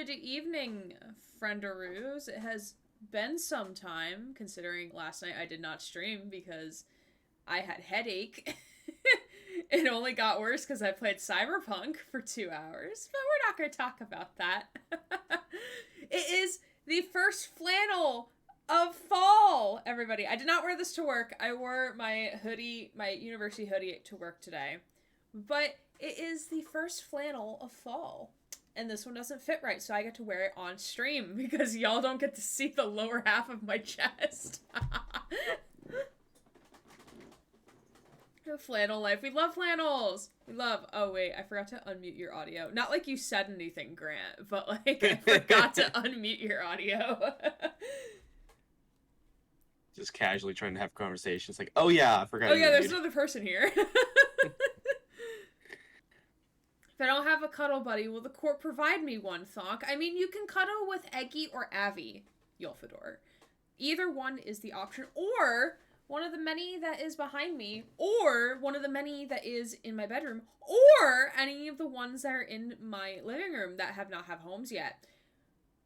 Good evening, friendaroos. It has been some time, considering last night I did not stream because I had headache. It only got worse because I played Cyberpunk for 2 hours, but we're not going to talk about that. It is the first flannel of fall, everybody. I did not wear this to work. I wore my hoodie, my university hoodie, to work today. But it is the first flannel of fall. And this one doesn't fit right, so I get to wear it on stream because y'all don't get to see the lower half of my chest. Flannel life. We love flannels. We love... Oh, wait. I forgot to unmute your audio. Not like you said anything, Grant, but like I forgot to unmute your audio. Just casually trying to have conversations. Like, oh yeah, I forgot. Oh yeah, there's another person here. If I don't have a cuddle buddy, will the court provide me one, Thonk? I mean, you can cuddle with Eggy or Avi, Yolfador. Either one is the option, or one of the many that is behind me, or one of the many that is in my bedroom, or any of the ones that are in my living room that have not have homes yet.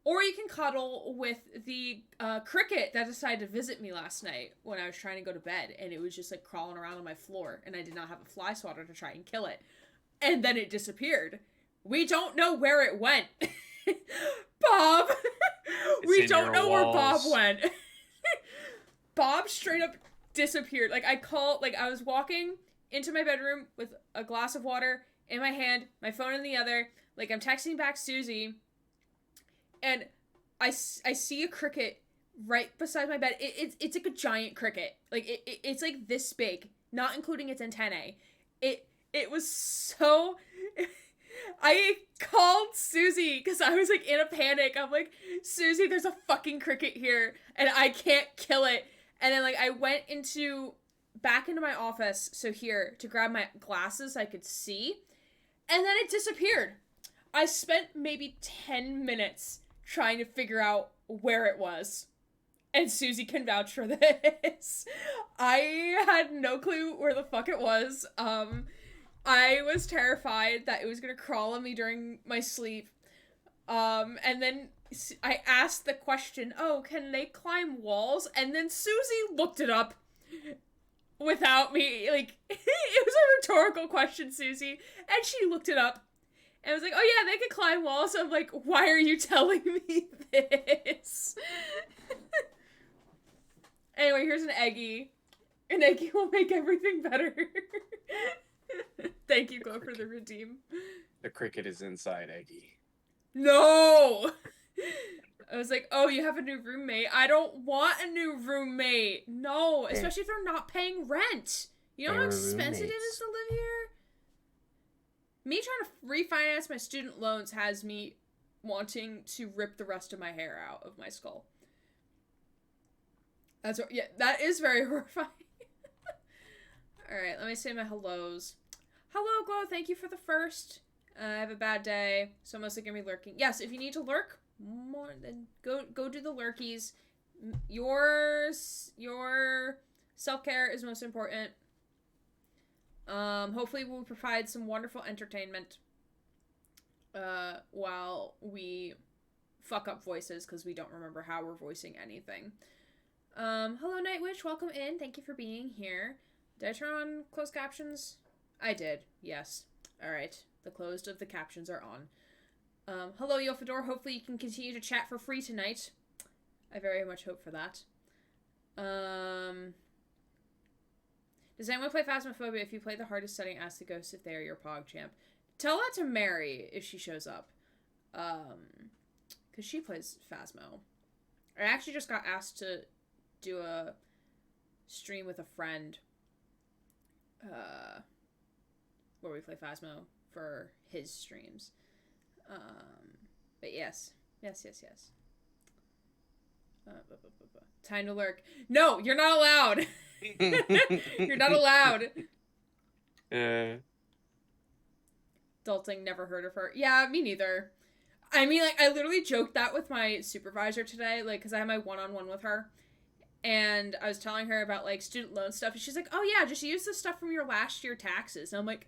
Or you can cuddle with the cricket that decided to visit me last night when I was trying to go to bed, and it was just like crawling around on my floor, and I did not have a fly swatter to try and kill it. And then it disappeared. We don't know where it went. Bob! We don't know where Bob went. Bob straight up disappeared. Like, I was walking into my bedroom with a glass of water in my hand, my phone in the other. Like, I'm texting back Susie. And I see a cricket right beside my bed. It's like a giant cricket. Like, it's like this big, not including its antennae. It was so... I called Susie because I was, like, in a panic. I'm like, Susie, there's a fucking cricket here, and I can't kill it. And then, like, I went back into my office, so here, to grab my glasses so I could see, and then it disappeared. I spent maybe 10 minutes trying to figure out where it was. And Susie can vouch for this. I had no clue where the fuck it was. I was terrified that it was gonna crawl on me during my sleep. And then I asked the question, oh, can they climb walls? And then Susie looked it up without me. Like, it was a rhetorical question, Susie. And she looked it up. And I was like, oh yeah, they can climb walls. So I'm like, why are you telling me this? Anyway, here's an Eggy. An Eggy will make everything better. Thank you, Glow, for the redeem. The cricket is inside Eggy. No! I was like, oh, you have a new roommate. I don't want a new roommate. No, especially if they're not paying rent. You know how expensive it is to live here? Me trying to refinance my student loans has me wanting to rip the rest of my hair out of my skull. Yeah, that is very horrifying. Alright, let me say my hellos. Hello, Glow, thank you for the first. I have a bad day, so I'm mostly gonna be lurking. Yes, if you need to lurk, then go do the lurkies. Your self-care is most important. Hopefully we'll provide some wonderful entertainment while we fuck up voices, because we don't remember how we're voicing anything. Hello, Night Witch, welcome in. Thank you for being here. Did I turn on closed captions? I did, yes. Alright, the closed of the captions are on. Hello, Yofador. Hopefully you can continue to chat for free tonight. I very much hope for that. Does anyone play Phasmophobia? If you play the hardest setting, ask the ghosts if they are your Pog champ. Tell that to Mary if she shows up. Because she plays Phasmo. I actually just got asked to do a stream with a friend where we play Phasmo for his streams. But yes. Yes. Time to lurk. No, you're not allowed. You're not allowed. Adulting, never heard of her. Yeah, me neither. I mean, like, I literally joked that with my supervisor today, like, because I had my one-on-one with her. And I was telling her about, like, student loan stuff. And she's like, oh, yeah, just use the stuff from your last year taxes. And I'm like,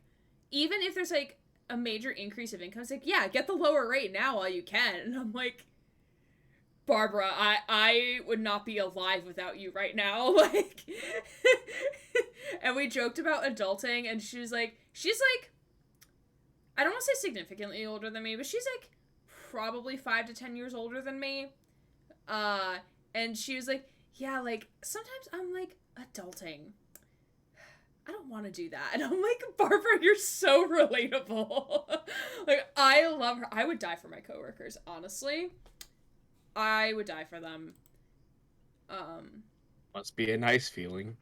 even if there's, like, a major increase of income. It's like, yeah, get the lower rate now while you can. And I'm like, Barbara, I would not be alive without you right now. Like, and we joked about adulting, and she's like, I don't want to say significantly older than me, but she's like probably 5 to 10 years older than me. And she was like, yeah, like, sometimes I'm like, adulting, I don't want to do that. And I'm like, Barbara, you're so relatable. Like, I love her. I would die for my coworkers, honestly. I would die for them. Must be a nice feeling.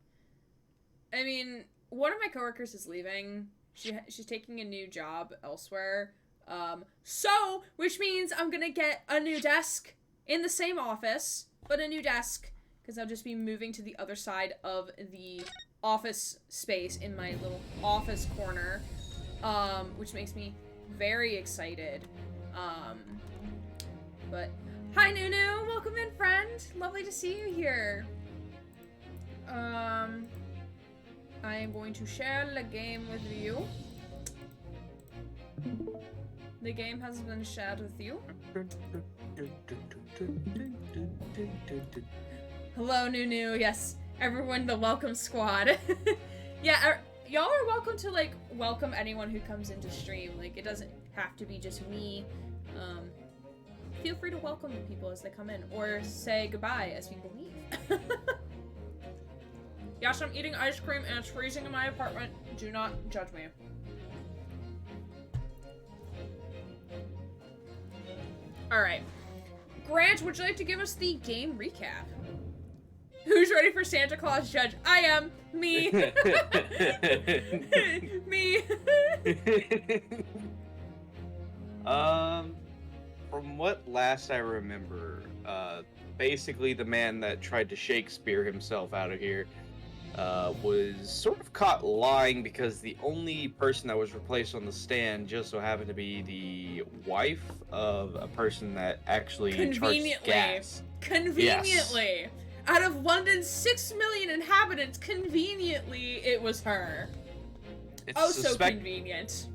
I mean, one of my coworkers is leaving. She's taking a new job elsewhere. Which means I'm gonna get a new desk in the same office, but a new desk, because I'll just be moving to the other side of the office space in my little office corner, which makes me very excited. But hi, Nunu, welcome in, friend. Lovely to see you here. I am going to share the game with you. The game has been shared with you. Hello, Nunu. Yes, everyone, the welcome squad. Yeah, y'all are welcome to, like, welcome anyone who comes into stream. Like, it doesn't have to be just me. Feel free to welcome people as they come in, or say goodbye as people leave. Yes, I'm eating ice cream and it's freezing in my apartment. Do not judge me. Alright. Grant, would you like to give us the game recap? Who's ready for Santa Claus Judge? I am. Me. Me. From what last I remember, basically the man that tried to Shakespeare himself out of here was sort of caught lying, because the only person that was replaced on the stand just so happened to be the wife of a person that actually charged gas. Conveniently. Yes. Out of London's 6 million inhabitants, conveniently, it was her. It's so convenient.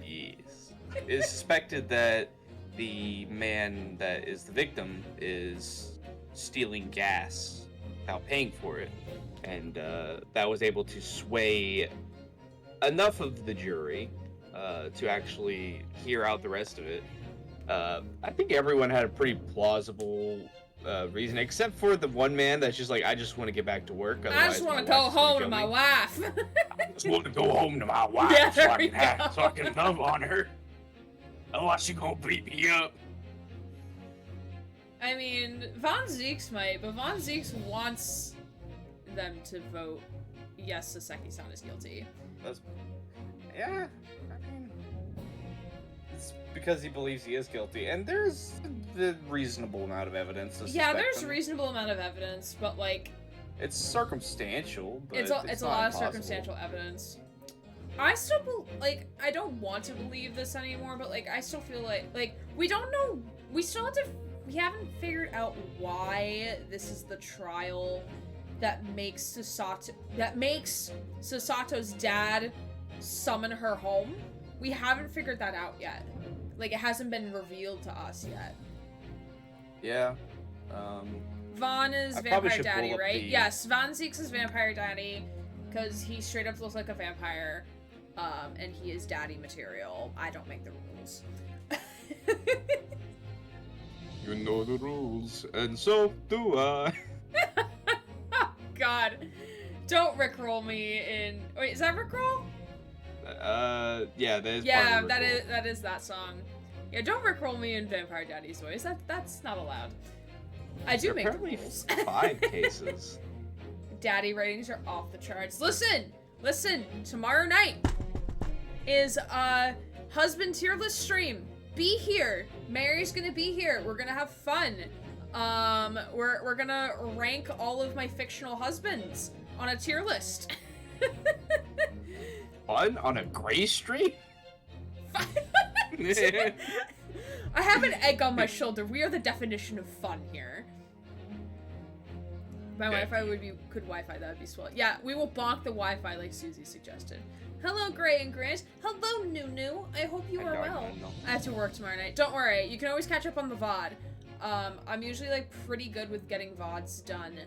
Yes. It is suspected that the man that is the victim is stealing gas without paying for it. And that was able to sway enough of the jury to actually hear out the rest of it. I think everyone had a pretty plausible reason, except for the one man that's just like, I just want to get back to work. I just want to go home to my wife. I just want to go home to my wife, yeah, so I can love on her. Otherwise, she's gonna beat me up. I mean, Von Zeeks might, but Von Zeeks wants them to vote yes, Saseki-san is guilty. Yeah, I mean, it's because he believes he is guilty, and there's a reasonable amount of evidence to suspect there's him. A reasonable amount of evidence, but like, it's circumstantial. But it's a lot impossible. Of circumstantial evidence. I still I don't want to believe this anymore, but like I still feel like we don't know. We haven't figured out why this is the trial that makes Sasato's dad summon her home. We haven't figured that out yet. Like, it hasn't been revealed to us yet. Yeah. Vaughn is Vampire Daddy, right? Yes, Von Zeeks is Vampire Daddy, because he straight up looks like a vampire, and he is daddy material. I don't make the rules. You know the rules, and so do I. Oh, God. Don't Rickroll me in... Wait, is that Rickroll? Yeah, that is yeah, part of that is that song. Yeah, don't Rickroll me in Vampire Daddy's voice. That's not allowed. I do make the rules. 5 cases. Daddy ratings are off the charts. Listen. Tomorrow night is a husband tier list stream. Be here. Mary's gonna be here. We're gonna have fun. We're gonna rank all of my fictional husbands on a tier list. Fun on a gray streak? I have an egg on my shoulder. We are the definition of fun here. My Wi-Fi would be good Wi-Fi. That would be swell. Yeah, we will bonk the Wi-Fi like Susie suggested. Hello, Gray and Grant. Hello, Nunu. I hope you are well. I have to work tomorrow night. Don't worry. You can always catch up on the VOD. I'm usually, like, pretty good with getting VODs done,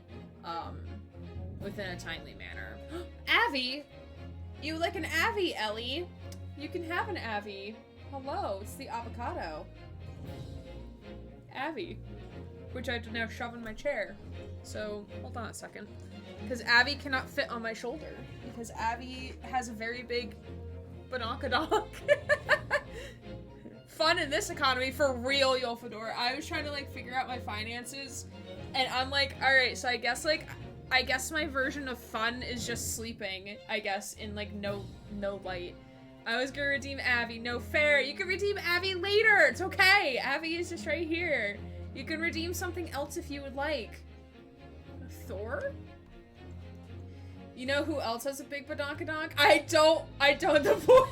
within a timely manner. Avi! You like an Avi, Ellie? You can have an Avi. Hello, it's the avocado. Avi. Which I have to now shove in my chair. So, hold on a second. Because Avi cannot fit on my shoulder. Because Avi has a very big badonkadonk. Fun in this economy for real, Yolfador. I was trying to, like, figure out my finances. And I'm like, alright, so I guess my version of fun is just sleeping, I guess, in, like, no light. I was gonna redeem Avi. No fair. You can redeem Avi later. It's okay. Avi is just right here. You can redeem something else if you would like. Thor? You know who else has a big badonkadonk? I don't the boy.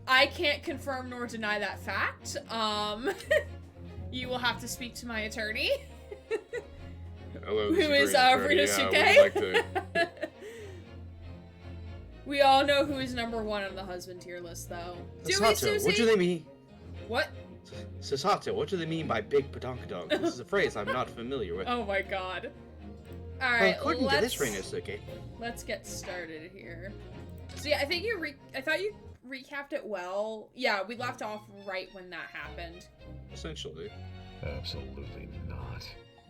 I can't confirm nor deny that fact. You will have to speak to my attorney. Hello, who is Rinosuke. We all know who is number 1 on the husband tier list, though. Do we, Susie? What do they mean? What? Sasato, what do they mean by big badonkadonk? This is a phrase I'm not familiar with. Oh my god. Alright, according to this Rinosuke. Let's get started here. So yeah, I think I thought you recapped it well. Yeah, we left off right when that happened. Essentially. Absolutely not.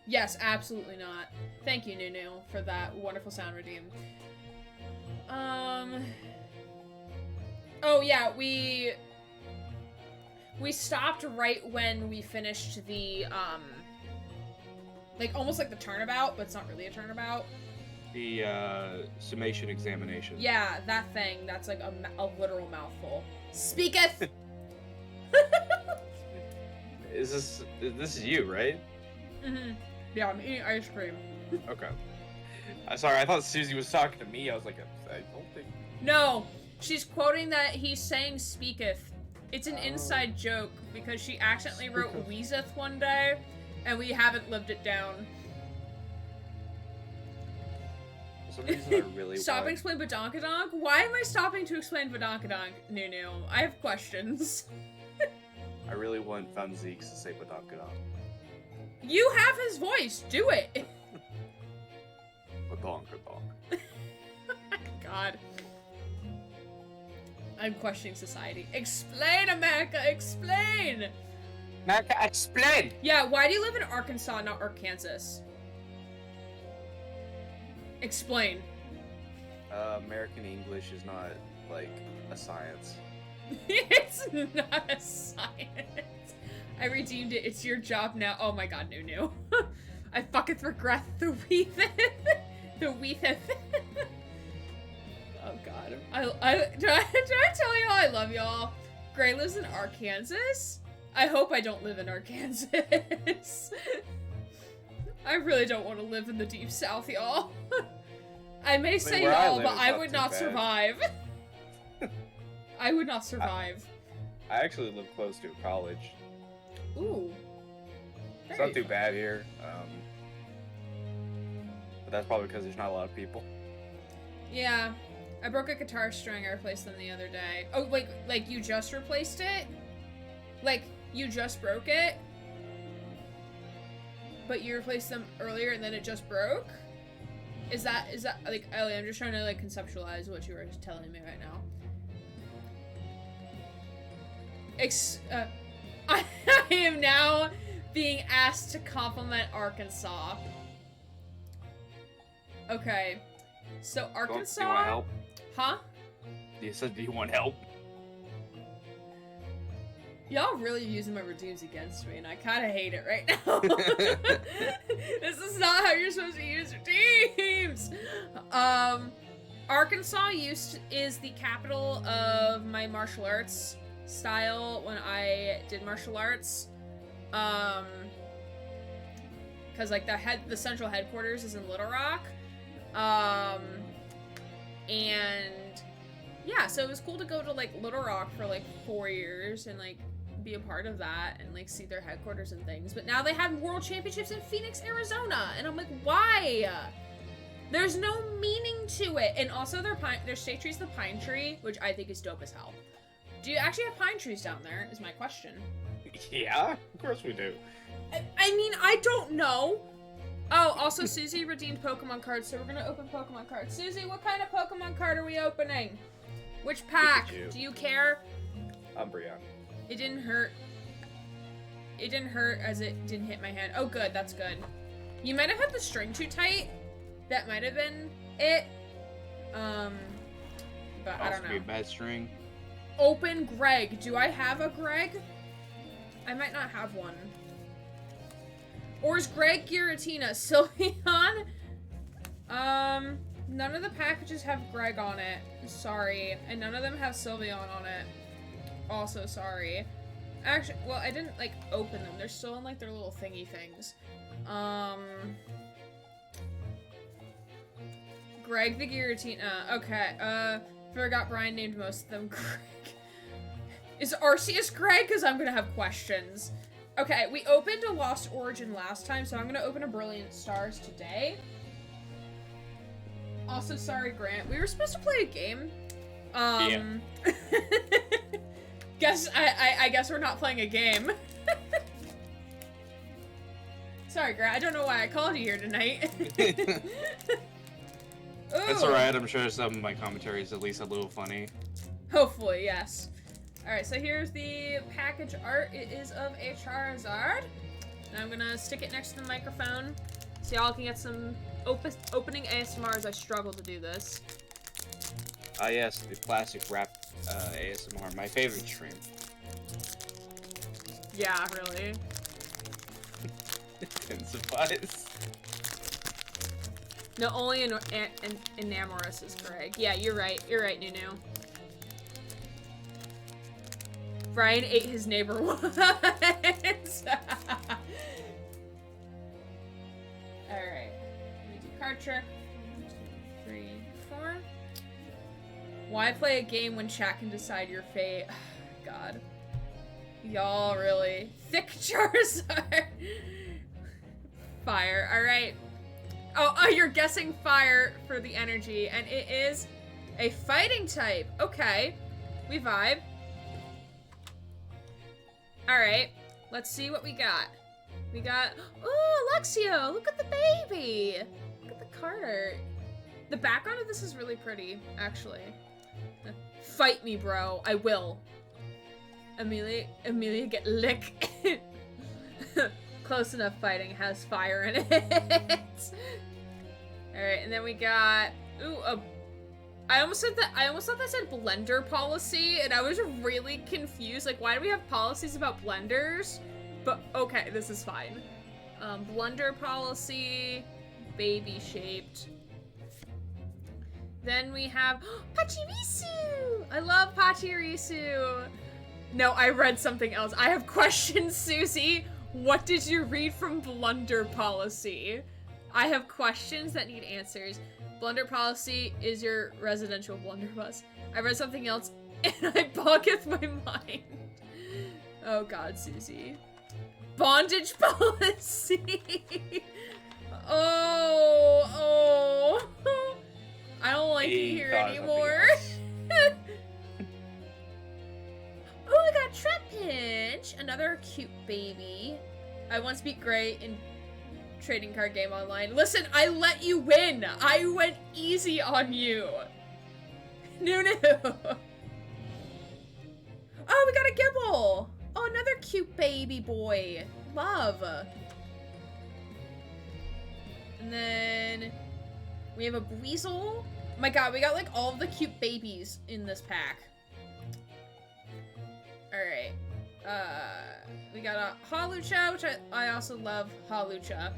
Yes, absolutely not. Thank you, Nunu, for that wonderful sound redeem. Oh yeah, we stopped right when we finished the, like, almost like the turnabout, but it's not really a turnabout. The, summation examination. Yeah, that thing. That's like a literal mouthful. Speaketh! This is you, right? Mm-hmm. Yeah, I'm eating ice cream. Okay. Sorry, I thought Susie was talking to me. I was like, I don't think... No, she's quoting that he's saying speaketh. It's an inside joke because she accidentally wrote Weezeth one day, and we haven't lived it down. For some reason, I really Stop and explain badonkadonk? Why am I stopping to explain badonkadonk, Nunu? I have questions. I really want Funzeeks to say badonkadonk. You have his voice. Do it. Badonkadonk. God. I'm questioning society. Explain, America! Explain! America, explain! Yeah, why do you live in Arkansas, not Arkansas? Explain. American English is not, like, a science. It's not a science. I redeemed it. It's your job now. Oh my god, Nunu. I fucketh regret the weetheth. The weetheth. Oh god. Did I tell y'all I love y'all? Gray lives in Arkansas? I hope I don't live in Arkansas. I really don't want to live in the deep south, y'all. I may say y'all, but I would not survive. I would not survive. I actually live close to a college. Ooh. It's not too bad here. But that's probably because there's not a lot of people. Yeah. I broke a guitar string. I replaced them the other day. Oh, like you just replaced it? Like, you just broke it? But you replaced them earlier and then it just broke? Is that, like, Ellie, I'm just trying to, like, conceptualize what you were telling me right now. I am now being asked to compliment Arkansas. Okay. So, Arkansas... Do you want help? Huh? You said, do you want help? Y'all really using my redeems against me, and I kind of hate it right now. This is not how you're supposed to use redeems! Arkansas is the capital of my martial arts style when I did martial arts. Cause like the central headquarters is in Little Rock. And yeah, so it was cool to go to like Little Rock for like 4 years and like be a part of that and like see their headquarters and things. But now they have world championships in Phoenix, Arizona, and I'm like, why? There's no meaning to it. And also their state tree's the pine tree, which I think is dope as hell. Do you actually have pine trees down there, is my question. Yeah, of course we do. I mean, I don't know. Oh, also Susie redeemed Pokemon cards, so we're gonna open Pokemon cards. Susie, what kind of Pokemon card are we opening? Which pack? Pikachu. Do you care? Umbreon. It didn't hurt. It didn't hurt as it didn't hit my hand. Oh, good. That's good. You might have had the string too tight. That might have been it. But I don't know. Be a bad string. Open Greg. Do I have a Greg? I might not have one. Or is Greg Giratina? Sylveon? None of the packages have Greg on it. Sorry. And none of them have Sylveon on it. Also sorry. Actually, well, I didn't, like, open them. They're still in, like, their little thingy things. Greg the Giratina. Okay, forgot Brian named most of them Greg. Is Arceus Greg? Because I'm gonna have questions. Okay, we opened a Lost Origin last time, so I'm gonna open a Brilliant Stars today. Also, sorry, Grant. We were supposed to play a game. Yeah. I guess we're not playing a game. Sorry, Grant. I don't know why I called you here tonight. That's alright, I'm sure some of my commentary is at least a little funny. Hopefully, yes. Alright, so here's the package art. It is of a Charizard. And I'm gonna stick it next to the microphone so y'all can get some opening ASMR as I struggle to do this. Ah yes, the classic rap ASMR, my favorite stream. Yeah, really. Can suffice. No, only Enamorous is Greg. Yeah, you're right. You're right, Nunu. Brian ate his neighbor once. Alright. Let me do card trick. 1, 2, 3, 4. Why play a game when chat can decide your fate? God. Y'all really. Thick Charizard. Fire. Alright. Oh, you're guessing fire for the energy, and it is a fighting type. Okay. We vibe. Alright. Let's see what we got. We got... Oh, Alexio! Look at the baby! Look at the card art. The background of this is really pretty, actually. Fight me, bro. I will. Amelia get lick. Close enough fighting has fire in it. Alright, and then we got... Ooh, I almost thought that said blender policy, and I was really confused. Like, why do we have policies about blenders? But, okay, this is fine. Blender policy, baby-shaped. Then we have Pachirisu! I love Pachirisu! No, I read something else. I have questions, Susie! What did you read from Blunder Policy? I have questions that need answers. Blunder Policy is your residential blunderbuss. I read something else and I boggeth my mind. Oh god, Susie. Bondage Policy! Oh. I don't like it here anymore. Oh, I got Trapinch! Another cute baby. I once beat Gray in trading card game online. Listen, I let you win! I went easy on you! Nunu! Oh, we got a Gibble! Oh, another cute baby boy. Love. And then we have a Weasel. Oh my god, we got like all of the cute babies in this pack. Alright. We got a Hawlucha, which I also love Hawlucha.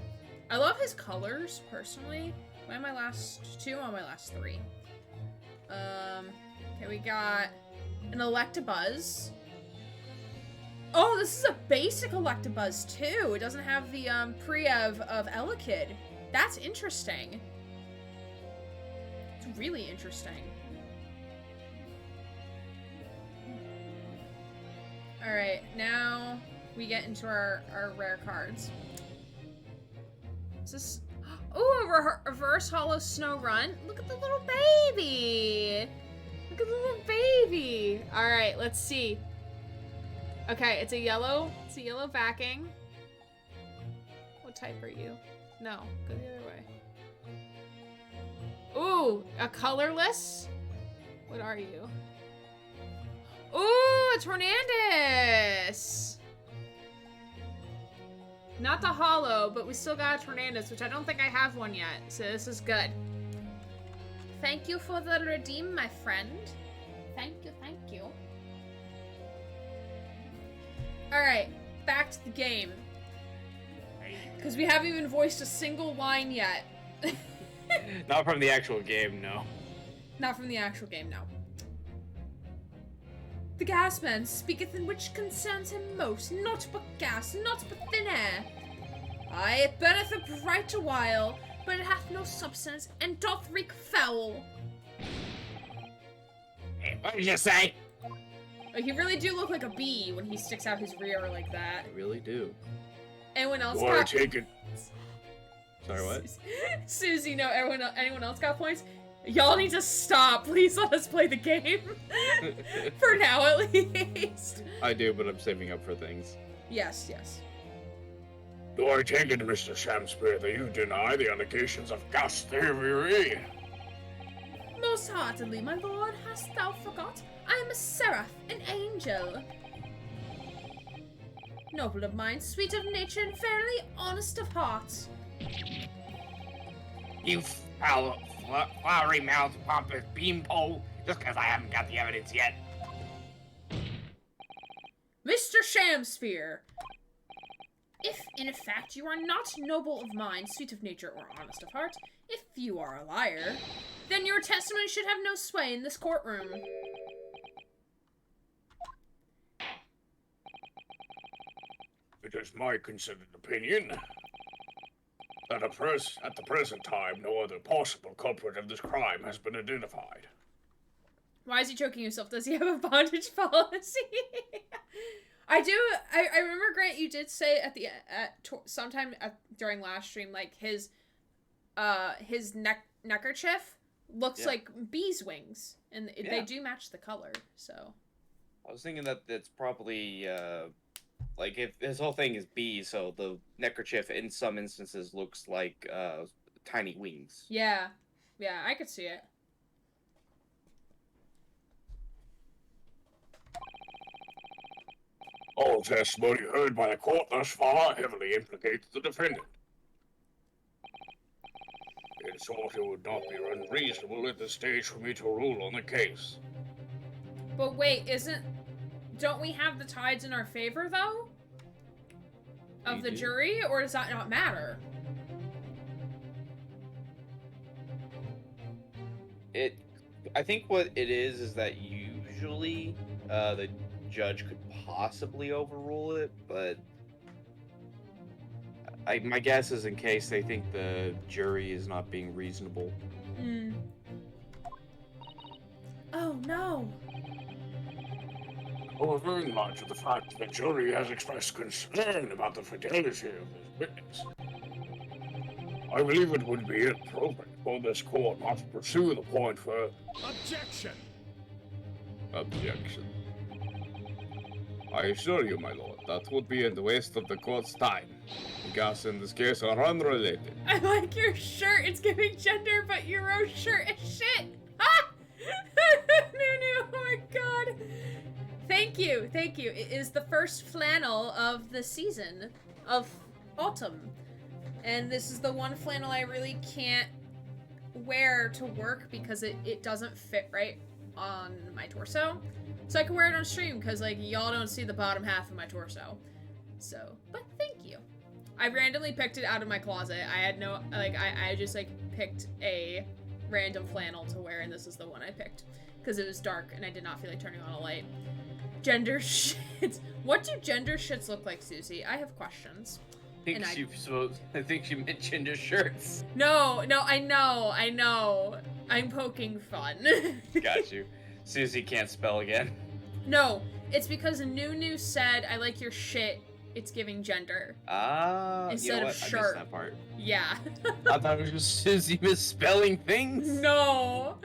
I love his colors, personally. Am I my last two? I'm my last three. Okay, we got an Electabuzz. Oh, this is a basic Electabuzz, too. It doesn't have the, pre-ev of Elekid. That's interesting. It's really interesting. Alright, now we get into our rare cards. Is this... Ooh, a reverse hollow snow run. Look at the little baby. Look at the little baby. All right, let's see. Okay, it's a yellow backing. What type are you? No, go the other way. Ooh, a colorless. What are you? Ooh, a Tornandus. Not the hollow, but we still got a Tornandus, which I don't think I have one yet, so this is good. Thank you for the redeem, my friend. Thank you, thank you. Alright, back to the game. Because we haven't even voiced a single line yet. Not from the actual game, no. Not from the actual game, no. The gasman speaketh in which concerns him most, not but gas, not but thin air. Aye, it burneth a bright a while, but it hath no substance, and doth reek foul. Hey, what did you say? Like, he really do look like a bee when he sticks out his rear like that. I really do. Anyone else Or got... take it. Sorry, what? Susie, no, anyone else got points? Y'all need to stop. Please let us play the game. For now, at least. I do, but I'm saving up for things. Yes, yes. Do I take it, Mr. Shamspear, that you deny the allegations of gas theory? Most heartily, my lord, hast thou forgot? I am a seraph, an angel. Noble of mind, sweet of nature, and fairly honest of heart. You foul, flowery-mouthed, pompous beanpole, just because I haven't got the evidence yet. Mr. Shamspear, if in fact you are not noble of mind, sweet of nature, or honest of heart, if you are a liar, then your testimony should have no sway in this courtroom. It is my considered opinion that at the present time, no other possible culprit of this crime has been identified. Why is he choking himself? Does he have a bondage policy? I remember, Grant, you did say during last stream, like, his neckerchief looks like bees' wings, and they do match the color, so. I was thinking that it's probably, like, if his whole thing is bees, so the neckerchief in some instances looks like, tiny wings. Yeah. Yeah, I could see it. All testimony heard by the court thus far heavily implicates the defendant. In short, it would not be unreasonable at this stage for me to rule on the case. But wait, don't we have the tides in our favor, though? Of the jury, or does that not matter? I think what it is that usually, the judge could possibly overrule it, but my guess is in case they think the jury is not being reasonable. Oh, no. However, in light of the fact that the jury has expressed concern about the fidelity of this witness, I believe it would be inappropriate for this court not to pursue the point for... Objection! Objection. I assure you, my lord, that would be a waste of the court's time. The gas in this case are unrelated. I like your shirt. It's giving gender, but your own shirt is shit. Ah! Nunu, oh my god. Thank you, thank you. It is the first flannel of the season of autumn. And this is the one flannel I really can't wear to work because it doesn't fit right on my torso. So I can wear it on stream because, like, y'all don't see the bottom half of my torso. So, but thank you. I randomly picked it out of my closet. I had no, like, I just, like, picked a random flannel to wear, and this is the one I picked. Because it was dark, and I did not feel like turning on a light. Gender shits. What do gender shits look like, Susie? I have questions. I think you meant gender shirts. No, I know. I'm poking fun. Got you. Susie can't spell again. No, it's because Nunu said, I like your shit It's giving gender. Ah, you Instead know of what? I shirt. missed that part. Yeah. I thought it was just Susie misspelling things. No.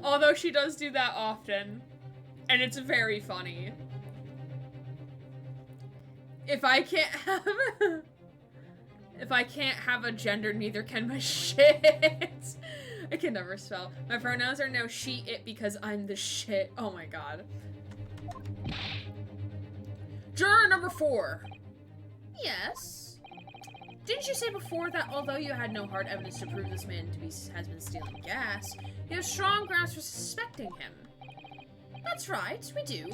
Although she does do that often. And it's very funny. If I can't have a gender, neither can my shit. I can never spell. My pronouns are now she, it, because I'm the shit. Oh my god. Juror number 4. Yes. Didn't you say before that although you had no hard evidence to prove this man has been stealing gas, you have strong grounds for suspecting him? That's right, we do.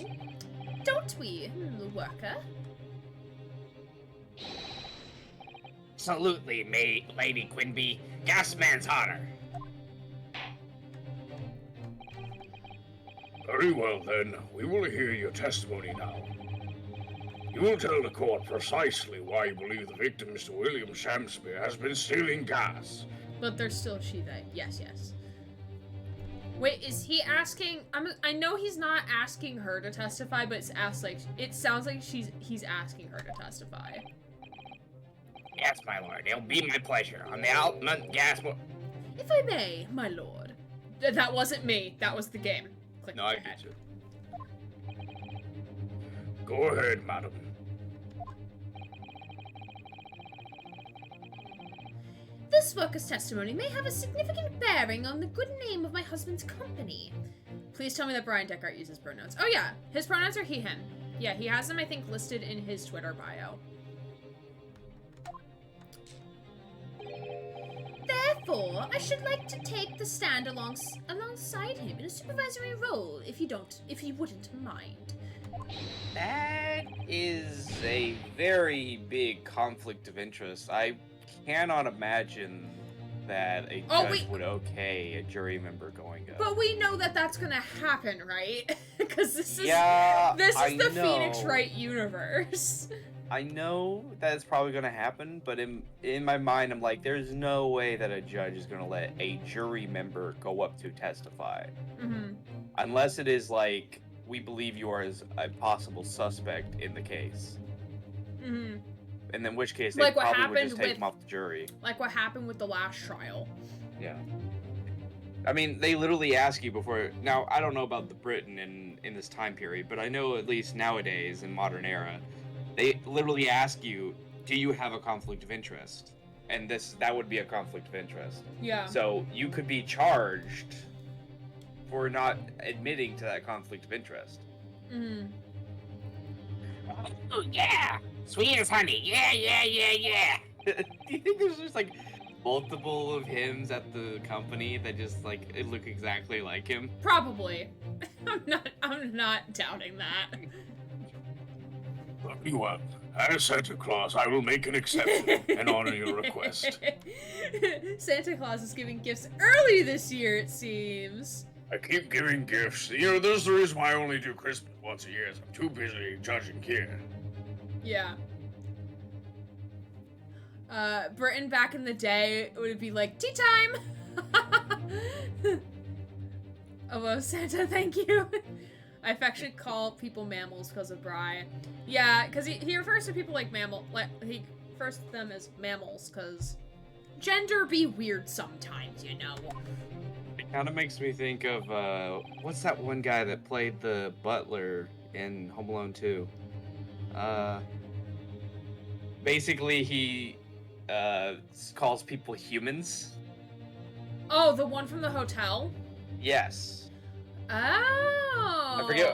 Don't we, worker? Absolutely, Lady Quinby. Gasman's honor. Very well, then. We will hear your testimony now. You will tell the court precisely why you believe the victim, Mr. William Shamspeare, has been stealing gas. But there's still she, they. Yes, yes. Wait, is he asking? I know he's not asking her to testify, but it sounds like he's asking her to testify. Yes, my lord. It'll be my pleasure. On the ultimate gas. If I may, my lord. That wasn't me. That was the game. Click No, my I head. get you. Go ahead, madam. This worker's testimony may have a significant bearing on the good name of my husband's company. Please tell me that Brian Deckard uses pronouns. Oh yeah, his pronouns are he, him. Yeah, he has them, I think, listed in his Twitter bio. Therefore, I should like to take the stand alongside him in a supervisory role, if you wouldn't mind. That is a very big conflict of interest. I cannot imagine that a judge would okay a jury member going up. But we know that that's gonna happen, right? Because this is the Phoenix Wright universe. I know that it's probably gonna happen, but in my mind, I'm like, there's no way that a judge is gonna let a jury member go up to testify, unless it is like, we believe you are as a possible suspect in the case. And in which case, they Like what probably would happened just take with- him off the jury. Like what happened with the last trial. Yeah. I mean, they literally ask you before. Now, I don't know about the Britain in this time period, but I know at least nowadays in modern era, they literally ask you, do you have a conflict of interest? And that would be a conflict of interest. Yeah. So you could be charged for not admitting to that conflict of interest. Oh, yeah! Sweet as honey. Yeah. Do you think there's just like multiple of hims at the company that just like it look exactly like him? Probably. I'm not doubting that. Very well. As Santa Claus, I will make an exception and honor your request. Santa Claus is giving gifts early this year, it seems. I keep giving gifts. You know, there's the reason why I only do Christmas once a year. Is I'm too busy judging here. Yeah. Britain back in the day would be like, tea time! Oh, well, Santa, thank you. I affectionately call people mammals because of Bri. Yeah, because he refers to people like he refers to them as mammals because gender be weird sometimes, you know. It kind of makes me think of what's that one guy that played the butler in Home Alone 2? Basically he calls people humans. Oh, the one from the hotel? Yes. Oh.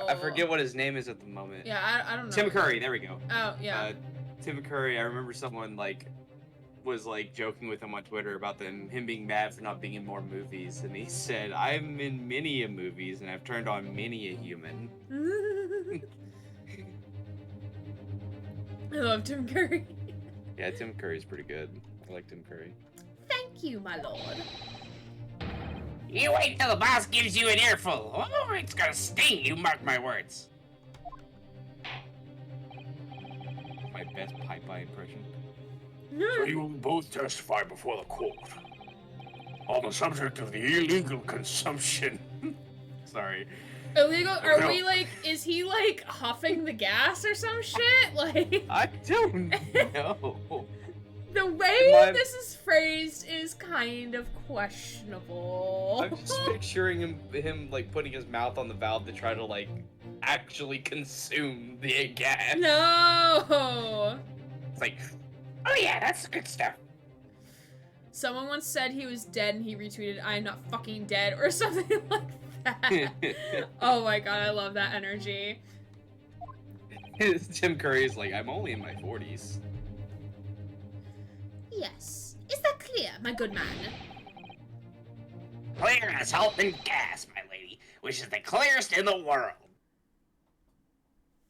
I forget what his name is at the moment. Yeah, I don't know. Tim Curry, there we go. Oh, yeah. Tim Curry, I remember someone was joking with him on Twitter about him being mad for not being in more movies, and he said, I'm in many a movies and I've turned on many a human. I love Tim Curry. Yeah, Tim Curry's pretty good. I like Tim Curry. Thank you, my lord. You wait till the boss gives you an earful. Oh, it's gonna sting, you mark my words. My best Popeye impression. So you will both testify before the court on the subject of the illegal consumption. Sorry. Illegal? Are No. we like, is he like huffing the gas or some shit? Like, I don't know. the way My- this is phrased is kind of questionable. I'm just picturing him like putting his mouth on the valve to try to like actually consume the gas. No! It's like, Oh yeah, that's good stuff. Someone once said he was dead and he retweeted, "I am not fucking dead," or something like that. Oh my god, I love that energy. Tim Curry's like, I'm only in my 40s. Yes. Is that clear, my good man? Clear as hope and gas, my lady, which is the clearest in the world.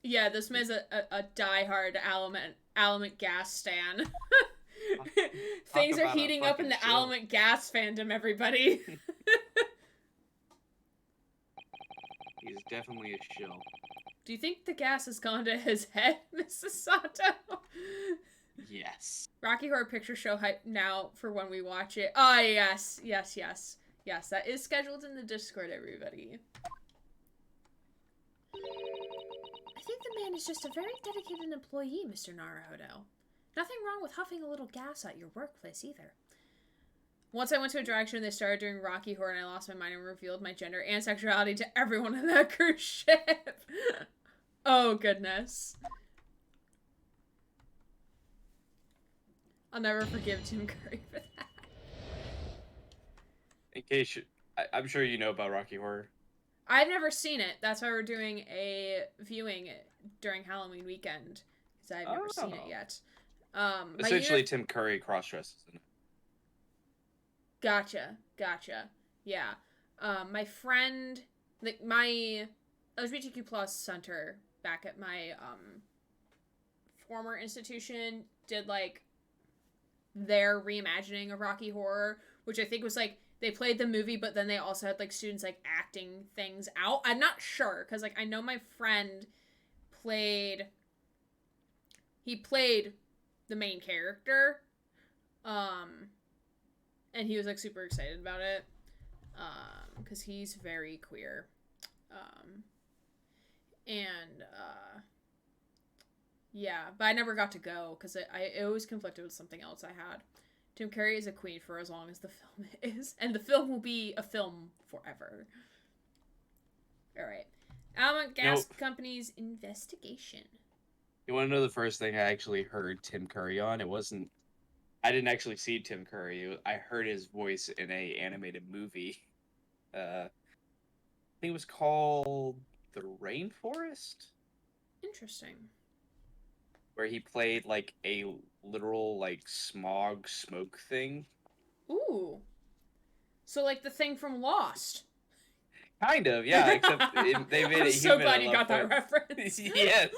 Yeah, this man's a diehard Element gas stan. Things are about a heating up in fucking the chill. Element gas fandom, everybody. He's definitely a shill. Do you think the gas has gone to his head, Mrs. Sato? Yes. Rocky Horror Picture Show hype now for when we watch it. Oh, yes. Yes, yes. Yes, that is scheduled in the Discord, everybody. I think the man is just a very dedicated employee, Mr. Naruhodo. Nothing wrong with huffing a little gas at your workplace, either. Once I went to a drag show and they started doing Rocky Horror and I lost my mind and revealed my gender and sexuality to everyone on that cruise ship. Oh, goodness. I'll never forgive Tim Curry for that. In case I'm sure you know about Rocky Horror. I've never seen it. That's why we're doing a viewing during Halloween weekend. Because I've never seen it Oh. yet. Essentially, Tim Curry cross-dresses in it. Gotcha. Yeah. My friend, like my LGBTQ plus center back at my former institution did like their reimagining of Rocky Horror, which I think was like they played the movie, but then they also had like students like acting things out. I'm not sure because like I know my friend played the main character, and he was like super excited about it, because he's very queer, yeah, but I never got to go because it always conflicted with something else I had. Tim Curry is a queen for as long as the film is, and the film will be a film forever. All right, Almond Gas Company's investigation. You want to know the first thing I actually heard Tim Curry on? I didn't actually see Tim Curry. I heard his voice in a animated movie. I think it was called The Rainforest, Interesting. where he played like a literal like smog smoke thing. Ooh. So like the thing from Lost. Kind of, yeah. Except they made I'm it so human. glad I you love got that reference. Yes.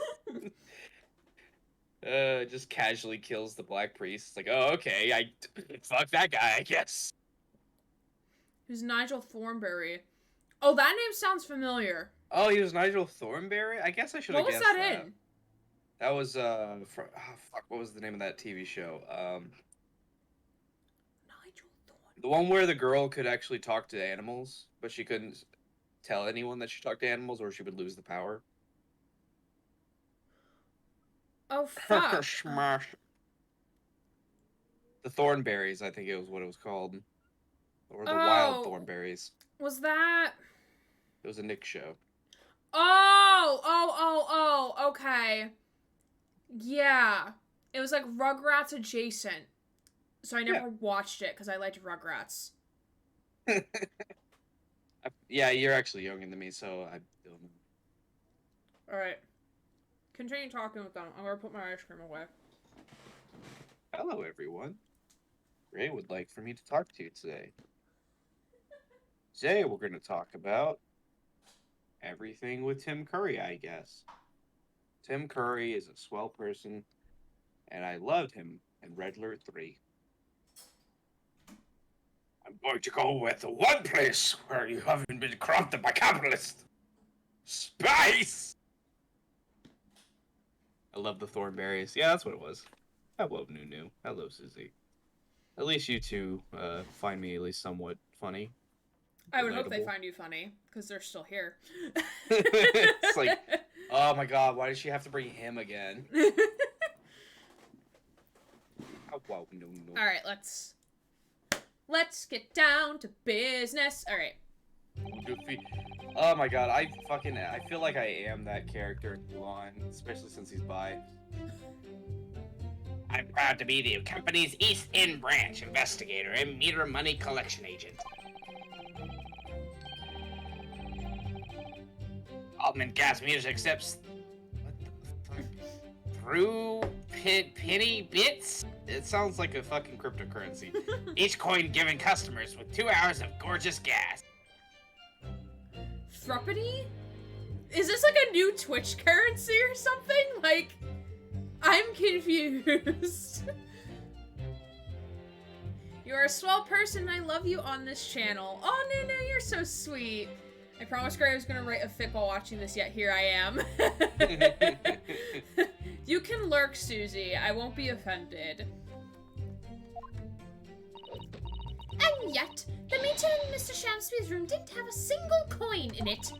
Just casually kills the black priest. It's like, oh, okay, fuck that guy, I guess. Who's Nigel Thornberry? Oh, that name sounds familiar. Oh, he was Nigel Thornberry? I guess I should have What was guessed that in? That was, what was the name of that TV show? Nigel Thornberry. The one where the girl could actually talk to animals, but she couldn't tell anyone that she talked to animals or she would lose the power. Oh, fuck. Smash. The Thornberries, I think it was what it was called. Or the Wild Thornberries. Was that... It was a Nick show. Oh, okay. Yeah. It was like Rugrats adjacent. So I never watched it because I liked Rugrats. Yeah, you're actually younger than me, so I don't know. Alright. Continue talking with them. I'm gonna put my ice cream away. Hello, everyone. Ray would like for me to talk to you today. Today we're going to talk about everything with Tim Curry, I guess. Tim Curry is a swell person, and I loved him in Red Alert 3. I'm going to go with the one place where you haven't been corrupted by capitalists. Space! I love the Thornberries. Yeah, that's what it was. Hello, Nunu. Hello, Susie. At least you two find me at least somewhat funny. I would hope they relatable. find you funny, because they're still here. It's like, oh my god, why did she have to bring him again? Oh, wow, no. Alright, let's get down to business. Alright. Goofy. Oh my god, I feel like I am that character in Mulan, especially since he's bi. I'm proud to be the company's East End branch investigator and meter money collection agent. Altman Gas Music accepts what the fuck? Through penny bits? It sounds like a fucking cryptocurrency. Each coin given customers with 2 hours of gorgeous gas. Thruppity? Is this like a new Twitch currency or something? Like, I'm confused. You're a swell person and I love you on this channel. Oh, no, you're so sweet. I promised Gray I was gonna write a fic while watching this, yet here I am. You can lurk, Susie. I won't be offended. And yet, the meter in Mr. Shamsby's room didn't have a single coin in it.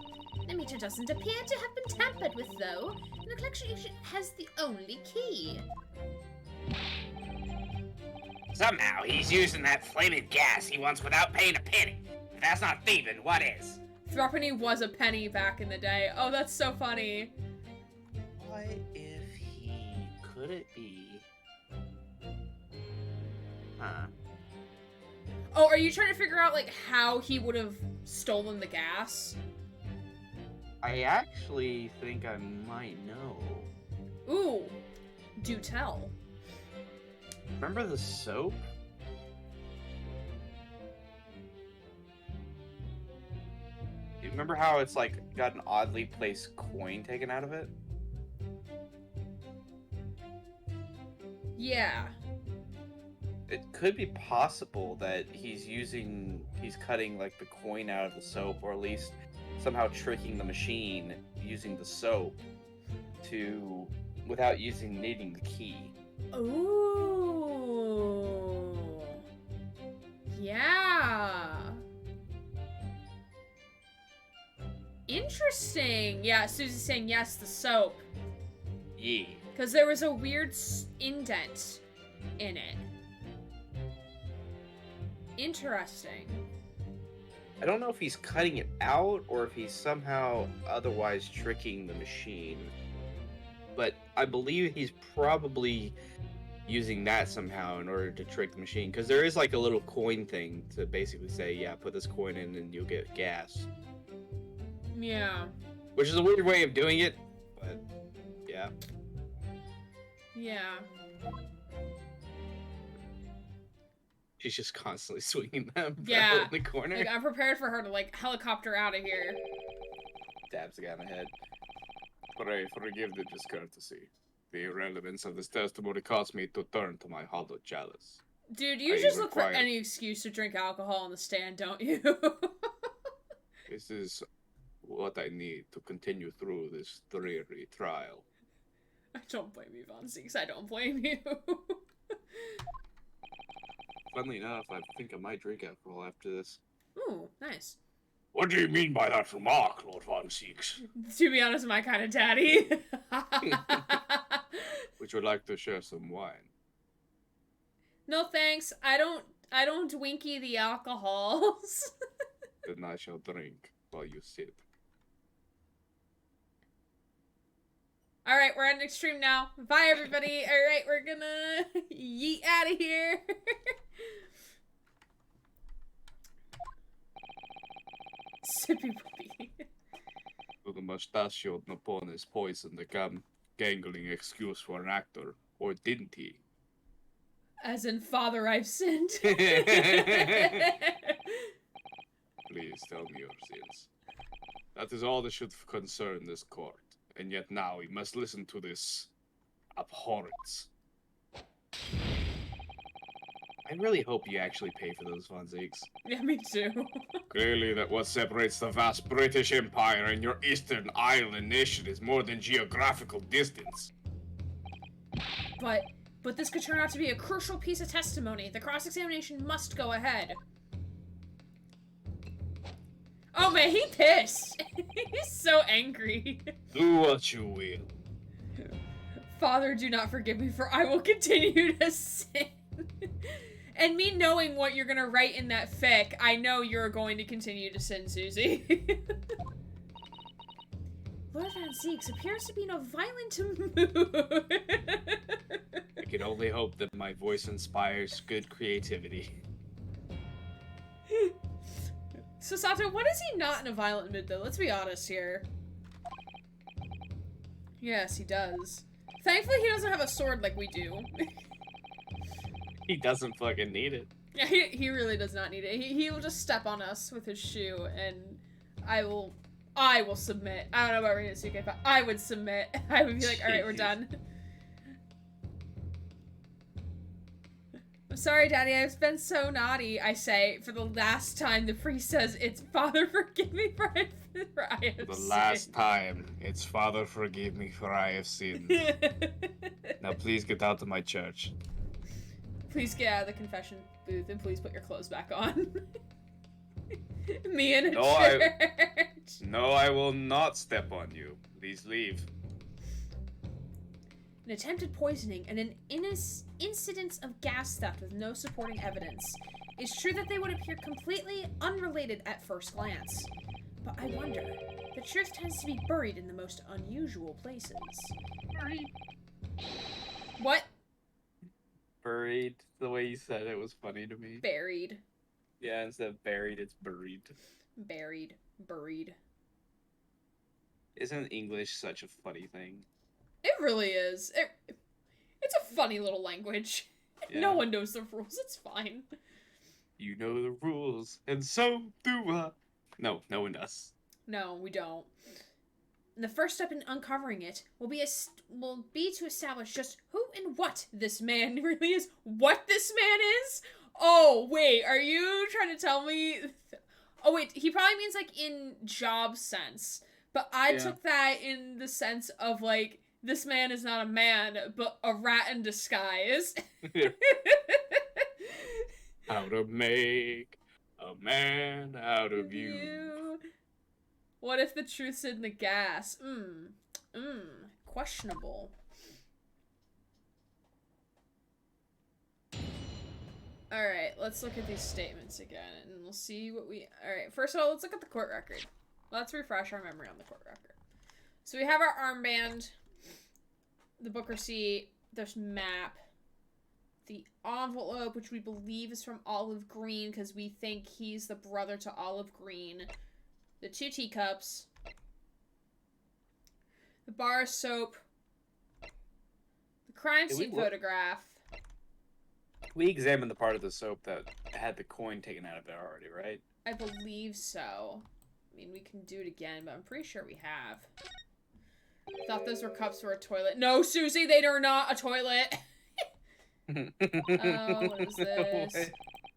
The meter doesn't appear to have been tampered with, though, and the collection agent has the only key. Somehow he's using that flaming gas he wants without paying a penny. If that's not thieving, what is? Thruppeny was a penny back in the day. Oh, that's so funny. What if he... could it be... Oh, are you trying to figure out, like, how he would have stolen the gas? I actually think I might know. Ooh, do tell. Remember the soap? You remember how it's like got an oddly placed coin taken out of it? Yeah. It could be possible that he's cutting like the coin out of the soap, or at least somehow tricking the machine using the soap without needing the key. Ooh. Yeah. Interesting. Yeah, Susie's saying yes, the soap. Yeah. Because there was a weird indent in it. Interesting. I don't know if he's cutting it out or if he's somehow otherwise tricking the machine. But I believe he's probably using that somehow in order to trick the machine. Because there is like a little coin thing to basically say, yeah, put this coin in and you'll get gas. Yeah. Which is a weird way of doing it, but yeah. Yeah. She's just constantly swinging them Yeah. in the corner. Like, I'm prepared for her to, like, helicopter out of here. Stabs the guy in the head. Pray forgive the discourtesy. The irrelevance of this testimony caused me to turn to my hollow chalice. Dude, you I just look for require- any excuse to drink alcohol on the stand, don't you? This is what I need to continue through this dreary trial. I don't blame you, Von Seeks. I don't blame you. Funnily enough, I think I might drink alcohol after this. Ooh, nice. What do you mean by that remark, Lord Von Seeks? To be honest, my kind of daddy. Would you like to share some wine? No thanks. I don't winky the alcohols. Then I shall drink while you sit. Alright, we're at an extreme now. Bye, everybody. Alright, we're gonna yeet out of here. Sippy puppy. To the mustachioed Napoleon's poisoned the gangling excuse for an actor, or didn't he? As in, Father, I've sinned. Please tell me your sins. That is all that should concern this court, and yet now we must listen to this abhorrence. I really hope you actually pay for those Von Zieks. Yeah, me too. Clearly that what separates the vast British Empire and your Eastern Island nation is more than geographical distance. But this could turn out to be a crucial piece of testimony. The cross-examination must go ahead. Oh man, he pissed. He's so angry. Do what you will. Father, do not forgive me, for I will continue to sin. And me knowing what you're gonna write in that fic, I know you're going to continue to sin, Susie. Lord Van Zeeks appears to be in a violent mood. I can only hope that my voice inspires good creativity. So, Sato, what is he not in a violent mood, though? Let's be honest here. Yes, he does. Thankfully, he doesn't have a sword like we do. He doesn't fucking need it. Yeah, he really does not need it. He will just step on us with his shoe, and I will submit. I don't know about Ryusuke, but I would submit. I would be like, alright, we're done. I'm sorry, Daddy, I've been so naughty, I say, for the last time. The priest says, it's Father, forgive me for I have The sinned. last time, it's Father, forgive me for I have sinned. Now please get out of my church. Please get out of the confession booth and please put your clothes back on. Me in a church. No, I will not step on you. Please leave. An attempted poisoning and an incidence of gas theft with no supporting evidence. It's true that they would appear completely unrelated at first glance. But I wonder, the truth tends to be buried in the most unusual places. Buried. What? Buried. The way you said it was funny to me. Buried. Yeah, instead of buried, it's buried. Buried. Buried. Isn't English such a funny thing? It really is. It's a funny little language. Yeah. No one knows the rules. It's fine. You know the rules, and so do I. No, no one does. No, we don't. And the first step in uncovering it will be to establish just who and what this man really is. What this man is? Oh, wait, are you trying to tell me? Oh, wait, he probably means, like, in job sense. But I took that in the sense of, like, this man is not a man, but a rat in disguise. How to make a man out of you. What if the truth's in the gas? Questionable. Alright, let's look at these statements again, and we'll see what we... Alright, first of all, let's look at the court record. Let's refresh our memory on the court record. So we have our armband, the book receipt, there's map, the envelope, which we believe is from Olive Green, because we think he's the brother to Olive Green, the 2 teacups, the bar of soap, the crime scene photograph. We examined the part of the soap that had the coin taken out of it already, right? I believe so. I mean, we can do it again, but I'm pretty sure we have. Thought those were cups for a toilet. No, Susie, they are not a toilet. What is this?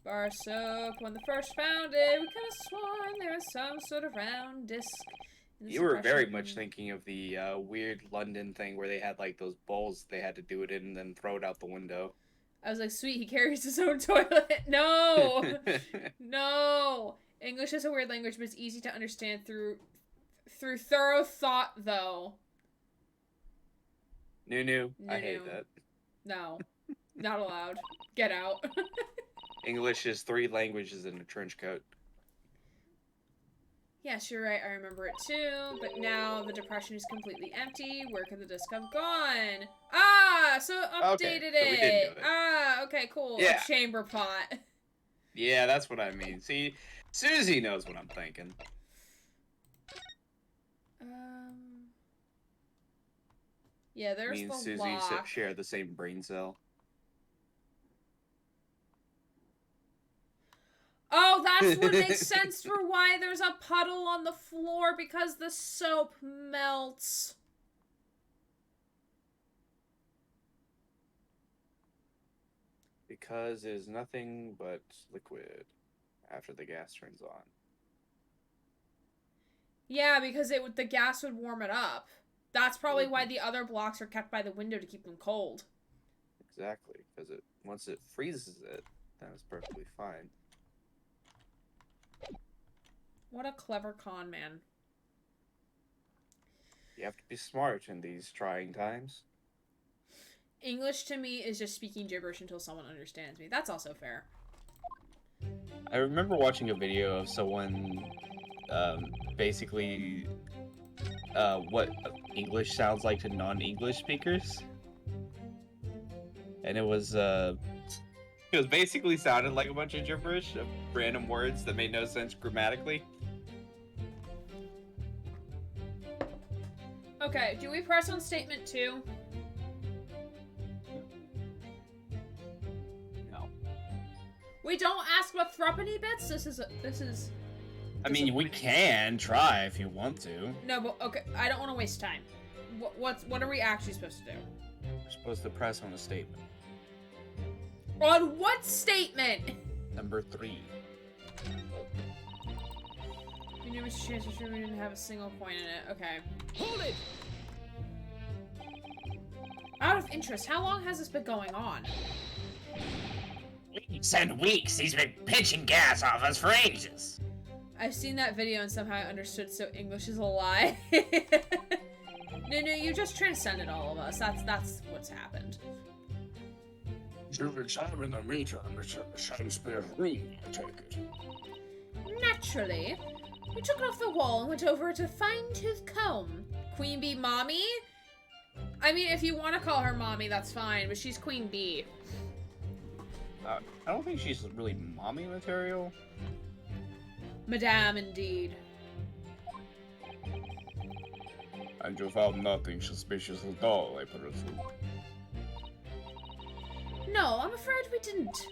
Bar of soap. When the first found it, we could have sworn there was some sort of round disc. You were very much thinking of the weird London thing where they had like those bowls they had to do it in and then throw it out the window. I was like, sweet, he carries his own toilet. No! No! English is a weird language, but it's easy to understand through thorough thought, though. New. I hate that. No. Not allowed. Get out. English is 3 languages in a trench coat. Yes, you're right. I remember it too. But now the depression is completely empty. Where could the disc have gone? Ah, so updated so we didn't do it. Ah, okay, cool. Yeah. A chamber pot. Yeah, that's what I mean. See, Susie knows what I'm thinking. Yeah, there's Me and the Susie lock. share the same brain cell. Oh, that's what makes sense for why there's a puddle on the floor, because the soap melts. Because it is nothing but liquid after the gas turns on. Yeah, because the gas would warm it up. That's probably why the other blocks are kept by the window to keep them cold. Exactly, because once it freezes it, then it's perfectly fine. What a clever con man. You have to be smart in these trying times. English to me is just speaking gibberish until someone understands me. That's also fair. I remember watching a video of someone, basically, what English sounds like to non-English speakers. And it was basically sounded like a bunch of gibberish of random words that made no sense grammatically. Okay, do we press on statement 2? No. We don't ask about threepenny bits? This is... I mean, we can try if you want to. No, but okay, I don't want to waste time. What are we actually supposed to do? We're supposed to press on a statement. On what statement? Number 3. You knew Mr. Chance we didn't have a single point in it. Okay. Hold it! Out of interest, how long has this been going on? Weeks and weeks. He's been pitching gas off us for ages. I've seen that video and somehow I understood so English is a lie. No, you just transcended all of us. That's what's happened. You've examined the meter in Mr. Shakespeare's room, I take it. Naturally. We took it off the wall and went over to fine-tooth comb. Queen Bee Mommy? I mean, if you want to call her Mommy, that's fine, but she's Queen Bee. I don't think she's really mommy material. Madame, indeed. And you found nothing suspicious at all, I presume. No, I'm afraid we didn't.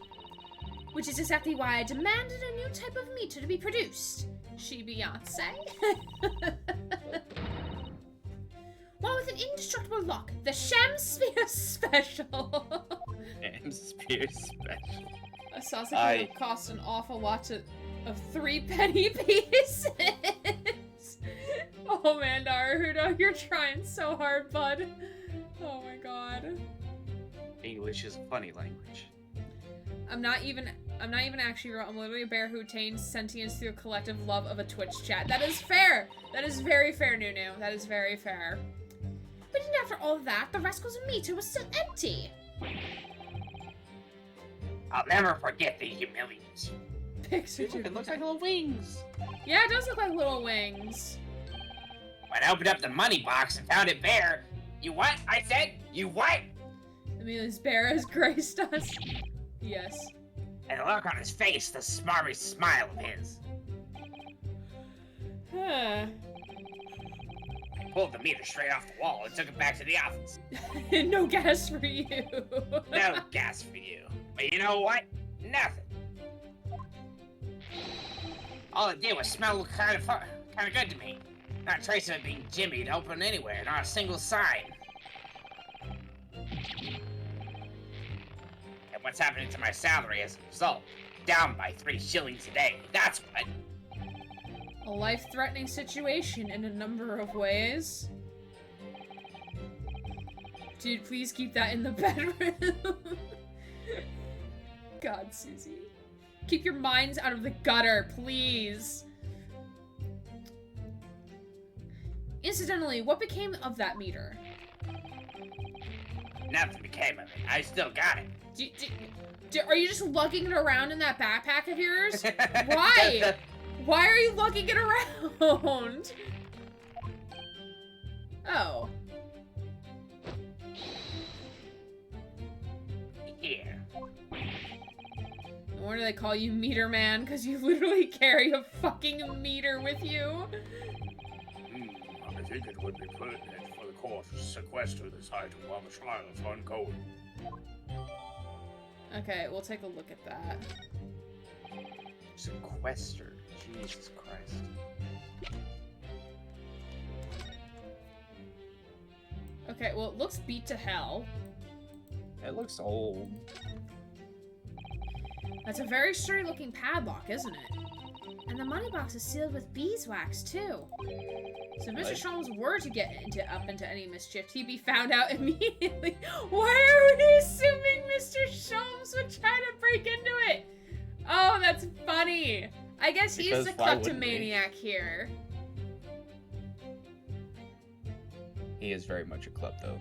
Which is exactly why I demanded a new type of meter to be produced. She Beyonce. One with an indestructible lock. The Shamsphere Special. Shamsphere Special. A sausage would cost an awful lot of 3 penny pieces. Oh man, Naruto, you're trying so hard, bud. Oh my god. English is a funny language. I'm not even actually real. I'm literally a bear who attains sentience through a collective love of a Twitch chat. That is fair. That is very fair, Nunu. That is very fair. But even after all of that, the rascal's meter was still empty. I'll never forget the humiliation. It looks like little wings. Yeah, it does look like little wings. When I opened up the money box and found it bare, you what? I said, you what? I mean, this bear has graced us. Yes. And the look on his face, the smarmy smile of his. Huh. I pulled the meter straight off the wall and took it back to the office. No gas for you. No gas for you. But you know what? Nothing. All it did was smell kind of good to me. Not a trace of it being jimmied open anywhere, not a single sign. And what's happening to my salary as a result? Down by 3 shillings a day. That's what. A life-threatening situation in a number of ways. Dude, please keep that in the bedroom. God, Susie. Keep your minds out of the gutter, please. Incidentally, what became of that meter? Nothing became of it. I still got it. Are you just lugging it around in that backpack of yours? Why? Why are you lugging it around? Oh. Here. No wonder they call you Meter Man, because you literally carry a fucking meter with you. I think it would be pertinent for the court to sequester this item while the trial is ongoing. Okay, we'll take a look at that. Sequester. Jesus Christ. Okay, well, it looks beat to hell. It looks old. That's a very sturdy looking padlock, isn't it? And the money box is sealed with beeswax, too. So if Mr. Sholmes were to get up into any mischief, he'd be found out immediately. Why are we assuming Mr. Sholmes would try to break into it? Oh, that's funny. I guess he's Because the why wouldn't he? kleptomaniac here. He is very much a klepto.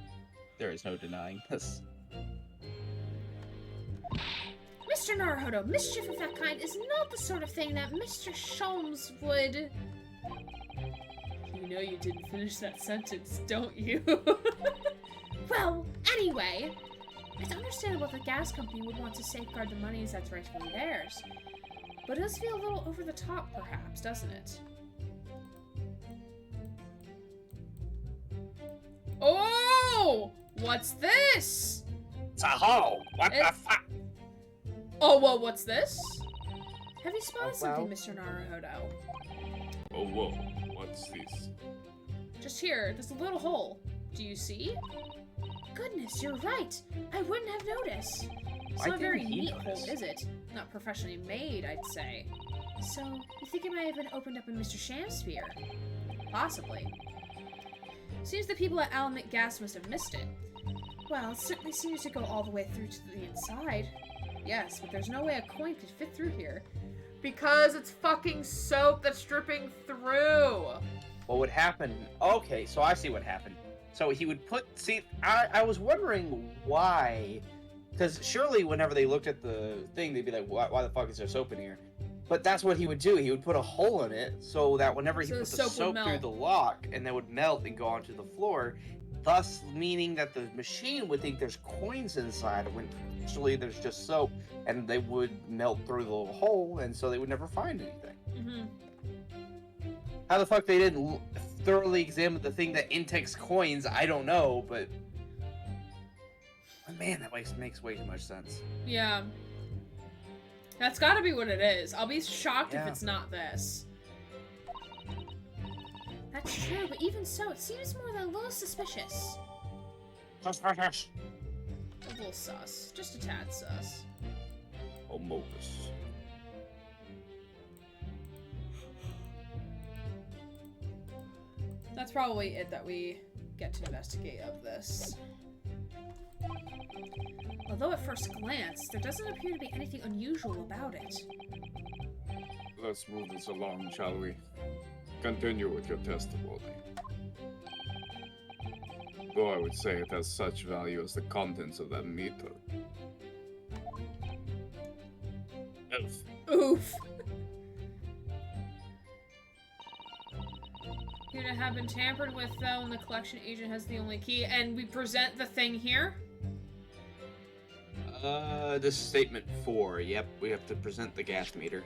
There is no denying this. Mr. Naruhodo, mischief of that kind is not the sort of thing that Mr. Sholmes would... You know you didn't finish that sentence, don't you? Well, anyway, it's understandable the gas company would want to safeguard the monies that's rightfully theirs. But it does feel a little over the top, perhaps, doesn't it? Oh! What's this? It's a hole. What the fuck? Oh, well, what's this? Have you spotted wow. something, Mr. Naruhodo? Oh, whoa. What's this? Just here, there's a little hole. Do you see? Goodness, you're right. I wouldn't have noticed. It's Why not a very didn't he neat hole, notice? is it? Not professionally made, I'd say. So, you think it might have been opened up in Mr. Shamsphere? Possibly. Seems the people at Alamut Gas must have missed it. Well, it certainly seems to go all the way through to the inside. Yes, but there's no way a coin could fit through here. Because it's fucking soap that's dripping through. What would happen? Okay, so I see what happened. So he would put. See, I was wondering why. Because surely whenever they looked at the thing, they'd be like, why the fuck is there soap in here? But that's what he would do. He would put a hole in it so that whenever he So put the the soap would soap through melt. the lock, and they would melt and go onto the floor, thus meaning that the machine would think there's coins inside when actually there's just soap, and they would melt through the little hole, and so they would never find anything. Mm-hmm. How the fuck they didn't thoroughly examine the thing that intakes coins, I don't know, but man, that makes way too much sense. Yeah. That's gotta be what it is. I'll be shocked if Yeah. it's not this. That's true, but even so, it seems more than a little suspicious. Suspicious. A little sus. Just a tad sus. Almost. That's probably it that we get to investigate of this. Although at first glance, there doesn't appear to be anything unusual about it. Let's move this along, shall we? Continue with your testimony. Though I would say it has such value as the contents of that meter. Oof. Oof. Unit have been tampered with though, and the collection agent has the only key. And we present the thing here. This is statement 4. Yep, we have to present the gas meter.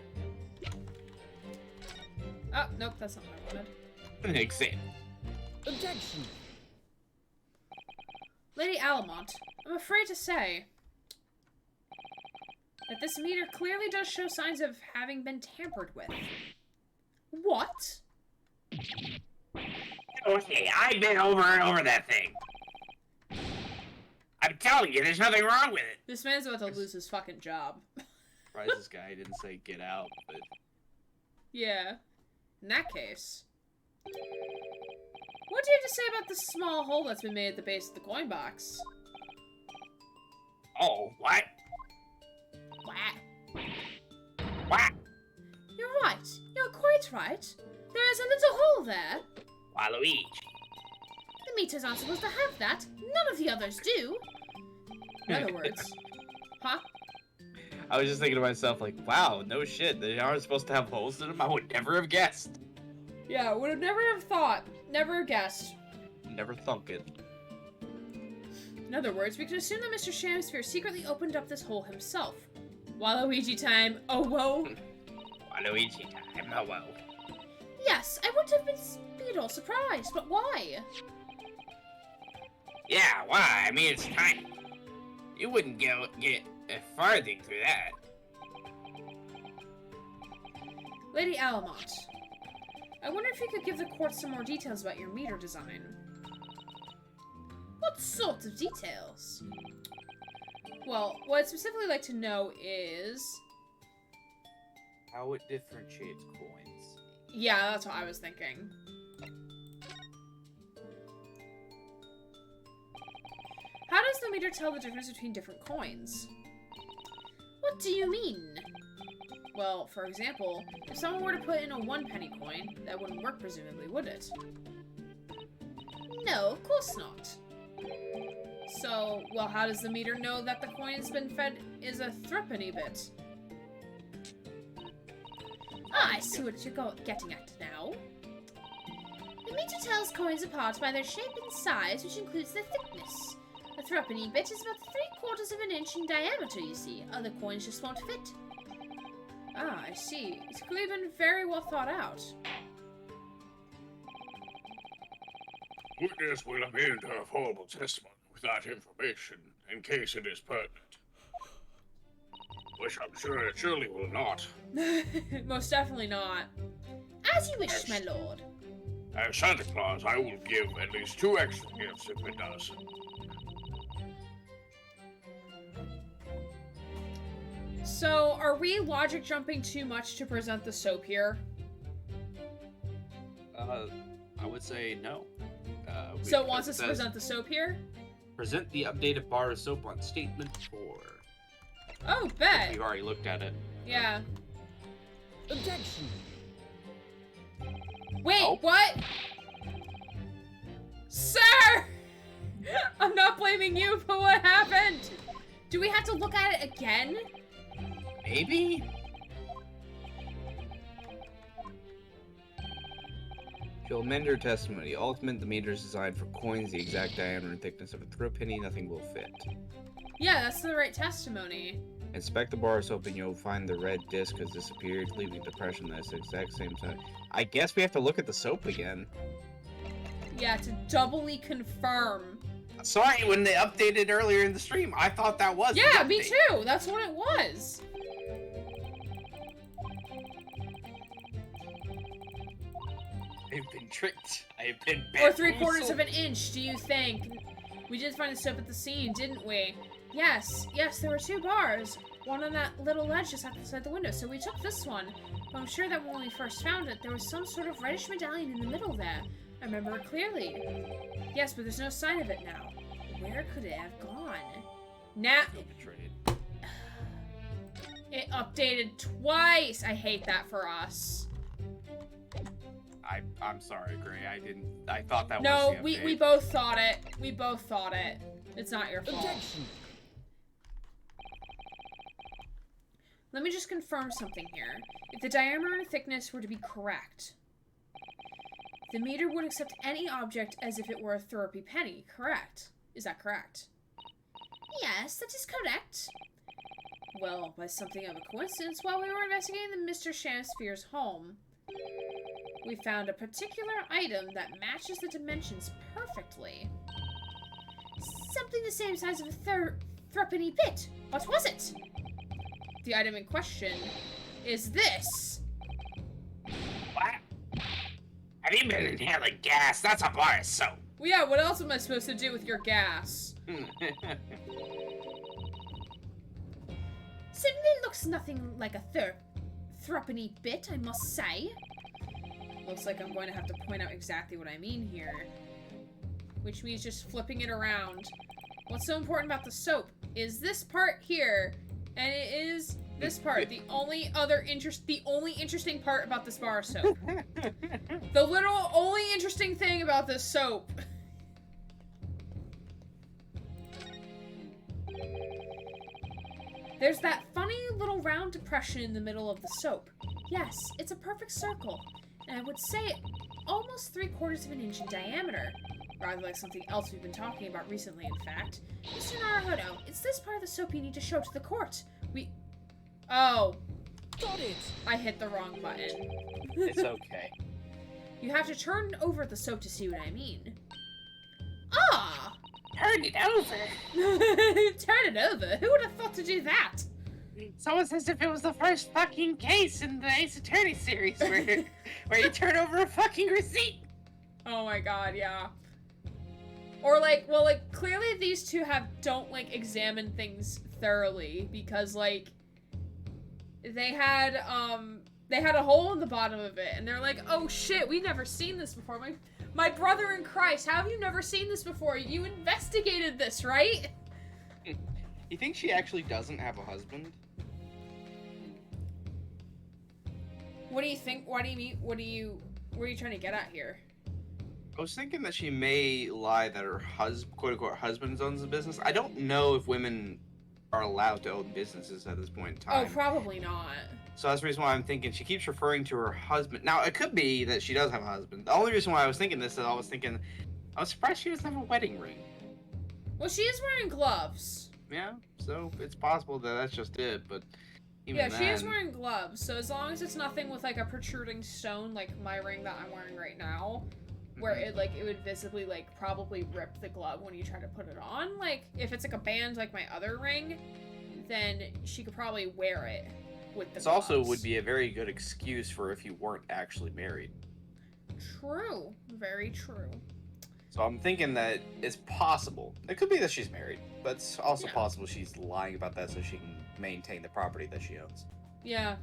Oh, nope, that's not what I wanted. Exam. Objection. Lady Alamont, I'm afraid to say that this meter clearly does show signs of having been tampered with. What? Okay, I've been over and over that thing. I'm telling you, there's nothing wrong with it. This man's about to lose his fucking job. Surprised this guy didn't say get out, but Yeah. In that case. What do you have to say about the small hole that's been made at the base of the coin box? Oh, what? What? What? You're right. You're quite right. There is a little hole there. Waluigi. The meters aren't supposed to have that. None of the others do. In other words. Huh? I was just thinking to myself, like, wow, no shit, they aren't supposed to have holes in them? I would never have guessed. Yeah, would have never have thought. Never guessed. Never thunk it. In other words, we can assume that Mr. Shamsphere secretly opened up this hole himself. Waluigi time. Oh, whoa. Waluigi time, oh well. Yes, I would have been Beetle surprised, but why? Yeah, why? I mean, it's tiny. You wouldn't get a farthing through that. Lady Alamont, I wonder if you could give the court some more details about your meter design. What sort of details? Well, what I'd specifically like to know is... How it differentiates coins. Yeah, that's what I was thinking. How does the meter tell the difference between different coins? What do you mean? Well, for example, if someone were to put in a 1-penny coin, that wouldn't work presumably, would it? No, of course not. So, well, how does the meter know that the coin's been fed is a threepenny bit? Ah, I see what you're getting at now. The meter tells coins apart by their shape and size, which includes their thickness. A threepenny bit is about 3/4 of an inch in diameter, you see. Other coins just won't fit. Ah, I see. It's clearly been very well thought out. Witness will amend her formal testimony with that information, in case it is pertinent. Which I'm sure it surely will not. Most definitely not. As you wish, my lord. As Santa Claus, I will give at least 2 extra gifts if it does. So, are we logic jumping too much to present the soap here? I would say no. So it wants us to present the soap here? Present the updated bar of soap on statement 4. Oh, bet. We've already looked at it. Yeah. Objection. Wait, Oh. what? Sir! I'm not blaming you, but what happened? Do we have to look at it again? Maybe? She'll amend her testimony. Ultimate, the meter is designed for coins the exact diameter and thickness of a threepenny. Nothing will fit. Yeah, that's the right testimony. Inspect the bar of soap and you'll find the red disc has disappeared, leaving a depression that's the exact same time. I guess we have to look at the soap again. Yeah, to doubly confirm. Sorry, when they updated earlier in the stream, I thought that was the Yeah, me update. too. That's what it was. I've been tricked. I've been Or 3/4 of an inch, do you think? We did find the soap at the scene, didn't we? Yes, there were 2 bars. One on that little ledge just outside the window, so we took this one. But I'm sure that when we first found it, there was some sort of reddish medallion in the middle there. I remember it clearly. Yes, but there's no sign of it now. Where could it have gone? Now... betrayed. It updated twice! I hate that for us. I'm sorry, Gray. I thought that was No, the update. we both thought it. We both thought it. It's not your fault. Objection. Let me just confirm something here. If the diameter and thickness were to be correct, the meter would accept any object as if it were a threepenny penny, correct? Is that correct? Yes, that is correct. Well, by something of a coincidence, while we were investigating the Mr. Shamsphere's home, we found a particular item that matches the dimensions perfectly. Something the same size of a threepenny bit. What was it? The item in question is this. What? Have you been inhaling gas? That's a bar of soap. Well, yeah, what else am I supposed to do with your gas? Certainly looks nothing like a threepenny bit, I must say. Looks like I'm going to have to point out exactly what I mean here. Which means just flipping it around. What's so important about the soap is this part here, and it is this part. The only interesting part about this bar of soap. The literal only interesting thing about this soap. There's that funny little round depression in the middle of the soap. Yes, it's a perfect circle, and I would say almost 3/4 of an inch in diameter. Rather like something else we've been talking about recently, in fact. Mr. Naruhodo, it's this part of the soap you need to show to the court. Oh. Got it! I hit the wrong button. It's okay. You have to turn over the soap to see what I mean. Ah! Turn it over. Turn it over? Who would have thought to do that? It's almost as if it was the first fucking case in the Ace Attorney series where you turn over a fucking receipt. Oh my god, yeah. Or like, well, like, clearly these two don't, like, examine things thoroughly, because, like, they had a hole in the bottom of it, and they're like, oh shit, we've never seen this before. My brother in Christ, how have you never seen this before? You investigated this, right? You think she actually doesn't have a husband? What do you think? What do you mean? What are you trying to get at here? I was thinking that she may lie that her quote-unquote husband owns the business. I don't know if women are allowed to own businesses at this point in time. Oh, probably not. So that's the reason why I'm thinking she keeps referring to her husband. Now, it could be that she does have a husband. The only reason why I was thinking this is I was surprised she doesn't have a wedding ring. Well, she is wearing gloves. Yeah, so it's possible that that's just it, but even Yeah, she is then- wearing gloves, so as long as it's nothing with, like, a protruding stone, like my ring that I'm wearing right now, where it would visibly, like, probably rip the glove when you try to put it on. Like, if it's, like, a band like my other ring, then she could probably wear it with the This gloves. also would be a very good excuse for if you weren't actually married. True. Very true. So I'm thinking that it's possible. It could be that she's married, but it's also Yeah. possible she's lying about that so she can maintain the property that she owns. Yeah.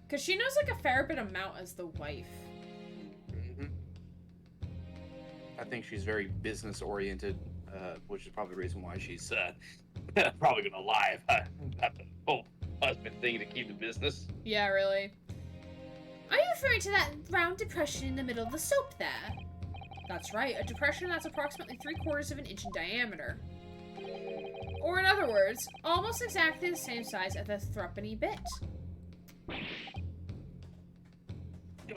Because she knows, like, a fair bit amount as the wife. I think she's very business oriented, which is probably the reason why she's probably gonna lie about the whole husband thing to keep the business. Yeah, really. Are you referring to that round depression in the middle of the soap there? That's right, a depression that's approximately 3/4 of an inch in diameter. Or in other words, almost exactly the same size as a threepenny bit.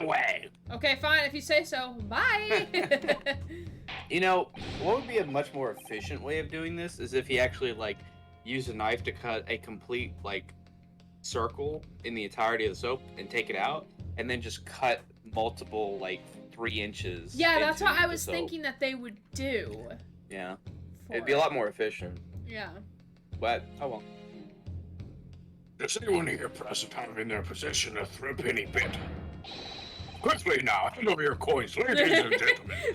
Way. Okay, fine, if you say so. Bye! You know, what would be a much more efficient way of doing this is if he actually, like, used a knife to cut a complete, like, circle in the entirety of the soap and take it out, and then just cut multiple, like, 3 inches. Yeah, that's what into I the was soap. thinking that they would do. Yeah. for It'd be a it. lot more efficient. Yeah. But, oh well. Does anyone here present have in their possession a threepenny bit? Quickly now, hand over your coins, ladies and gentlemen.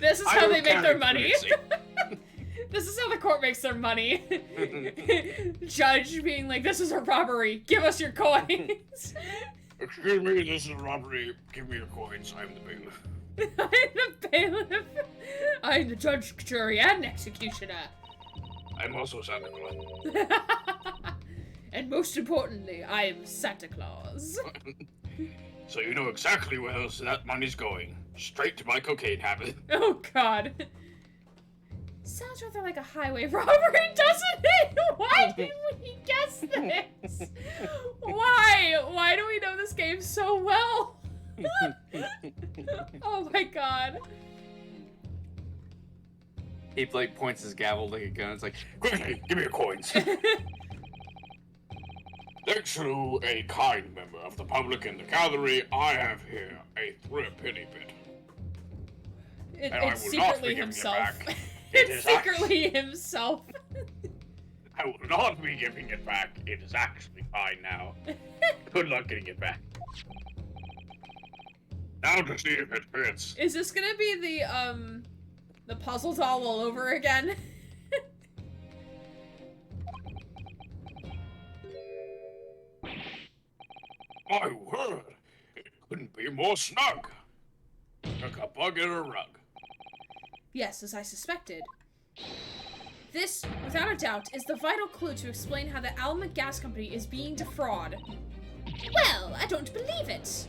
This is I how don't they make carry their money. currency. This is how the court makes their money. Judge being like, this is a robbery. Give us your coins. Excuse me, this is a robbery. Give me your coins. I'm the bailiff. I'm the bailiff. I'm the judge, jury, and executioner. I'm also Santa Claus. And most importantly, I am Santa Claus. So you know exactly where that money's going. Straight to my cocaine habit. Oh god. Sounds rather like a highway robbery, doesn't it? Why did we guess this? Why? Why do we know this game so well? Oh my god. He, like, points his gavel like a gun. It's like, Quickly, give me your coins. Thanks to a kind member of the public in the gallery, I have here a threepenny bit. And I It's will not secretly be giving it himself. back. It's is secretly himself. I will not be giving it back. It is actually mine now. Good luck getting it back. Now to see if it fits. Is this gonna be the puzzle doll all over again? My word, it couldn't be more snug. Like a bug in a rug. Yes, as I suspected. This, without a doubt, is the vital clue to explain how the Alamut Gas Company is being defrauded. Well, I don't believe it.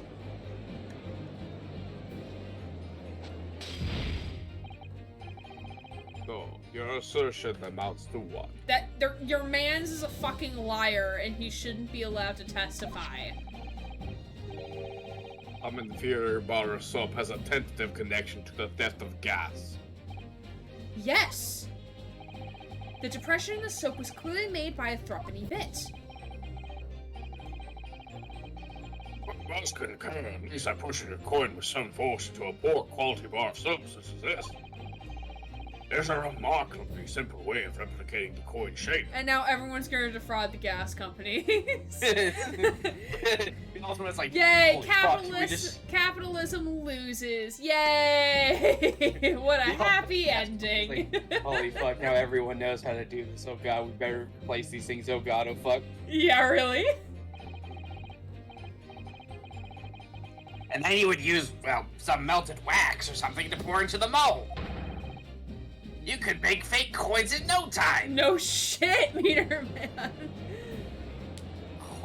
So, your assertion amounts to what? That your man's is a fucking liar and he shouldn't be allowed to testify. I'm in theory bar of soap has a tentative connection to the theft of gas. Yes! The depression in the soap was clearly made by a threepenny bit. What else could occur? At least I'm pushing a coin with some force into a poor quality bar of soap such as this. There's a remarkably simple way of replicating the coin shape. And now everyone's gonna defraud the gas company. Also, it's like, Yay! holy fuck, we just- Capitalism loses. Yay! What a Yeah, happy that's ending. like, holy fuck, now everyone knows how to do this. Oh god, we better place these things. Oh god, oh fuck. Yeah, really? And then you would use, well, some melted wax or something to pour into the mold. You could make fake coins in no time. No shit, Meter Man.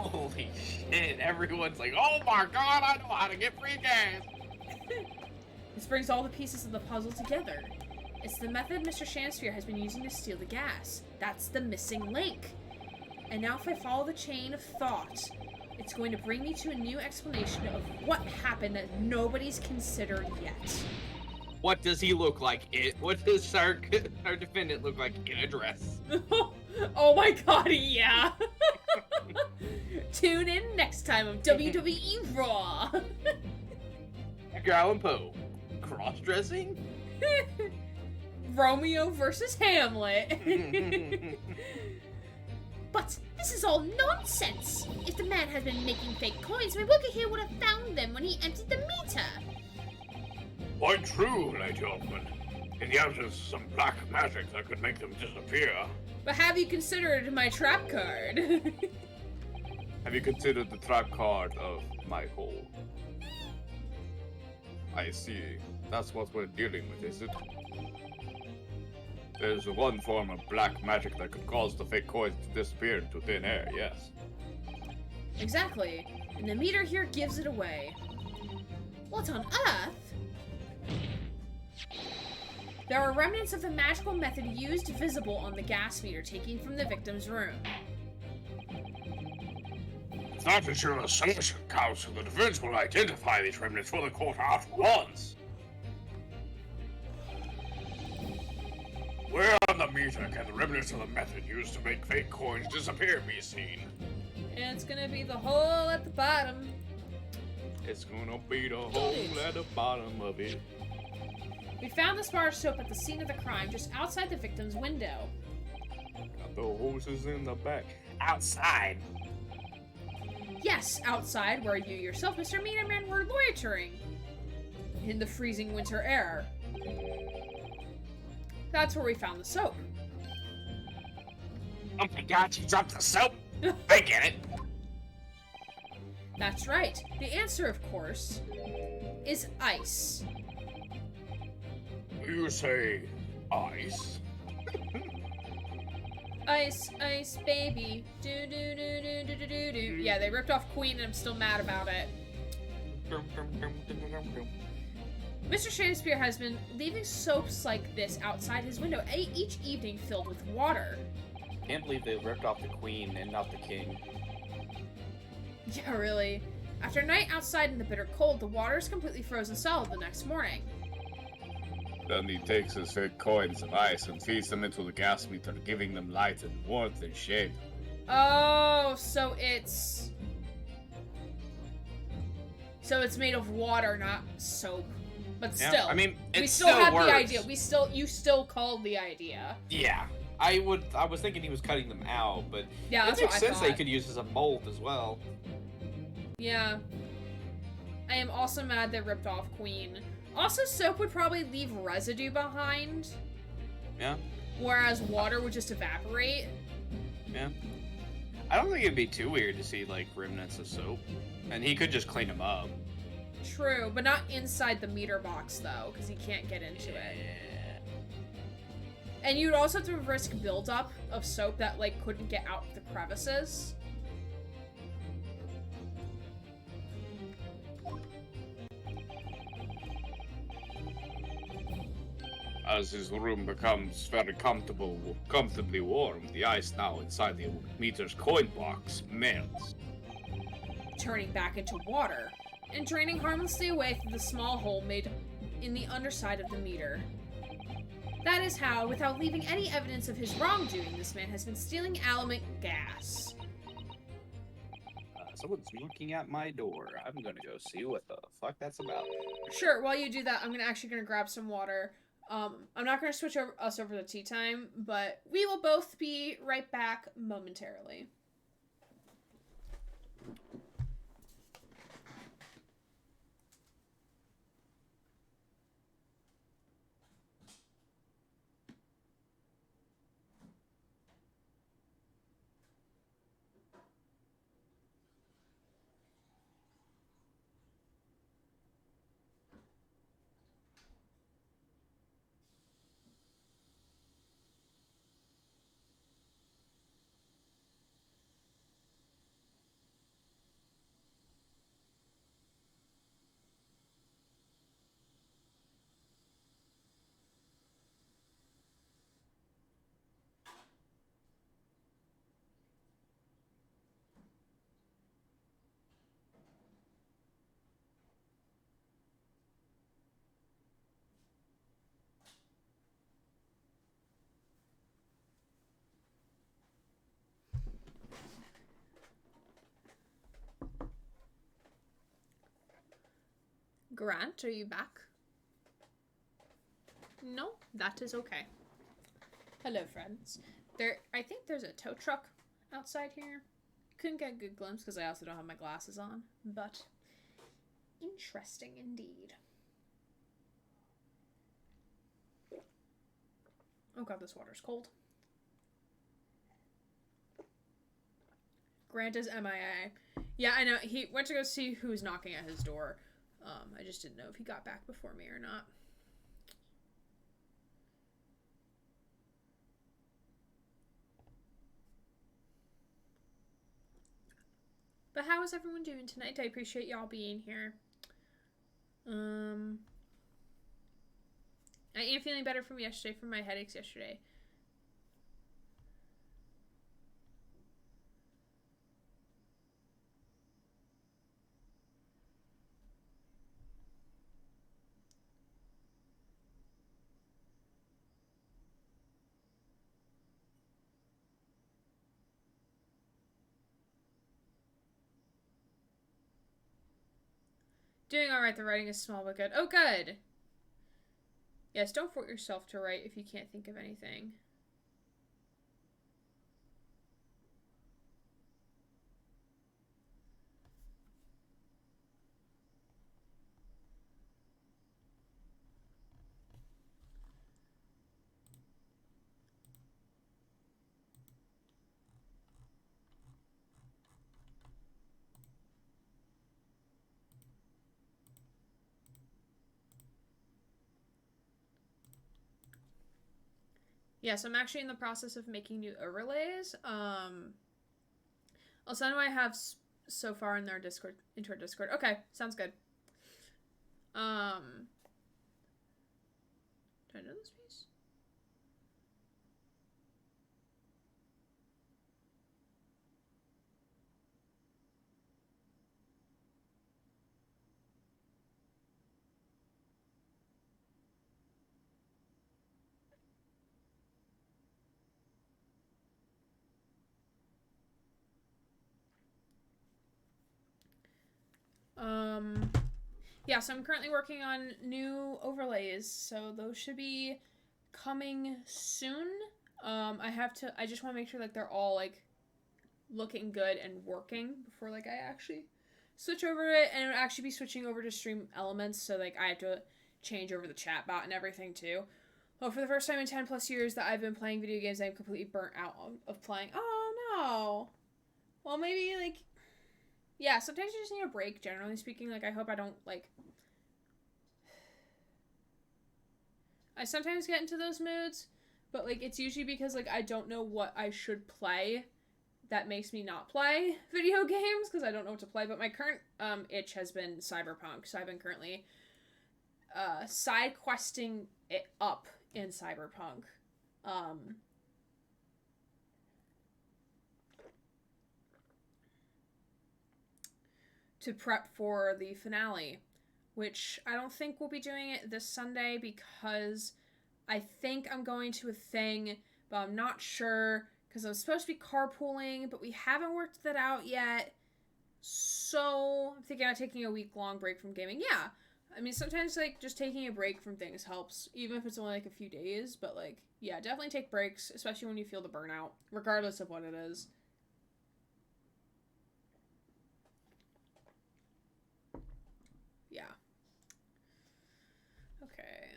Holy shit, everyone's like, oh my god, I know how to get free gas! This brings all the pieces of the puzzle together. It's the method Mr. Shansphere has been using to steal the gas. That's the missing link. And now if I follow the chain of thought, it's going to bring me to a new explanation of what happened that nobody's considered yet. What does he look like? What does our defendant look like in a dress? Oh my god, yeah! Tune in next time on WWE Raw! Edgar Allan Poe. Cross-dressing? Romeo versus Hamlet. But this is all nonsense! If the man had been making fake coins, my worker here would have found them when he emptied the meter! Quite true, lady gentlemen. In the absence of some black magic that could make them disappear. But have you considered my trap card? Have you considered the trap card of my hole? I see. That's what we're dealing with, is it? There's one form of black magic that could cause the fake coins to disappear into thin air, yes. Exactly. And the meter here gives it away. What on earth? There are remnants of the magical method used visible on the gas meter taken from the victim's room. It's not to ensure the Solution Council, the defense will identify these remnants for the court at once. Where on the meter can the remnants of the method used to make fake coins disappear be seen? And it's gonna be the hole at the bottom. It's gonna be the hole at the bottom of it. We found this bar of soap at the scene of the crime just outside the victim's window. Got the horses in the back. Outside. Yes, outside where you yourself, Mr. Meterman, were loitering. In the freezing winter air. That's where we found the soap. Oh my god, you dropped the soap? I get it. That's right. The answer, of course, is ice. You say ice? Ice, ice, baby. Do do do do do do do do. Yeah, they ripped off Queen and I'm still mad about it. Mr. Shakespeare has been leaving soaps like this outside his window each evening filled with water. Can't believe they ripped off the queen and not the king. Yeah, really. After a night outside in the bitter cold, the water is completely frozen solid the next morning. Then he takes his fake coins of ice and feeds them into the gas meter, giving them light and warmth and shape. Oh, so it's made of water, not soap. But still, Yeah, I mean, it we still still had works. the idea. You still called the idea. Yeah, I was thinking he was cutting them out, but Yeah, it that's makes what I sense they thought. could use as a mold as well. Yeah. I am also mad they ripped off Queen. Also, soap would probably leave residue behind, Yeah, whereas water would just evaporate. yeah. I don't think it'd be too weird to see like remnants of soap, and he could just clean them up. True, but not inside the meter box though, because he can't get into it. And you'd also have to risk buildup of soap that like couldn't get out of the crevices. As his room becomes very comfortably warm, the ice now inside the meter's coin box melts. Turning back into water, and draining harmlessly away through the small hole made in the underside of the meter. That is how, without leaving any evidence of his wrongdoing, this man has been stealing element gas. Someone's knocking at my door. I'm gonna go see what the fuck that's about. Sure, while you do that, I'm actually gonna grab some water. I'm not gonna switch us over to tea time, but we will both be right back momentarily. Grant, are you back? No, that is okay. Hello, friends. I think there's a tow truck outside here. Couldn't get a good glimpse because I also don't have my glasses on, but interesting indeed. Oh god, this water's cold. Grant is MIA. Yeah, I know. He went to go see who's knocking at his door. I just didn't know if he got back before me or not. But how is everyone doing tonight? I appreciate y'all being here. I am feeling better from yesterday, from my headaches yesterday. Doing alright, the writing is small but good. Oh, good! Yes, don't force yourself to write if you can't think of anything. Yes, I'm actually in the process of making new overlays. I'll send what I have so far in their Discord, into our Discord. Okay, sounds good. Do I know this piece? Yeah, so I'm currently working on new overlays, so those should be coming soon. I just want to make sure like they're all like looking good and working before like I actually switch over to it, and it would actually be switching over to Stream Elements, so like I have to change over the chat bot and everything too. Well, for the first time in 10 plus years that I've been playing video games, I'm completely burnt out of playing. Oh no. Well, maybe like, yeah, sometimes you just need a break, generally speaking. Like, I hope I don't, like, I sometimes get into those moods, but, like, it's usually because, like, I don't know what I should play that makes me not play video games, because I don't know what to play. But my current itch has been Cyberpunk, so I've been currently side questing it up in Cyberpunk. To prep for the finale, which I don't think we'll be doing it this Sunday because I think I'm going to a thing, but I'm not sure because I was supposed to be carpooling, but we haven't worked that out yet. So I'm thinking of taking a week-long break from gaming. Yeah, I mean, sometimes like just taking a break from things helps, even if it's only like a few days. But like, yeah, definitely take breaks, especially when you feel the burnout, regardless of what it is. Yeah. Okay,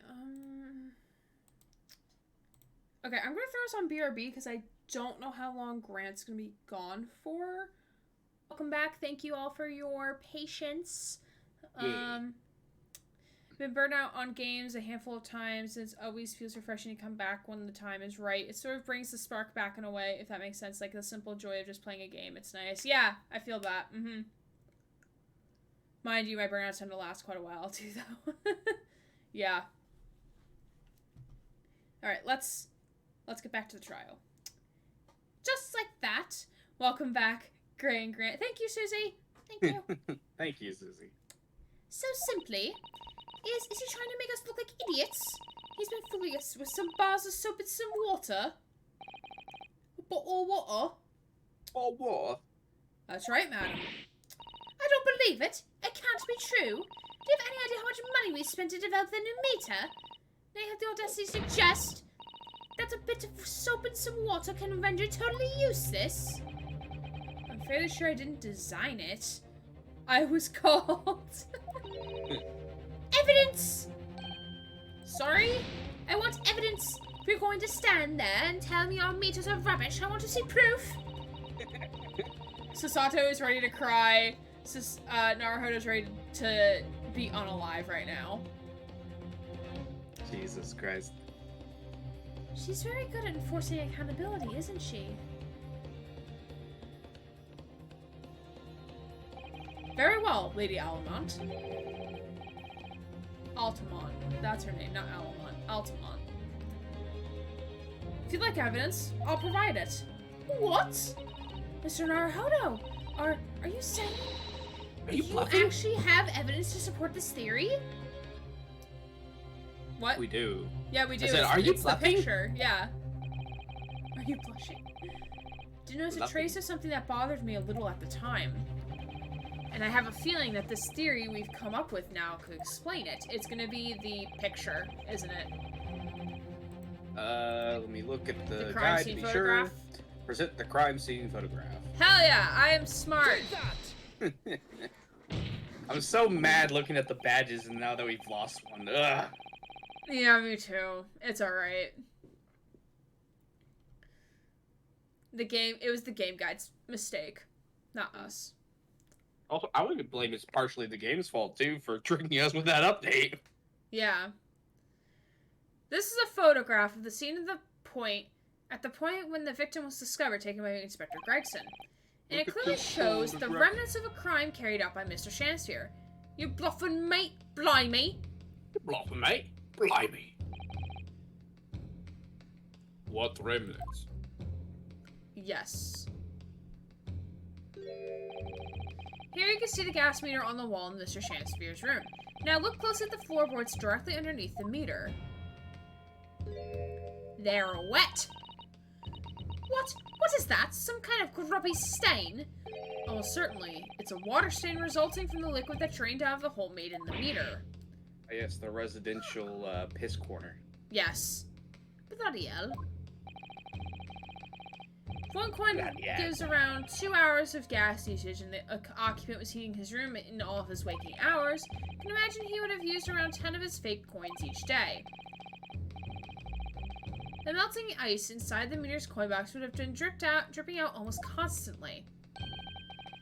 okay, I'm gonna throw us on BRB because I don't know how long Grant's gonna be gone for. Welcome back. Thank you all for your patience. Been burnt out on games a handful of times, and it always feels refreshing to come back when the time is right. It sort of brings the spark back in a way, if that makes sense. Like the simple joy of just playing a game. It's nice. Yeah, I feel that. Mind you, my burnouts tend to last quite a while too, though. Yeah. Alright, let's get back to the trial. Just like that. Welcome back, Gray and Grant. Thank you, Susie. Thank you. Thank you, Susie. So simply, is he trying to make us look like idiots? He's been fooling us with some bars of soap and some water. Or water. Or what? That's right, madam. I don't believe it. It can't be true. Do you have any idea how much money we spent to develop the new meter? They have the audacity to suggest that a bit of soap and some water can render it totally useless. I'm fairly sure I didn't design it. I was called. Evidence! Sorry? I want evidence. If you're going to stand there and tell me our meters are rubbish, I want to see proof. Sasato is ready to cry. Naruhodo's ready to be unalive right now. Jesus Christ. She's very good at enforcing accountability, isn't she? Very well, Lady Altamont. Altamont. That's her name, not Altamont. Altamont. If you'd like evidence, I'll provide it. What? Mr. Naruhodo, are you saying You actually have evidence to support this theory? what? We do. Yeah, we do. I said, It's- are you it's bluffing? the picture. Yeah. Are you blushing? Did you notice a Bluffing. trace of something that bothered me a little at the time? And I have a feeling that this theory we've come up with now could explain it. It's gonna be the picture, isn't it? Let me look at the crime guide to scene be photograph? sure. Present the crime scene photograph. Hell yeah, I am smart. I'm so mad looking at the badges and now that we've lost one. Ugh. Yeah, me too. It's alright. It was the game guide's mistake, not us. Also, I would blame it's partially the game's fault too for tricking us with that update. Yeah. This is a photograph of the scene at the point when the victim was discovered, taken by Inspector Gregson. And Look it at clearly this shows the photograph. remnants of a crime carried out by Mr. Shansphere. You bluffing mate, blimey. Bluffing, mate. Blimey. What remnants? Yes. Here you can see the gas meter on the wall in Mr. Shansphere's room. Now look closely at the floorboards directly underneath the meter. They're wet. What is that? Some kind of grubby stain? Almost certainly. It's a water stain resulting from the liquid that drained out of the hole made in the meter. Yes, the residential piss corner. Yes. Bloody hell. If one coin Bloody hell. gives around 2 hours of gas usage and the occupant was heating his room in all of his waking hours, you can imagine he would have used around 10 of his fake coins each day. The melting ice inside the meter's coin box would have been dripping out almost constantly,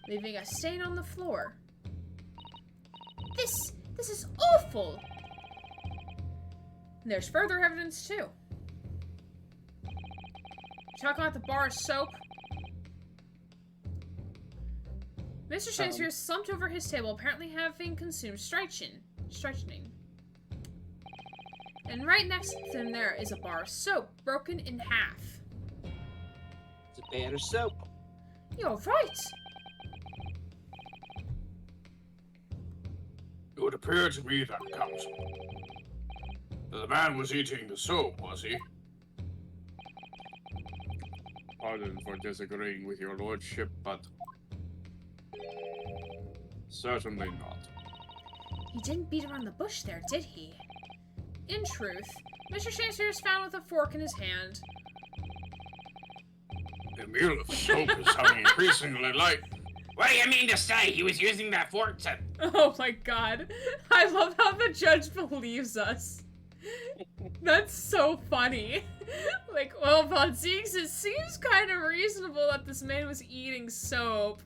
leaving a stain on the floor. This is awful! And there's further evidence too. Talking about the bar of soap. Mr. Shakespeare slumped over his table, apparently having consumed strychnine. And right next to him there is a bar of soap, broken in half. It's a bad of soap. You're right. It would appear to me that, Counsel. The man was eating the soap, was he? Pardon for disagreeing with your lordship, but... certainly not. He didn't beat around the bush there, did he? In truth, Mr. Shakespeare is found with a fork in his hand. The meal of soap is coming increasingly light. What do you mean to say? He was using that fork to... Oh my god. I love how the judge believes us. That's so funny. Like, well, upon seeing this, it seems kind of reasonable that this man was eating soap.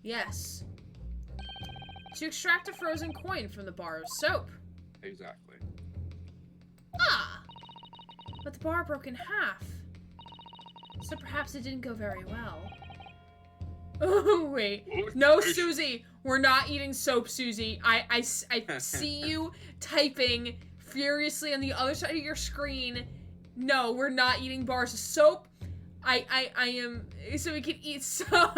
Yes. To extract a frozen coin from the bar of soap. Exactly. Ah! But the bar broke in half. So perhaps it didn't go very well. Oh, wait. No, Susie! We're not eating soap, Susie. I see you typing furiously on the other side of your screen. No, we're not eating bars of soap. I am... So we can eat soap.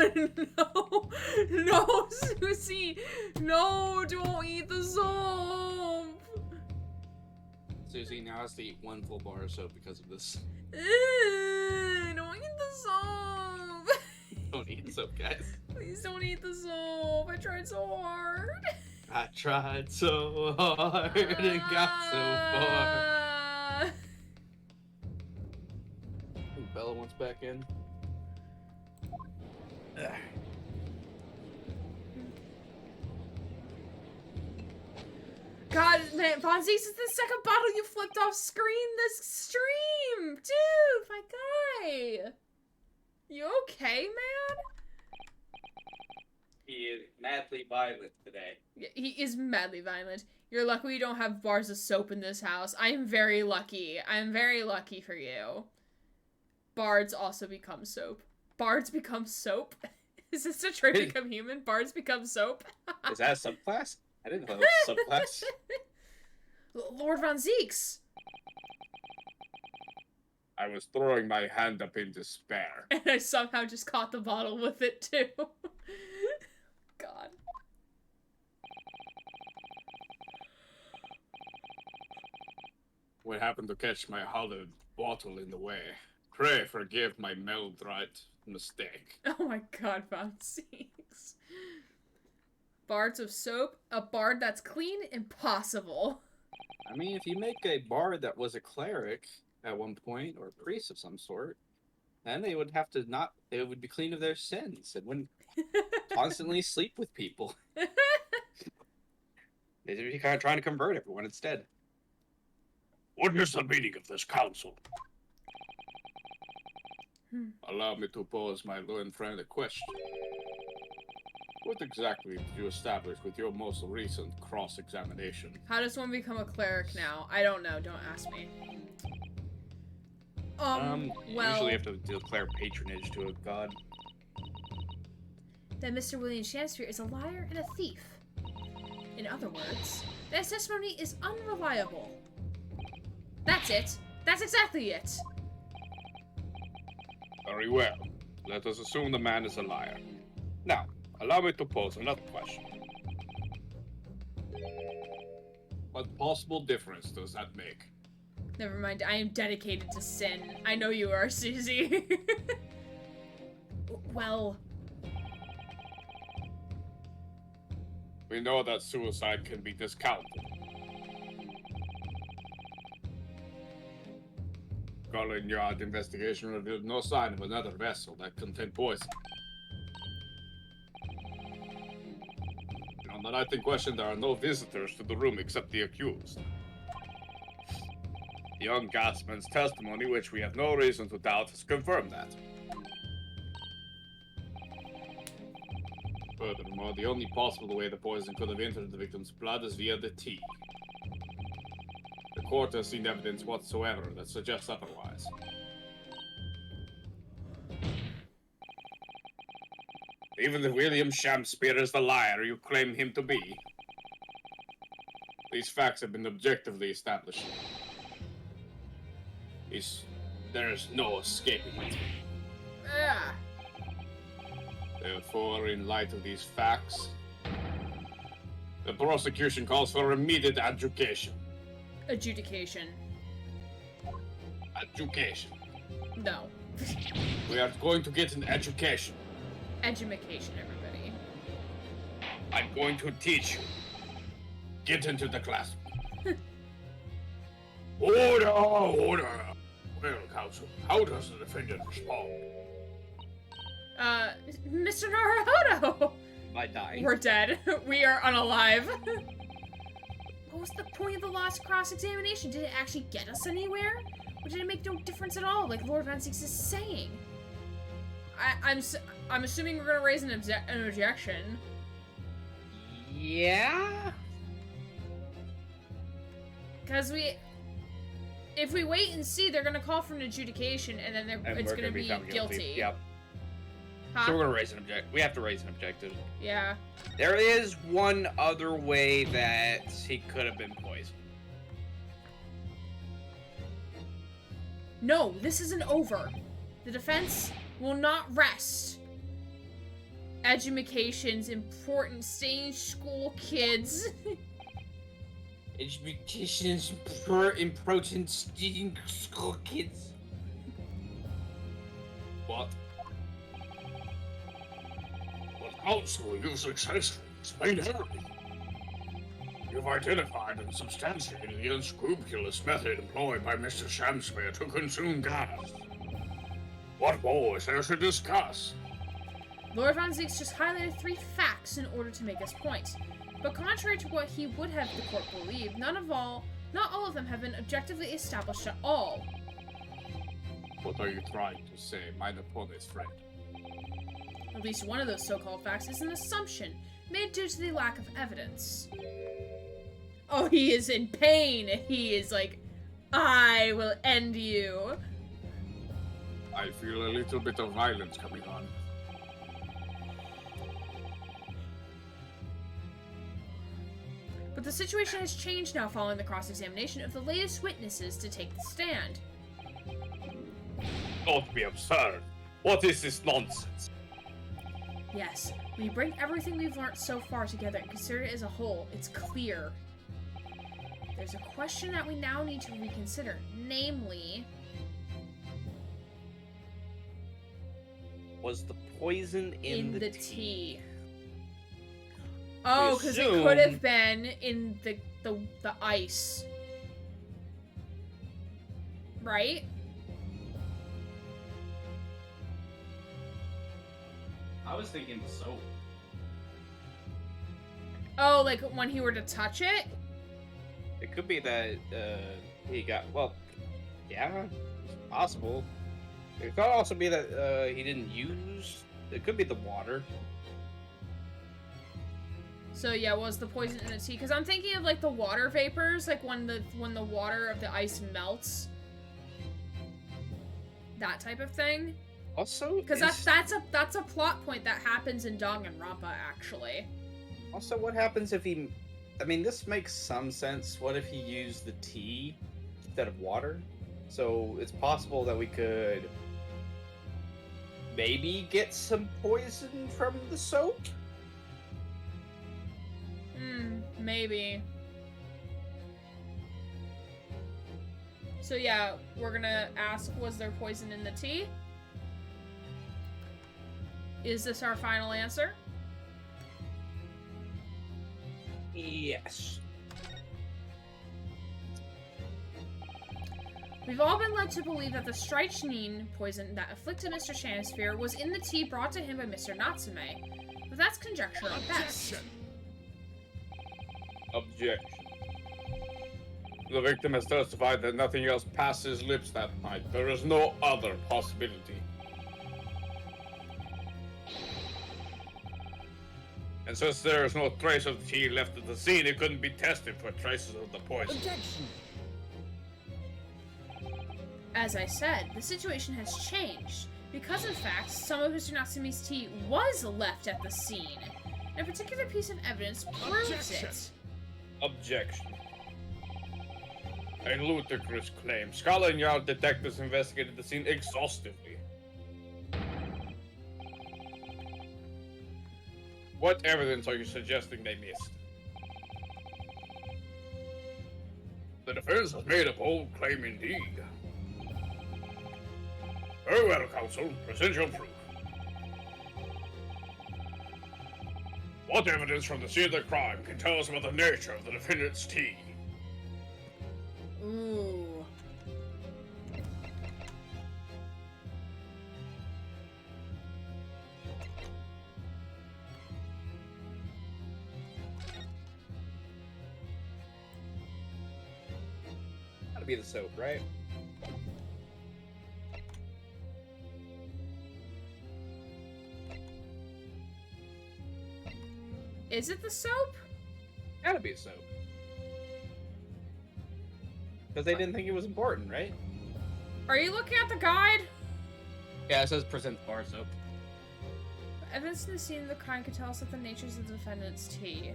No. No, Susie. No, don't eat the soap. Susie now has to eat one full bar of soap because of this. Don't eat the soap. Don't don't eat soap, guys. Please don't eat the soap. I tried so hard. I tried so hard and got so far. Ooh, Bella wants back in. Ugh. God, man, Von Zeeks is the second bottle you flipped off screen this stream! Dude, my guy! You okay, man? He is madly violent today. Yeah, he is madly violent. You're lucky we don't have bars of soap in this house. I am very lucky. I am very lucky for you. Bards also become soap. Bards become soap? Is this Detroit Become Human? Bards become soap? Is that a subclass? I didn't know that was a subclass. Lord Von Zeeks! I was throwing my hand up in despair. And I somehow just caught the bottle with it, too. God. We happened to catch my hollowed bottle in the way. Pray forgive my meldright mistake. Oh my god, Von Zeeks. Bards of soap? A bard that's clean? Impossible. I mean, if you make a bard that was a cleric at one point, or a priest of some sort, then they would have to they would be clean of their sins and wouldn't constantly sleep with people. They'd be kind of trying to convert everyone instead. What is the meaning of this council? Allow me to pose my learned friend a question. What exactly did you establish with your most recent cross-examination? How does one become a cleric now? I don't know, don't ask me. You well... usually have to declare patronage to a god. That Mr. William Shakespeare is a liar and a thief. In other words, that testimony is unreliable. That's it. That's exactly it. Very well. Let us assume the man is a liar. Now, allow me to pose another question. What possible difference does that make? Never mind, I am dedicated to sin. I know you are, Susie. Well, We know that suicide can be discounted. Scotland Yard investigation revealed no sign of another vessel that contained poison. On the night in question, there are no visitors to the room except the accused. The young gasman's testimony, which we have no reason to doubt, has confirmed that. Furthermore, the only possible way the poison could have entered the victim's blood is via the tea. The court has seen evidence whatsoever that suggests otherwise. Even if William Shakespeare is the liar you claim him to be, these facts have been objectively established. There is no escaping it. Ah. Therefore, in light of these facts, the prosecution calls for immediate adjudication. Adjudication. Education. No. We are going to get an education. Edumacation, everybody. I'm going to teach you. Get into the classroom. Order! Order! Well, counsel, how does the defendant respond? Mr. Naruhodo! By dying. We're dead. We are unalive. what was the point of the last cross-examination? Did it actually get us anywhere? Or did it make no difference at all, like Lord Von Zeeks is saying? I'm assuming we're gonna raise an objection. Yeah? Because if we wait and see, they're gonna call for an adjudication, and then it's we're gonna be found guilty. Yep. Huh? So we're gonna raise an object. We have to raise an objective. Yeah. There is one other way that he could have been poisoned. No, this isn't over. The defense will not rest. Edumacation's important. Stay in school, kids. Education's important student school kids. What? Counsel, you've successfully explained everything. You've identified and substantiated the unscrupulous method employed by Mr. Shamspeare to consume gas. What more is there to discuss? Lord Von Zieks just highlighted 3 facts in order to make his point. But contrary to what he would have the court believe, not all of them have been objectively established at all. What are you trying to say, mine opponent's friend? At least one of those so-called facts is an assumption, made due to the lack of evidence. Oh, he is in pain! He is like, I will end you! I feel a little bit of violence coming on. But the situation has changed now following the cross-examination of the latest witnesses to take the stand. Don't be absurd. What is this nonsense? Yes, when you bring everything we've learned so far together and consider it as a whole, it's clear. There's a question that we now need to reconsider, namely... Was the poison in the tea? Oh, because it assume- could have been in the ice. Right? I was thinking soap. Oh, like when he were to touch it? It could be that he got, well, yeah, it's possible. It could also be that he didn't use, it could be the water. So yeah, was the poison in the tea? Because I'm thinking of like the water vapors, like when the water of the ice melts. That type of thing. Also, Because that's a plot point that happens in Danganronpa, actually. Also, what happens if he, I mean, this makes some sense. What if he used the tea instead of water? So it's possible that we could maybe get some poison from the soap? Maybe. So yeah, we're gonna ask, was there poison in the tea? Is this our final answer? Yes. We've all been led to believe that the strychnine poison that afflicted Mr. Shanisphere was in the tea brought to him by Mr. Natsume, but that's conjecture at best. Objection. The victim has testified that nothing else passed his lips that night. There is no other possibility. And since there is no trace of the tea left at the scene, it couldn't be tested for traces of the poison. Objection. As I said, the situation has changed, because in fact, some of Mr. Natsume's tea was left at the scene. And a particular piece of evidence proves it. Objection. A ludicrous claim. Scotland Yard detectives investigated the scene exhaustively. What evidence are you suggesting they missed? The defense has made a bold claim indeed. Very well, counsel. Present your proof. What evidence from the scene of the crime can tell us about the nature of the defendant's tea? Ooh. Gotta be the soap, right? Is it the soap? Gotta be soap. Because they didn't think it was important, right? Are you looking at the guide? Yeah, it says present bar soap. Evidence in the scene of the crime could tell us that the natures of the defendant's tea.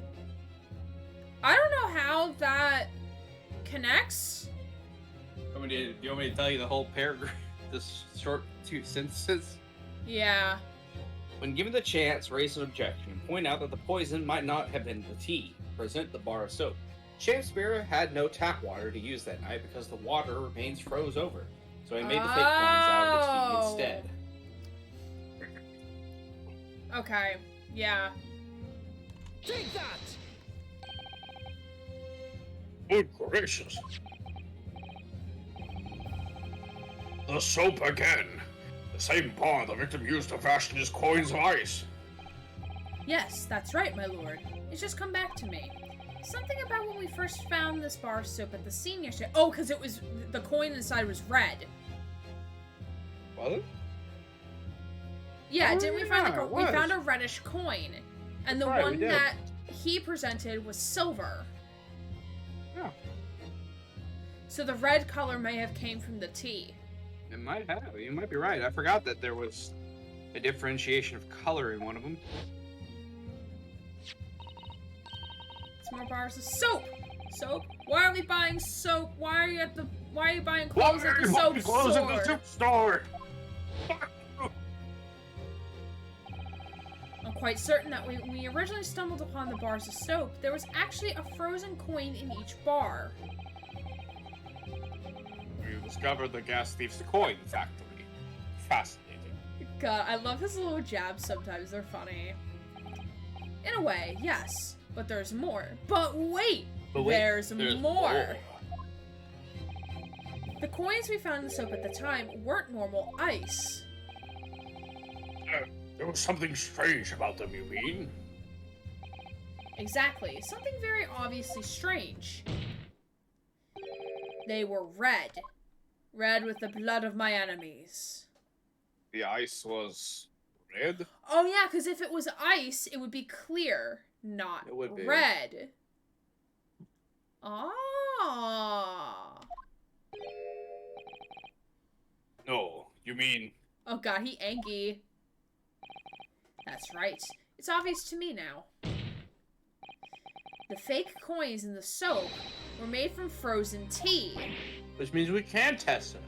I don't know how that connects. Do you want me to tell you the whole paragraph? This short 2 sentences? Yeah. When given the chance, raise an objection. Point out that the poison might not have been the tea. Present the bar of soap. Shakespeare had no tap water to use that night because the water remains froze over. So he made the fake coins out of the tea instead. Okay. Yeah. Take that! Good gracious. The soap again. The same bar the victim used to fashion his coins of ice. Yes, that's right, my lord. It's just come back to me. Something about when we first found this bar of soap at the scene yesterday. Oh, because it was, the coin inside was red. What? Yeah, Oh, didn't we find yeah, we it found was. a reddish coin, and the That's right, we one did. that he presented was silver. Yeah. So the red color may have came from the tea. It might have. You might be right. I forgot that there was a differentiation of color in one of them. It's more bars of soap. Soap? Why are we buying soap? Why are you buying clothes at the soap Clothes at store? the soup store. I'm quite certain that when we originally stumbled upon the bars of soap, there was actually a frozen coin in each bar. You discovered the gas thief's coin factory. Fascinating. God, I love his little jabs sometimes. They're funny. In a way, yes. But there's more. But wait! There's more. The coins we found in the soap at the time weren't normal ice. There was something strange about them, you mean? Exactly. Something very obviously strange. They were red. Red with the blood of my enemies. The ice was red? Oh yeah, because if it was ice, it would be clear, not It would be. red. Ah. No, you mean... Oh god, he angry. That's right. It's obvious to me now. The fake coins in the soap were made from frozen tea. Which means we can test it.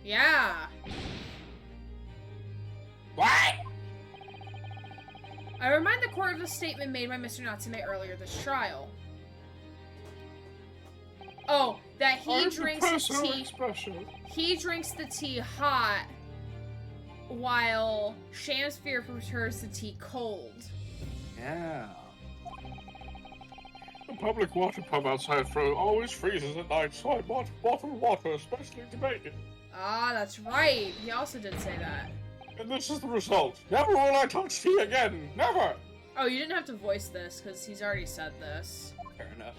Yeah. What? I remind the court of a statement made by Mr. Natsume earlier this trial. Oh, that he drinks the tea. Expression. He drinks the tea hot, while Shamsphere prefers the tea cold. Yeah. The public water pump outside always freezes at night, so I bought bottled water especially to make it. Ah, that's right. He also did say that. And this is the result. Never will I touch tea again. Never. Oh, you didn't have to voice this, because he's already said this. Fair enough.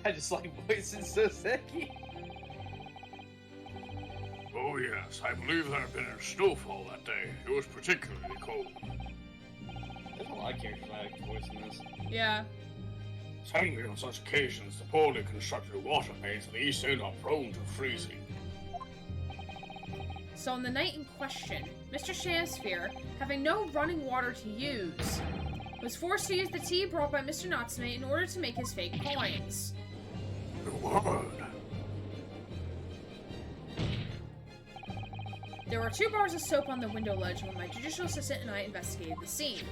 I just like voicing Soseki. Oh yes, I believe there had been a snowfall that day. It was particularly cold. There's a lot of characters I like voicing this. Yeah. Sadly, on such occasions, the poorly constructed water mains in the East End are prone to freezing. So on the night in question, Mr. Shamsphere, having no running water to use, was forced to use the tea brought by Mr. Natsume in order to make his fake coins. Good word. There were 2 bars of soap on the window ledge when my judicial assistant and I investigated the scene.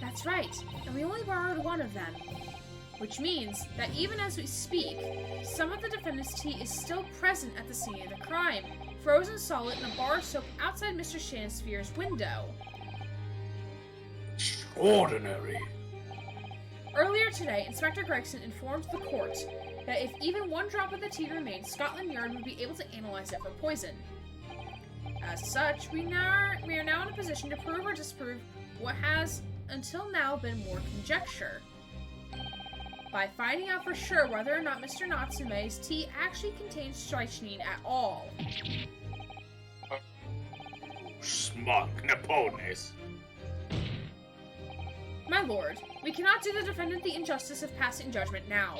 That's right, and we only borrowed one of them. Which means that even as we speak, some of the defendant's tea is still present at the scene of the crime, frozen solid in a bar of soap outside Mr. Shansphere's window. Extraordinary. Earlier today, Inspector Gregson informed the court that if even 1 drop of the tea remained, Scotland Yard would be able to analyze it for poison. As such, we are now in a position to prove or disprove what has, until now, been more conjecture. By finding out for sure whether or not Mr. Natsume's tea actually contains strychnine at all. Smug Napones. My lord, we cannot do the defendant the injustice of passing judgment now.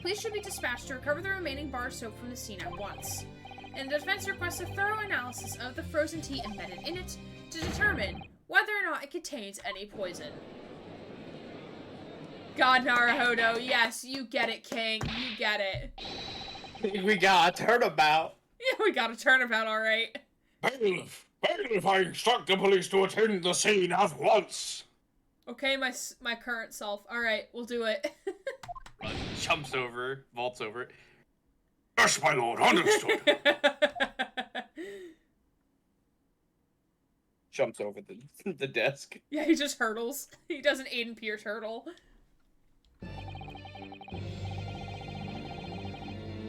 Police should be dispatched to recover the remaining bar of soap from the scene at once. And the defense requests a thorough analysis of the frozen tea embedded in it to determine whether or not it contains any poison. God, Naruhodo, yes, you get it, King. You get it. We got a turnabout. Yeah, we got a turnabout, alright. Bailiff! Bailiff, I instruct the police to attend the scene at once! Okay, my current self. Alright, we'll do it. Jumps over, vaults over. Yes, my lord, understood. jumps over the desk. Yeah, he just hurdles. He does an Aiden Pierce hurdle.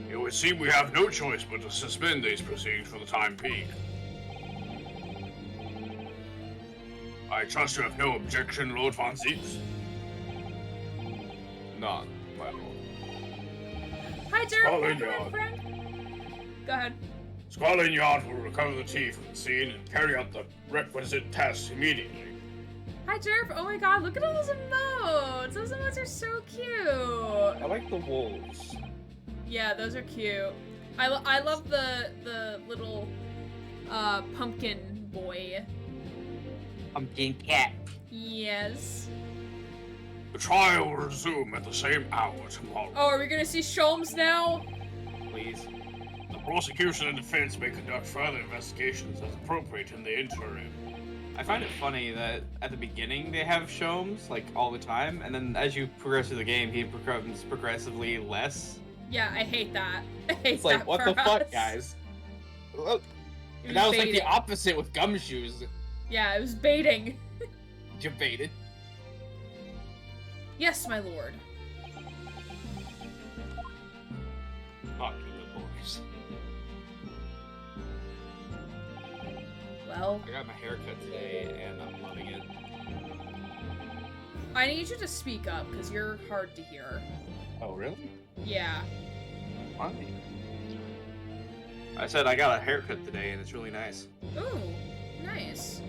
It would seem we have no choice but to suspend these proceedings for the time being. I trust you have no objection, Lord Von Zieks? None, my lord. Hi, Dirk. Scotland Welcome in, Yard. friend. Go ahead. Scotland Yard will recover the tea from the scene and carry out the requisite tests immediately. Hi, Derp. Oh my god, look at all those emotes. Those emotes are so cute. I like the wolves. Yeah, those are cute. I love the little pumpkin boy. Pumpkin cat. Yes. The trial will resume at the same hour tomorrow. Oh, are we gonna see Sholmes now? Please. The prosecution and defense may conduct further investigations as appropriate in the interim. I find it funny that at the beginning they have Sholmes, like, all the time, and then as you progress through the game, he becomes progressively less. Yeah, I hate that. I hate It's like, that what for the fuck, us. guys? Look, It that was like baiting. the opposite with Gumshoes. Yeah, it was baiting. You baited. Yes, my lord. Not the boys. Well, I got my haircut today, and I'm loving it. I need you to speak up, because you're hard to hear. Oh, really? Yeah. Why? I said I got a haircut today, and it's really nice. Ooh, nice.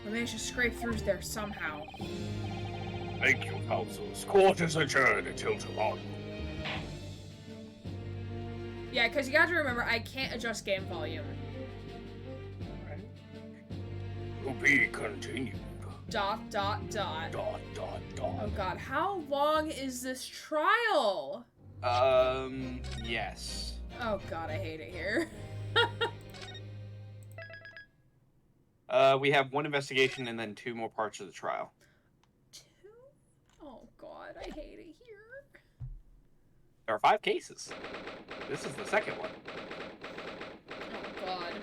I managed to scrape through there somehow. Thank you, counsels. Court is adjourned until tomorrow. Yeah, because you got to remember, I can't adjust game volume. To be continued. ... Dot. Oh god, how long is this trial? Yes. Oh god, I hate it here. We have one investigation and then 2 more parts of the trial. 2? Oh god, I hate it here. There are 5 cases. This is the second one. Oh god.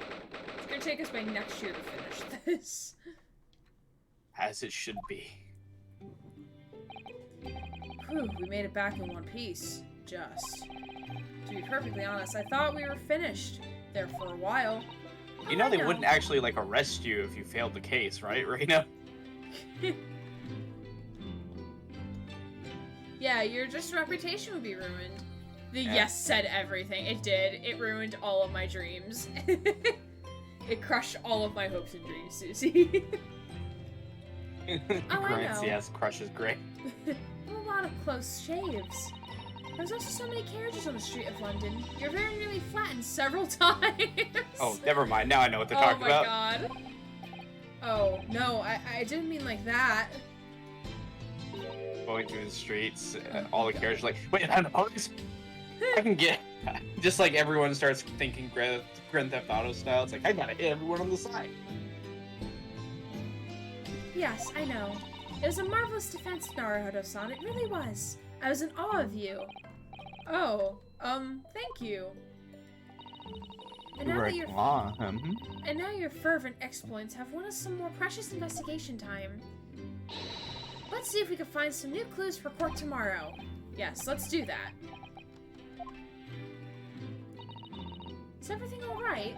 It's gonna take us by next year to finish this. As it should be. Whew, we made it back in one piece. Just. To be perfectly honest, I thought we were finished there for a while. You know I they wouldn't actually, like, arrest you if you failed the case, right, Raina? Yeah, your just reputation would be ruined. The yes said everything. It did. It ruined all of my dreams. It crushed all of my hopes and dreams, Susie. I Grant's know. yes crushes great. A lot of close shaves. There's also so many carriages on the street of London. You're very nearly flattened several times. Oh, never mind. Now I know what they're talking Oh my about. god. Oh, no, I didn't mean like that. Going through the streets, all the carriages are like, wait, I'm the police? I can get... Just like everyone starts thinking Grand Theft Auto style, it's like, I gotta hit everyone on the side. Yes, I know. It was a marvelous defense, Naruto-san. It really was. I was in awe of you. Oh, thank you. And now, that and now your fervent exploits have won us some more precious investigation time. Let's see if we can find some new clues for court tomorrow. Yes, let's do that. Is everything alright?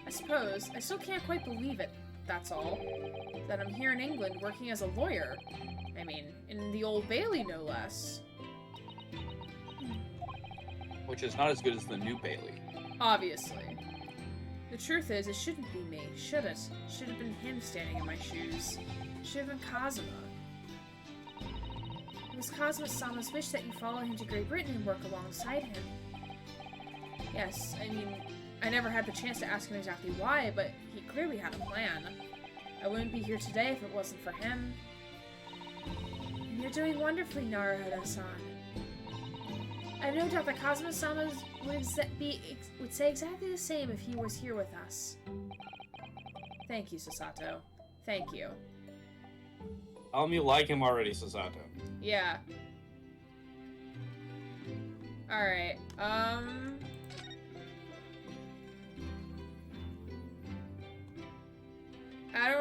I suppose. I still can't quite believe it, that's all. That I'm here in England working as a lawyer. I mean, in the Old Bailey, no less. Which is not as good as the New Bailey. Obviously. The truth is, it shouldn't be me, should it? Should have been him standing in my shoes. Should have been Kazuma. It was Kazuma-sama's wish that you follow him to Great Britain and work alongside him. Yes, I mean, I never had the chance to ask him exactly why, but he clearly had a plan. I wouldn't be here today if it wasn't for him. And you're doing wonderfully, Naruto-san. I have no doubt that Kazuma-sama would say exactly the same if he was here with us. Thank you, Sasato. Thank you. Tell him you like him already, Sasato. Yeah. Alright,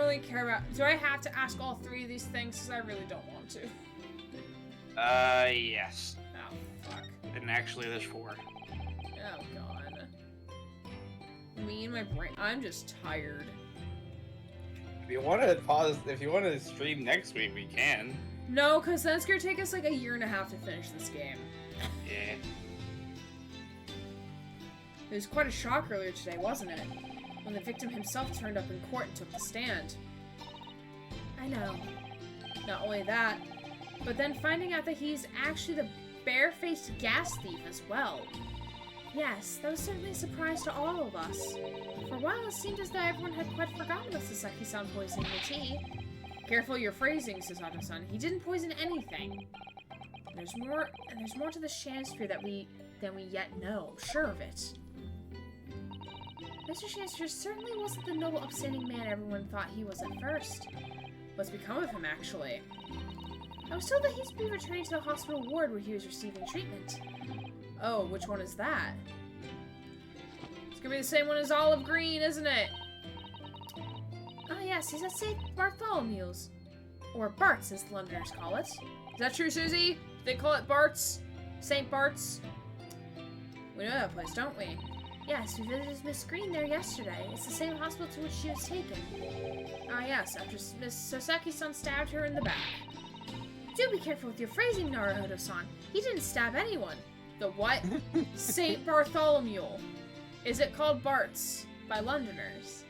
really care about... Do I have to ask all 3 of these things? Because I really don't want to. Yes. Oh, fuck. And actually, there's 4. Oh, God. Me and my brain... I'm just tired. If you want to pause, if you want to stream next week, we can. No, because then it's going to take us like a year and a half to finish this game. Yeah. It was quite a shock earlier today, wasn't it? When the victim himself turned up in court and took the stand. I know. Not only that, but then finding out that he's actually the bare-faced gas thief as well. Yes, that was certainly a surprise to all of us. For a while, it seemed as though everyone had quite forgotten about Sasaki-san poisoning the tea. Careful your phrasing, Sasaki-san. He didn't poison anything. There's more to the Shansphere than we yet know. Sure of it. Mr. Shansphere certainly wasn't the noble, upstanding man everyone thought he was at first. What's become of him, actually? I was told that he's been returning to the hospital ward where he was receiving treatment. Oh, which one is that? It's gonna be the same one as Olive Green, isn't it? Ah, yes, he's at St. Bartholomew's. Or Bart's, as the Londoners call it. Is that true, Susie? They call it Bart's? St. Bart's? We know that place, don't we? Yes, we visited Miss Green there yesterday. It's the same hospital to which she was taken. Ah, yes, after Miss Sasaki-san stabbed her in the back. Do be careful with your phrasing, Naruhodo-san. He didn't stab anyone. The what? St. Bartholomew. Is it called Bart's by Londoners?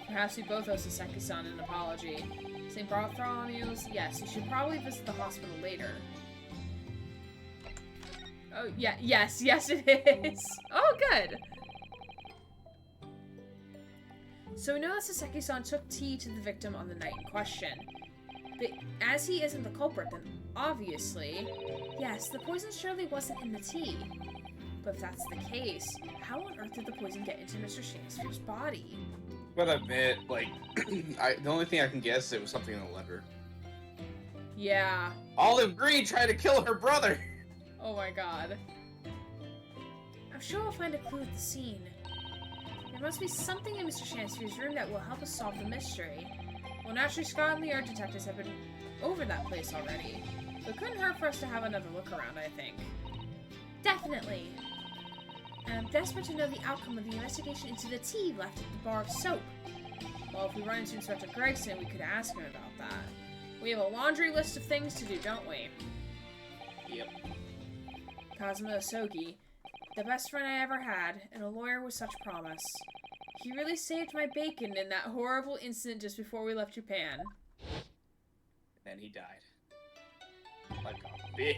Perhaps we both owe Sasaki-san an apology. St. Bartholomew's? Yes, you should probably visit the hospital later. Oh, yeah, yes it is. Oh, good. So we know that Sasaki-san took tea to the victim on the night in question. But as he isn't the culprit, then obviously, yes, the poison surely wasn't in the tea. But if that's the case, how on earth did the poison get into Mr. Shansphere's body? But I admit, like, the only thing I can guess is it was something in the letter. Yeah. Olive Green tried to kill her brother! Oh my god. I'm sure we'll find a clue at the scene. There must be something in Mr. Shansphere's room that will help us solve the mystery. Well, naturally, Scott and the art detectives have been over that place already. But it couldn't hurt for us to have another look around, I think. Definitely. And I'm desperate to know the outcome of the investigation into the tea left at the bar of soap. Well, if we run into Inspector Gregson, we could ask him about that. We have a laundry list of things to do, don't we? Yep. Kazuma Osogi, the best friend I ever had, and a lawyer with such promise. He really saved my bacon in that horrible incident just before we left Japan. And he died. Like a bitch.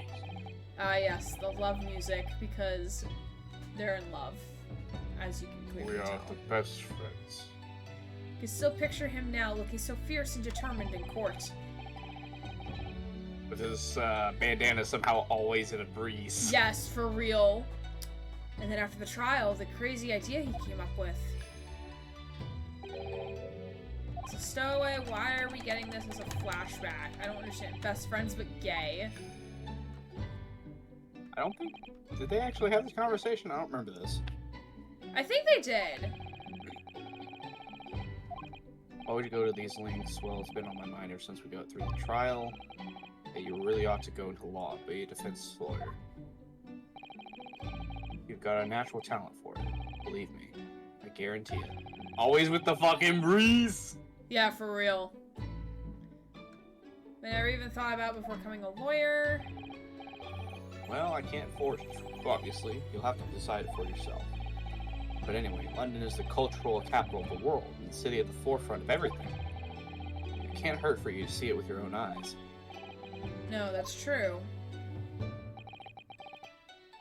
Ah, yes, the love music, because they're in love, as you can clearly We are tell. the best friends. You can still picture him now, looking so fierce and determined in court. With his bandana somehow always in a breeze. Yes, for real. And then after the trial, the crazy idea he came up with. So stowaway, why are we getting this as a flashback? I don't understand. Best friends but gay. I don't think... Did they actually have this conversation? I don't remember this. I think they did. Why would you go to these links? Well, it's been on my mind ever since we got through the trial. That you really ought to go into law, be a defense lawyer. You've got a natural talent for it. Believe me. I guarantee it. Always with the fucking breeze! Yeah, for real. I never even thought about before becoming a lawyer. Well, I can't force you, obviously. You'll have to decide it for yourself. But anyway, London is the cultural capital of the world, and the city at the forefront of everything. It can't hurt for you to see it with your own eyes. No, that's true.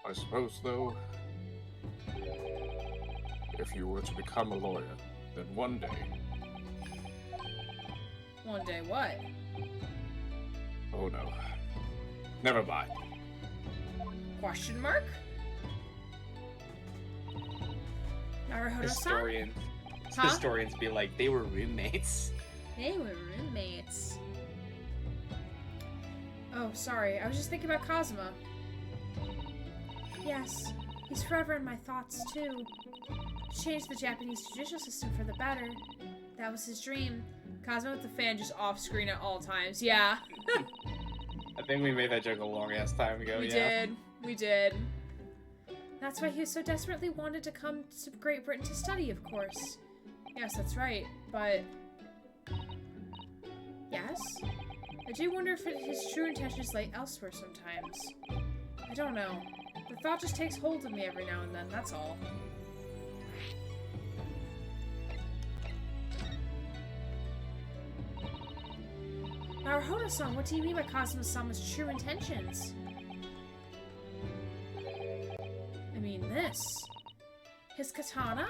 I suppose, though, if you were to become a lawyer, then one day, One day what? oh no, never mind. Question mark? Naruhodo-san? Historians be like, they were roommates. They were roommates. Oh, sorry. I was just thinking about Kazuma. Yes, he's forever in my thoughts, too. To change the Japanese judicial system for the better. That was his dream. Cosmo with the fan just off screen at all times. Yeah. I think we made that joke a long ass time ago. We did. That's why he was so desperately wanted to come to Great Britain to study, of course. Yes, that's right. But... Yes? I do wonder if his true intentions lay elsewhere sometimes. I don't know. The thought just takes hold of me every now and then, that's all. Naruhodo-san, what do you mean by Cosmo-sama's true intentions? I mean this. His katana?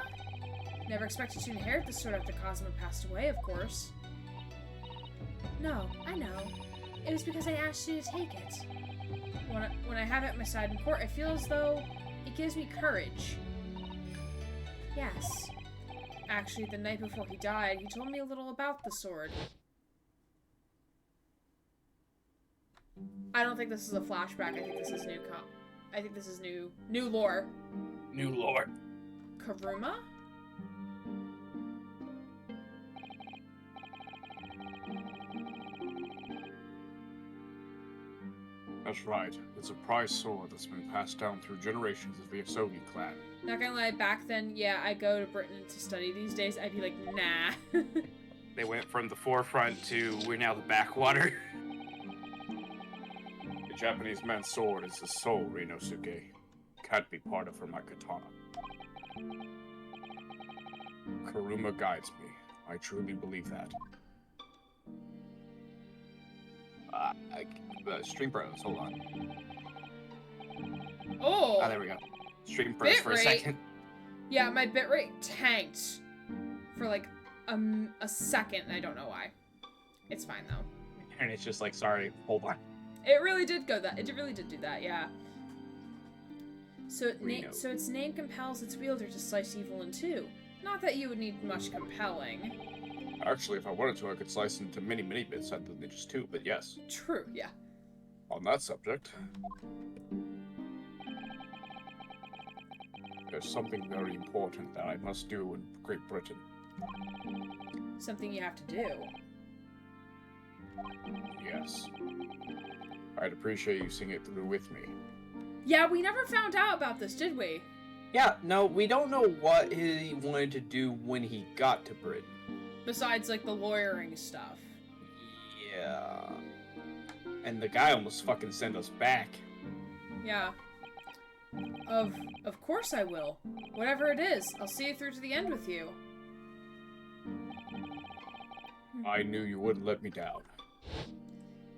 Never expected to inherit the sword after Cosmo passed away, of course. No, I know. It was because I asked you to take it. When I have it at my side in court, I feel as though it gives me courage. Yes. Actually, the night before he died, he told me a little about the sword. I don't think this is a flashback. I think this is new lore. New lore. Karuma? That's right. It's a prized sword that's been passed down through generations of the Asogi clan. Not gonna lie, back then, yeah, I go to Britain to study. These days, I'd be like, nah. They went from the forefront to we're now the backwater. The Japanese man's sword is the soul, Rinosuke. Can't be part of my katana. Karuma guides me. I truly believe that. Stream Bros, hold on. Oh! Ah, there we go. Stream Bros for a second. Yeah, my bitrate tanked for like a second. I don't know why. It's fine though. And it's just like, sorry, hold on. It really did go that. It really did do that. Yeah. So its name compels its wielder to slice evil in two. Not that you would need much compelling. Actually, if I wanted to, I could slice into many bits other than just two, but yes. True, yeah. On that subject, there's something very important that I must do in Great Britain. Something you have to do. Yes. I'd appreciate you seeing it through with me. Yeah, we never found out about this, did we? Yeah, no, we don't know what he wanted to do when he got to Britain. Besides, like, the lawyering stuff. Yeah. And the guy almost fucking sent us back. Yeah. Of course I will. Whatever it is, I'll see you through to the end with you. I knew you wouldn't let me down.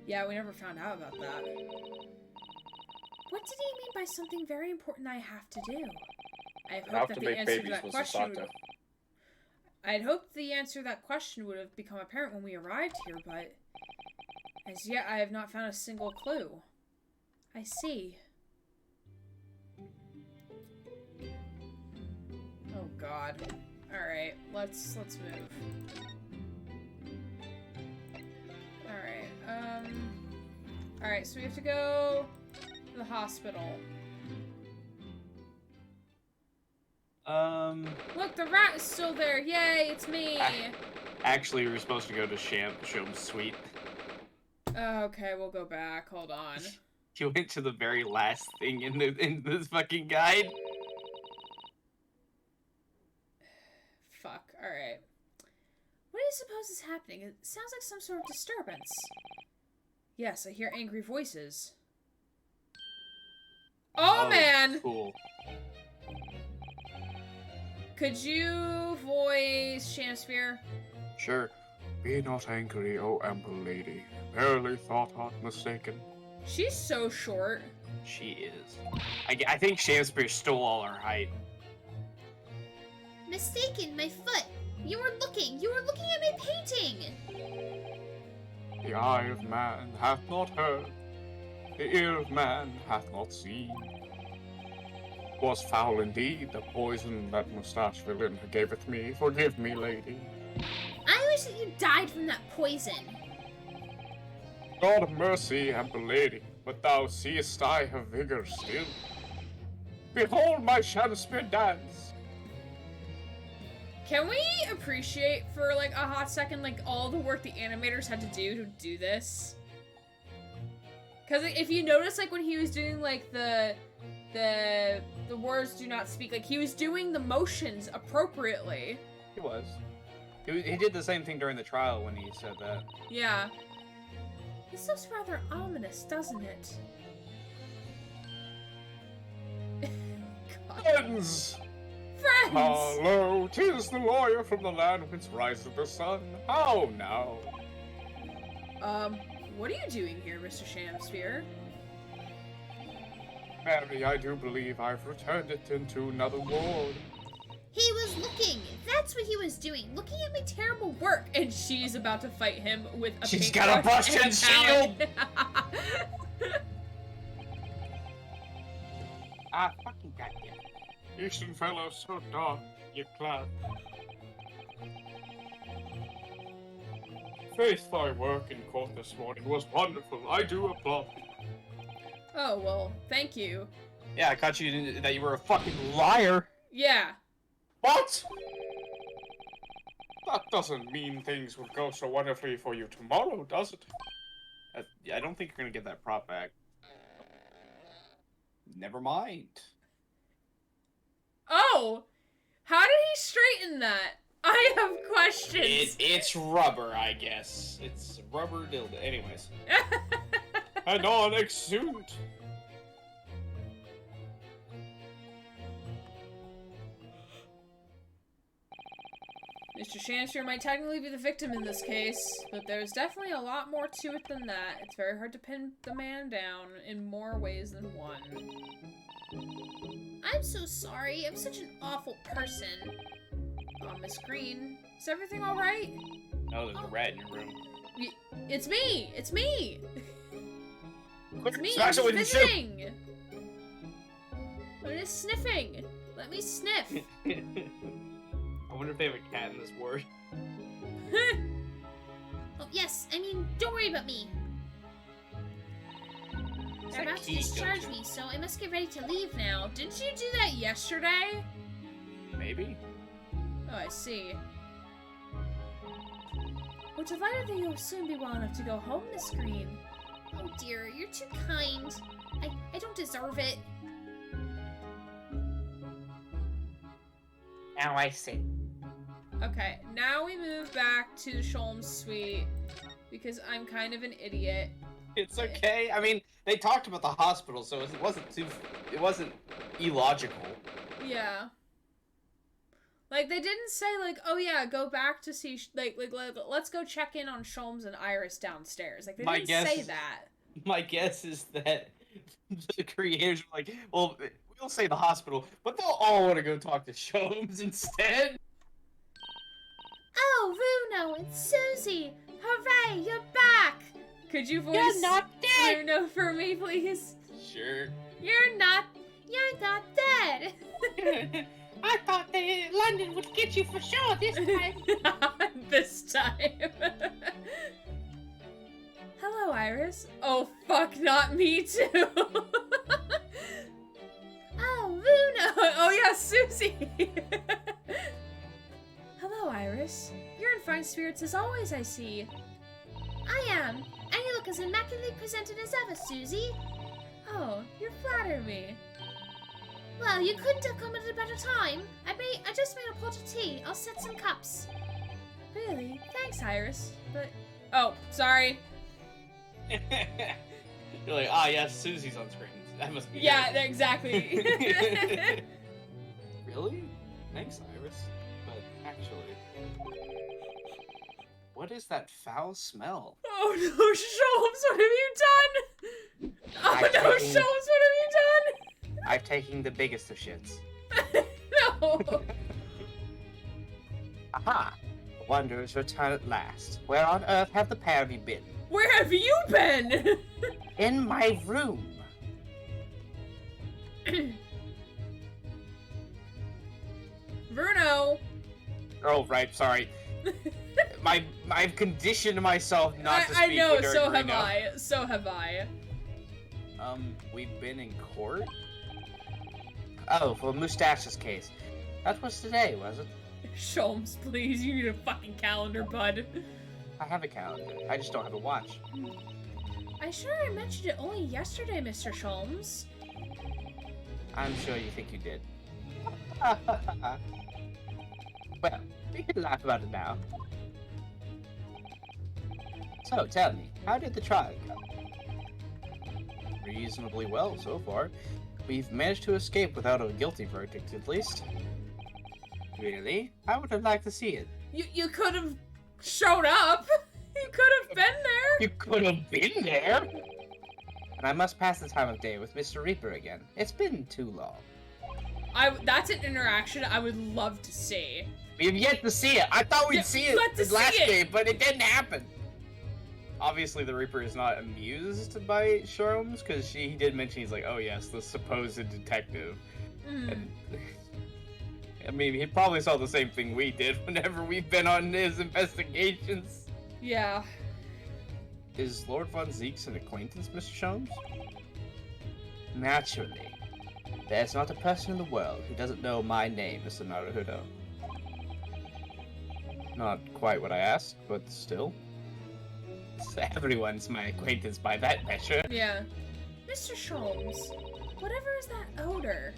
Yeah, we never found out about that. What did he mean by something very important I have to do? I hope that the answer to that question I'd hoped the answer to that question would have become apparent when we arrived here, but as yet I have not found a single clue. I see. Oh God. Alright, let's move. Alright, alright, so we have to go to the hospital. Look, the rat is still there. Yay, it's me. Actually, we were supposed to go to Sholmes' suite. Okay, we'll go back. Hold on. You went to the very last thing in this fucking guide. Fuck. Alright. What do you suppose is happening? It sounds like some sort of disturbance. Yes, I hear angry voices. Oh man! Cool. Could you voice Shakespeare? Sure. Be not angry, O ample lady. Barely thought art mistaken. She's so short. She is. I think Shakespeare stole all her height. Mistaken, my foot. You were looking at my painting. The eye of man hath not heard. The ear of man hath not seen. 'Twas foul indeed, the poison that mustache villain gaveth me. Forgive me, lady. I wish that you died from that poison. God of mercy, ample lady, but thou seest I have vigor still. Behold my Shakespeare dance. Can we appreciate for, like, a hot second, like, all the work the animators had to do this? Because if you notice, like, when he was doing, like, the words do not speak, like, he was doing the motions appropriately. He was. He did the same thing during the trial when he said that. Yeah. This looks rather ominous, doesn't it? Friends! Friends! Hello, 'tis the lawyer from the land whence rises the sun. How now? What are you doing here, Mr. Shamsphere? Mary, I do believe I've returned it into another ward. He was looking. That's what he was doing. Looking at my terrible work. And she's about to fight him with a She's paintbrush got a brush and mallet. Ah, fucking goddamn. Eastern fellow, so dark, you cloud. Faith, thy work in court this morning was wonderful. I do applaud. Oh, well, thank you. Yeah, I caught you that you were a fucking liar. Yeah. What? That doesn't mean things will go so wonderfully for you tomorrow, does it? I don't think you're gonna get that prop back. Never mind. Oh! How did he straighten that? I have questions. It's rubber, I guess. It's rubber dildo. Anyways. And on exude. Mr. Shamsphere might technically be the victim in this case, but there's definitely a lot more to it than that. It's very hard to pin the man down in more ways than one. I'm so sorry. I'm such an awful person. Miss Green, is everything alright? No, there's a rat in your room. It's me! It's me! It's me! Smash it I'm with your shoe. visiting! I'm just sniffing! Let me sniff! I wonder if they have a cat in this ward. Oh, yes. I mean, don't worry about me. They're about to discharge me, so I must get ready to leave now. Didn't you do that yesterday? Maybe. Oh, I see. We're delighted that you'll soon be well enough to go home, Miss Green. Oh dear, you're too kind. I don't deserve it. Now I see. Okay, now we move back to the Sholmes suite because I'm kind of an idiot. It's okay. I mean, they talked about the hospital, so it wasn't illogical. Yeah. Like, they didn't say, like, oh yeah, go back to see, like let's go check in on Sholmes and Iris downstairs. Like, they didn't say that. My guess is that the creators were like, well, we'll say the hospital, but they'll all want to go talk to Sholmes instead. Oh, Runo, it's Susie! Hooray, you're back! Could you voice You're not dead! Runo for me, please? Sure. You're not dead! I thought that London would get you for sure this time. This time. Hello, Iris. Oh, fuck, not me too. Oh, Runo! Oh yeah, Susie. Hello, Iris. You're in fine spirits as always, I see. I am. And you look as immaculately presented as ever, Susie. Oh, you flatter me. Well, you couldn't have come at a better time. I just made a pot of tea. I'll set some cups. Really? Thanks, Iris. But... Oh, sorry. You're like, yes, Susie's on screen. That must be Yeah, her." exactly. Really? Thanks, Iris. But actually, what is that foul smell? Oh no, Sholmes, what have you done? Oh no, Sholmes, what have you done? I'm taking the biggest of shits. No. Aha! The wanderers return at last. Where on earth have the pair of you been? Where have you been? In my room. Bruno. Oh, right, sorry. I've conditioned myself not to speak. I know, during so have Reno. I. So have I. We've been in court? Oh, for Mustache's case. That was today, was it? Sholmes, please, you need a fucking calendar, bud. I have a calendar. I just don't have a watch. I sure I mentioned it only yesterday, Mr. Sholmes. I'm sure you think you did. Well, we can laugh about it now. So, tell me, how did the trial go? Reasonably well so far. We've managed to escape without a guilty verdict, at least. Really? I would have liked to see it. You could have showed up. You could have been there. You could have been there! And I must pass the time of day with Mr. Reaper again. It's been too long. That's an interaction I would love to see. We have yet to see it. I thought we'd Yeah, see it let's in see last it. game, but it didn't happen. Obviously, the Reaper is not amused by Sholmes, because he did mention he's like, oh yes, the supposed detective. And, I mean, he probably saw the same thing we did whenever we've been on his investigations. Yeah. Is Lord Von Zeke's an acquaintance, Mr. Sholmes? Naturally. There's not a person in the world who doesn't know my name, Mr. Naruhodo. Not quite what I asked, but still. Everyone's my acquaintance by that measure. Yeah. Mr. Sholmes, whatever is that odor?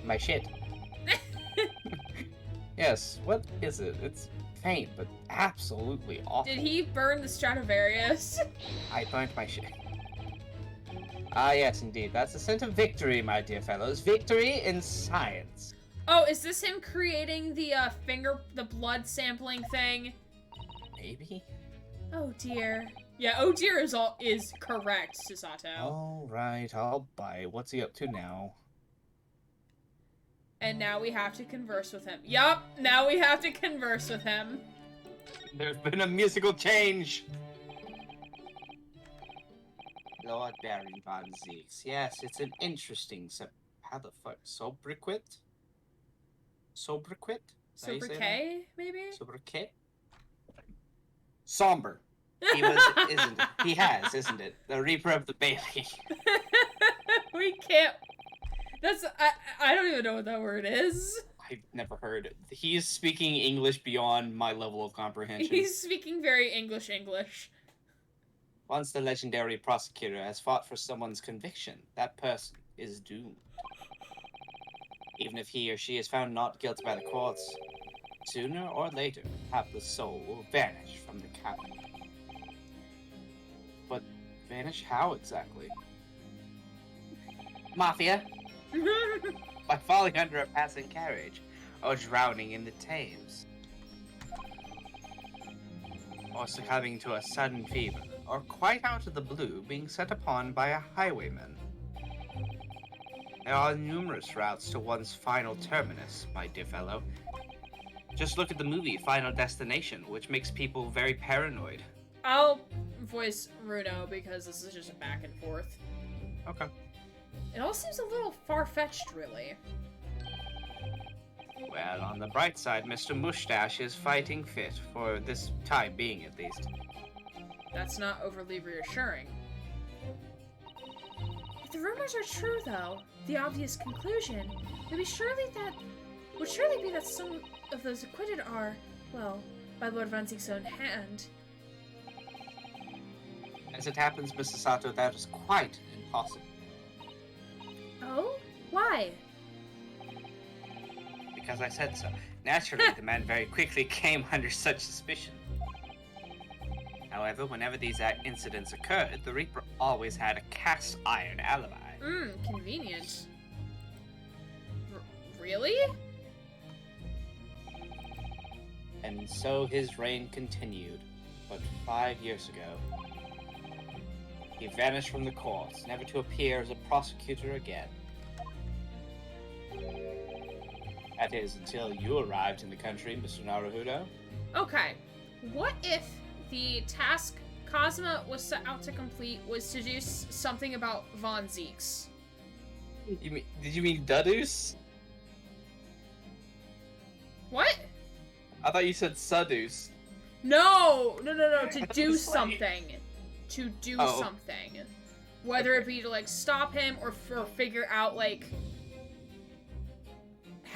My shit. Yes, what is it? It's faint, but absolutely awful. Did he burn the Stradivarius? I burnt my shit. Ah, yes, indeed. That's the scent of victory, my dear fellows. Victory in science. Oh, is this him creating the the blood sampling thing? Maybe? Oh dear. Yeah, oh dear is correct, Susato. All right, I'll buy it. What's he up to now? And now we have to converse with him. Yup, now we have to converse with him. There's been a musical change. Lord Baron Von Zeeks. Yes, it's an interesting how the fuck? Sobriquet? Sobriquet? Sobriquet, maybe? Sobriquet? Somber. He was, isn't it? He has, isn't it? The Reaper of the Bailey. We can't. I don't even know what that word is. I've never heard it. He's speaking English beyond my level of comprehension. He's speaking very English. Once the legendary prosecutor has fought for someone's conviction, that person is doomed. Even if he or she is found not guilty by the courts, sooner or later, hapless soul will vanish from the capital. But vanish how exactly? Mafia? By falling under a passing carriage, or drowning in the Thames, or succumbing to a sudden fever, or quite out of the blue being set upon by a highwayman. There are numerous routes to one's final terminus, my dear fellow. Just look at the movie Final Destination, which makes people very paranoid. I'll voice Runo because this is just a back and forth. Okay. It all seems a little far-fetched, really. Well, on the bright side, Mr. Mustache is fighting fit, for this time being at least. That's not overly reassuring. If the rumors are true, though, the obvious conclusion would surely be that some of those acquitted are, well, by Lord Von Zeke's own hand. As it happens, Mr. Sato, that is quite impossible. Oh? Why? Because I said so. Naturally, the man very quickly came under such suspicion. However, whenever these incidents occurred, the Reaper always had a cast iron alibi. Convenient. Really? And so his reign continued. But 5 years ago, he vanished from the courts, never to appear as a prosecutor again. That is, until you arrived in the country, Mr. Naruhodo. Okay. What if the task Cosma was set out to complete was to do something about Von Zeeks? Did you mean Dudus? What? I thought you said Sudus. No, to do was like- something. To do Oh. something. Whether it be to, like, stop him or figure out, like,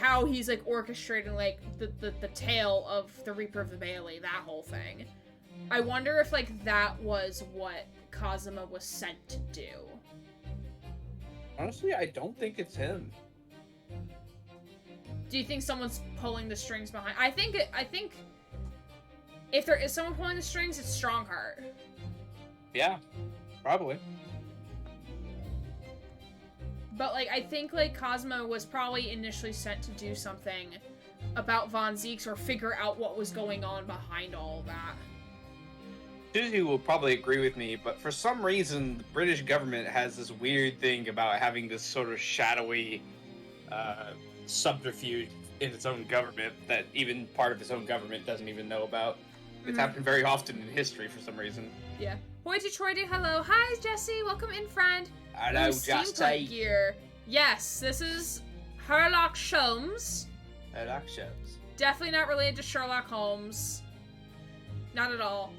how he's, like, orchestrating, like, the tale of the Reaper of the Bailey, that whole thing. I wonder if, like, that was what Kazuma was sent to do. Honestly, I don't think it's him. Do you think someone's pulling the strings behind? I think if there is someone pulling the strings, it's Strongheart. Yeah, probably. But, like, I think, like, Kazuma was probably initially sent to do something about Von Zieks or figure out what was going on behind all of that. Susie will probably agree with me, but for some reason, the British government has this weird thing about having this sort of shadowy subterfuge in its own government that even part of its own government doesn't even know about. It's happened very often in history for some reason. Yeah. Hoity-toity, hello. Hi, Jesse. Welcome in, friend. Hello, Steampunk gear. Yes, this is Sherlock Sholmes. Sherlock Sholmes. Definitely not related to Sherlock Holmes. Not at all.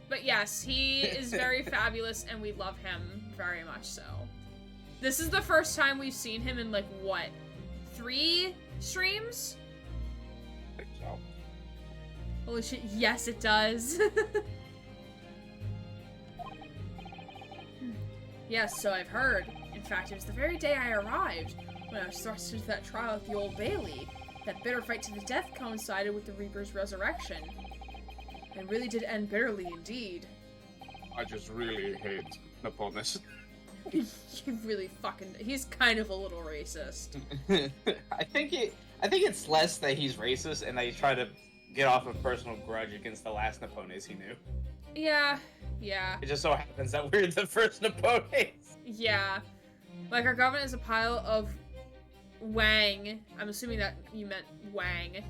But yes, he is very fabulous, and we love him very much so. This is the first time we've seen him in, like, what? 3 streams? I think so. Holy shit, yes it does. Yes, so I've heard. In fact, it was the very day I arrived, when I was thrust into that trial at the Old Bailey. That bitter fight to the death coincided with the Reaper's resurrection. And really did end bitterly indeed. I just really hate Naponis. He really fucking... He's kind of a little racist. I think it's less that he's racist and that he's trying to get off a personal grudge against the last Napones he knew. Yeah. It just so happens that we're the first Napones. Yeah. Like, our government is a pile of Wang. I'm assuming that you meant Wang.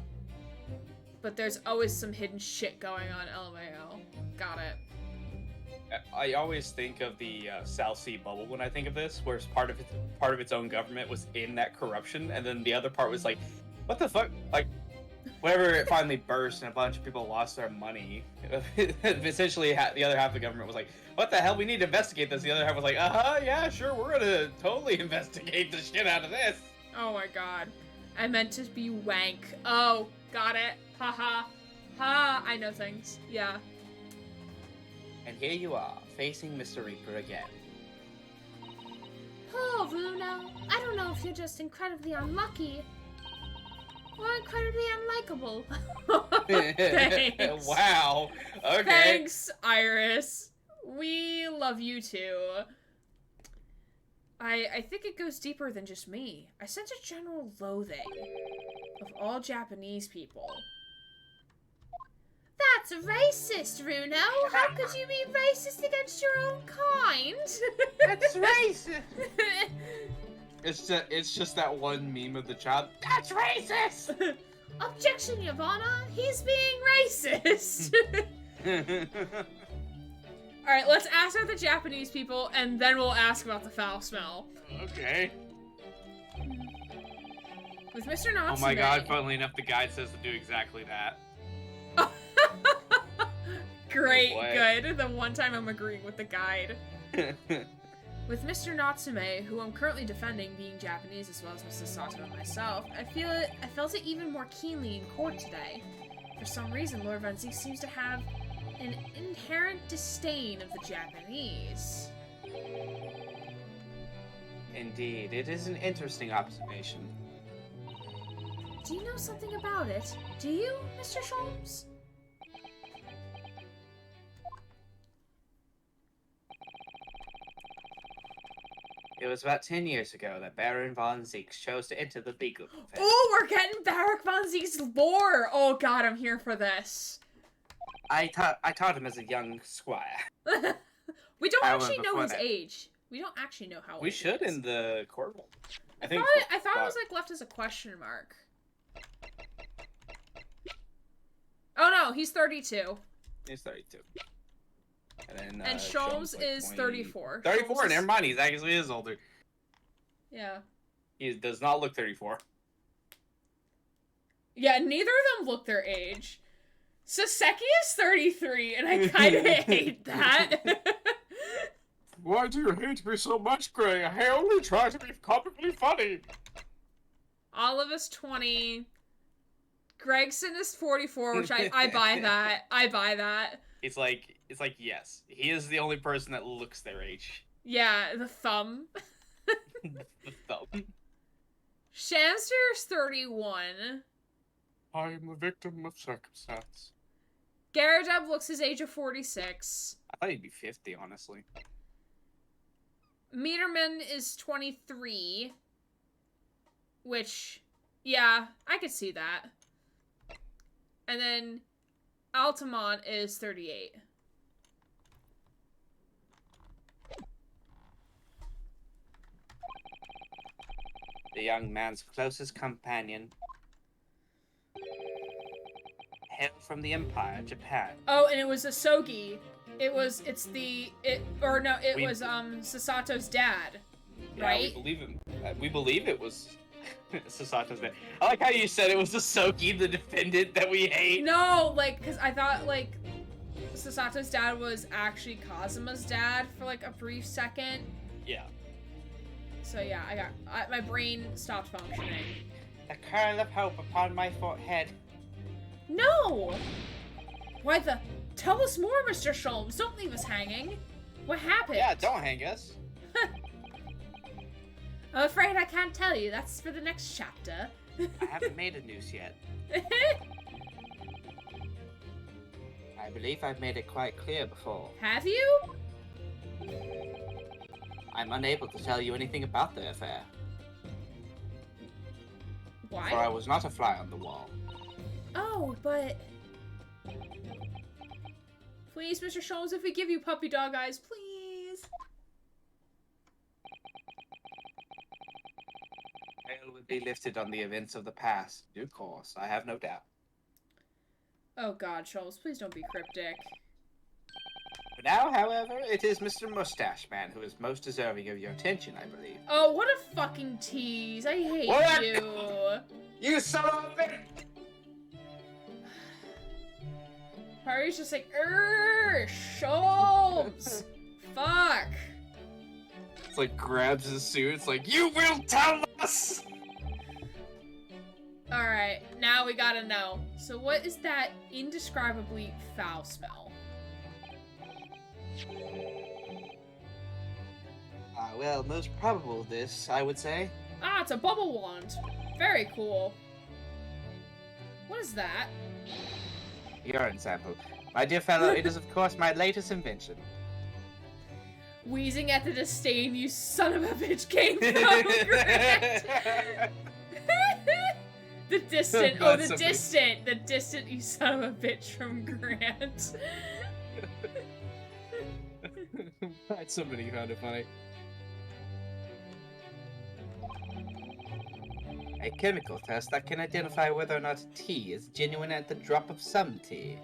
But there's always some hidden shit going on, LMAO. Got it. I always think of the South Sea bubble when I think of this, where part of its own government was in that corruption, and then the other part was like, what the fuck? Like, whenever it finally burst and a bunch of people lost their money, essentially the other half of the government was like, what the hell? We need to investigate this. The other half was like, yeah, sure, we're gonna totally investigate the shit out of this. Oh my god. I meant to be wank. Oh, got it. Haha. Ha, I know things. Yeah. And here you are, facing Mr. Reaper again. Oh, Bruno. I don't know if you're just incredibly unlucky or incredibly unlikable. Thanks. Wow. Okay. Thanks, Iris. We love you too. I think it goes deeper than just me. I sense a general loathing of all Japanese people. That's racist, Bruno. How could you be racist against your own kind? That's racist. It's just that one meme of the child. That's racist. Objection, Your Honor. He's being racist. Alright, let's ask about the Japanese people, and then we'll ask about the foul smell. Okay. With Mr. Natsume... Oh my god, funnily enough, the guide says to do exactly that. Great, Oh, good. The one time I'm agreeing with the guide. With Mr. Natsume, who I'm currently defending being Japanese as well as Mrs. Sato and myself, I felt it even more keenly in court today. For some reason, Lord Von Zieks seems to have an inherent disdain of the Japanese. Indeed, it is an interesting observation. Do you know something about it? Do you, Mr. Sholmes? It was about 10 years ago that Baron Von Zieks chose to enter the legal profession. Oh, we're getting Baron Von Zieks' lore! Oh god, I'm here for this. I taught him as a young squire. We don't However, actually know before his that- age. We don't actually know how old We he should is. in the courtroom. I thought it was like left as a question mark. Oh no, he's 32. He's 32. And then And Sholmes is 34. 34, Sholmes is- never mind, he actually is older. Yeah. He does not look 34. Yeah, neither of them look their age. Saseki is 33, and I kind of hate that. Why do you hate me so much, Gray? I only try to be comically funny. Olive is 20. Gregson is 44, which I buy that. I buy that. It's like, yes. He is the only person that looks their age. Yeah, the thumb. The thumb. Shamster is 31. I am a victim of circumstance. Garadeb looks his age of 46. I thought he'd be 50, honestly. Meterman is 23. Which, yeah, I could see that. And then Altamont is 38. The young man's closest companion. Hail from the Empire, Japan. Oh, and it was Asogi. It was Sasato's dad, Yeah, right? we believe it was Sasato's dad. I like how you said it was Asogi, the defendant that we hate. No, like, because I thought, like, Sasato's dad was actually Kazuma's dad for, like, a brief second. Yeah. So, yeah, my brain stopped functioning. A kernel of hope upon my forehead. No! Why the... Tell us more, Mr. Sholmes. Don't leave us hanging. What happened? Yeah, don't hang us. I'm afraid I can't tell you. That's for the next chapter. I haven't made a noose yet. I believe I've made it quite clear before. Have you? I'm unable to tell you anything about the affair. Why? For I was not a fly on the wall. Oh, but... Please, Mr. Sholmes, if we give you puppy dog eyes, please. Veil would be lifted on the events of the past. Due course, I have no doubt. Oh god, Sholmes, please don't be cryptic. For now, however, it is Mr. Mustache Man who is most deserving of your attention, I believe. Oh, what a fucking tease. I hate What? you. You son of a bitch! Party's just like, Sholmes! Fuck! It's like grabs his suit, it's like, you will tell us! Alright, now we gotta know. So what is that indescribably foul smell? Well, most probable this, I would say. Ah, it's a bubble wand. Very cool. What is that? Urine sample. My dear fellow, it is of course my latest invention. Wheezing at the disdain you son of a bitch came from Grant. The distant, oh, the distant you son of a bitch from Grant. Somebody found it funny. A chemical test that can identify whether or not tea is genuine at the drop of some tea.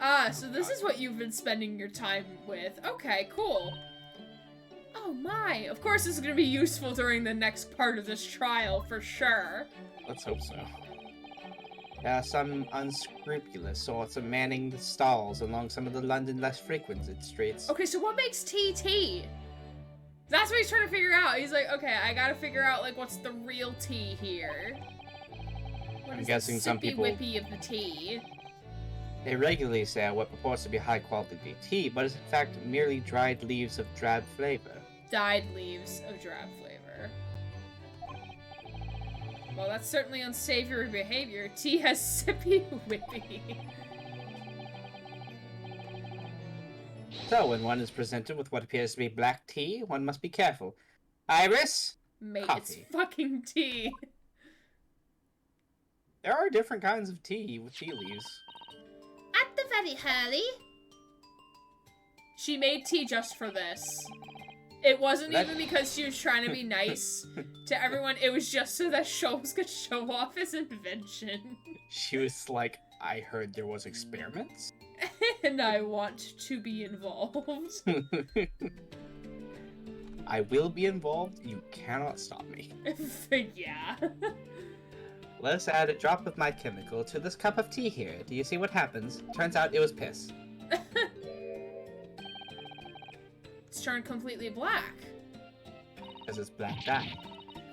Ah, so this is what you've been spending your time with. Okay, cool. Oh my, of course this is gonna be useful during the next part of this trial, for sure. Let's hope so. There are some unscrupulous sorts of manning the stalls along some of the London less frequented streets. Okay, so what makes tea tea? That's what he's trying to figure out. He's like, okay, I gotta figure out, like, what's the real tea here? What I'm is guessing the some sippy people- whippy of the tea? They regularly sell what purports to be high-quality tea, but is in fact merely dried leaves of drab flavor. Dyed leaves of drab flavor. Well, that's certainly unsavory behavior. Tea has sippy whippy. So, when one is presented with what appears to be black tea, one must be careful. Iris? Mate, Coffee. it's fucking tea. There are different kinds of tea with tea leaves. At the very early. She made tea just for this. It wasn't That- even because she was trying to be nice to everyone. It was just so that Sholmes could show off his invention. She was like, I heard there was experiments. And I want to be involved. I will be involved. You cannot stop me. Yeah. Let's add a drop of my chemical to this cup of tea here. Do you see what happens? Turns out it was piss. It's turned completely black. Because it's black dye.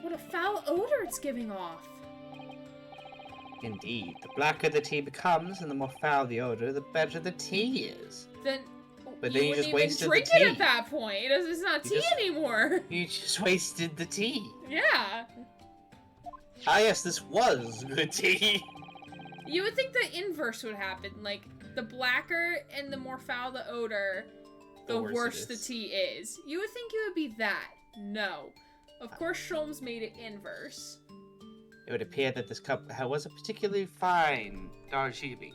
What a foul odor it's giving off. Indeed, the blacker the tea becomes and the more foul the odor, the better the tea is. Then But then you wouldn't just even wasted drink the it tea. at that point. It's not You tea just- anymore. You just wasted the tea. Yeah. Ah yes, this was good tea. You would think the inverse would happen. Like, the blacker and the more foul the odor, the The worse it worse the is. tea is. You would think it would be that. No. Of course, Sholmes made it inverse. It would appear that this cup was a particularly fine Darjeeling.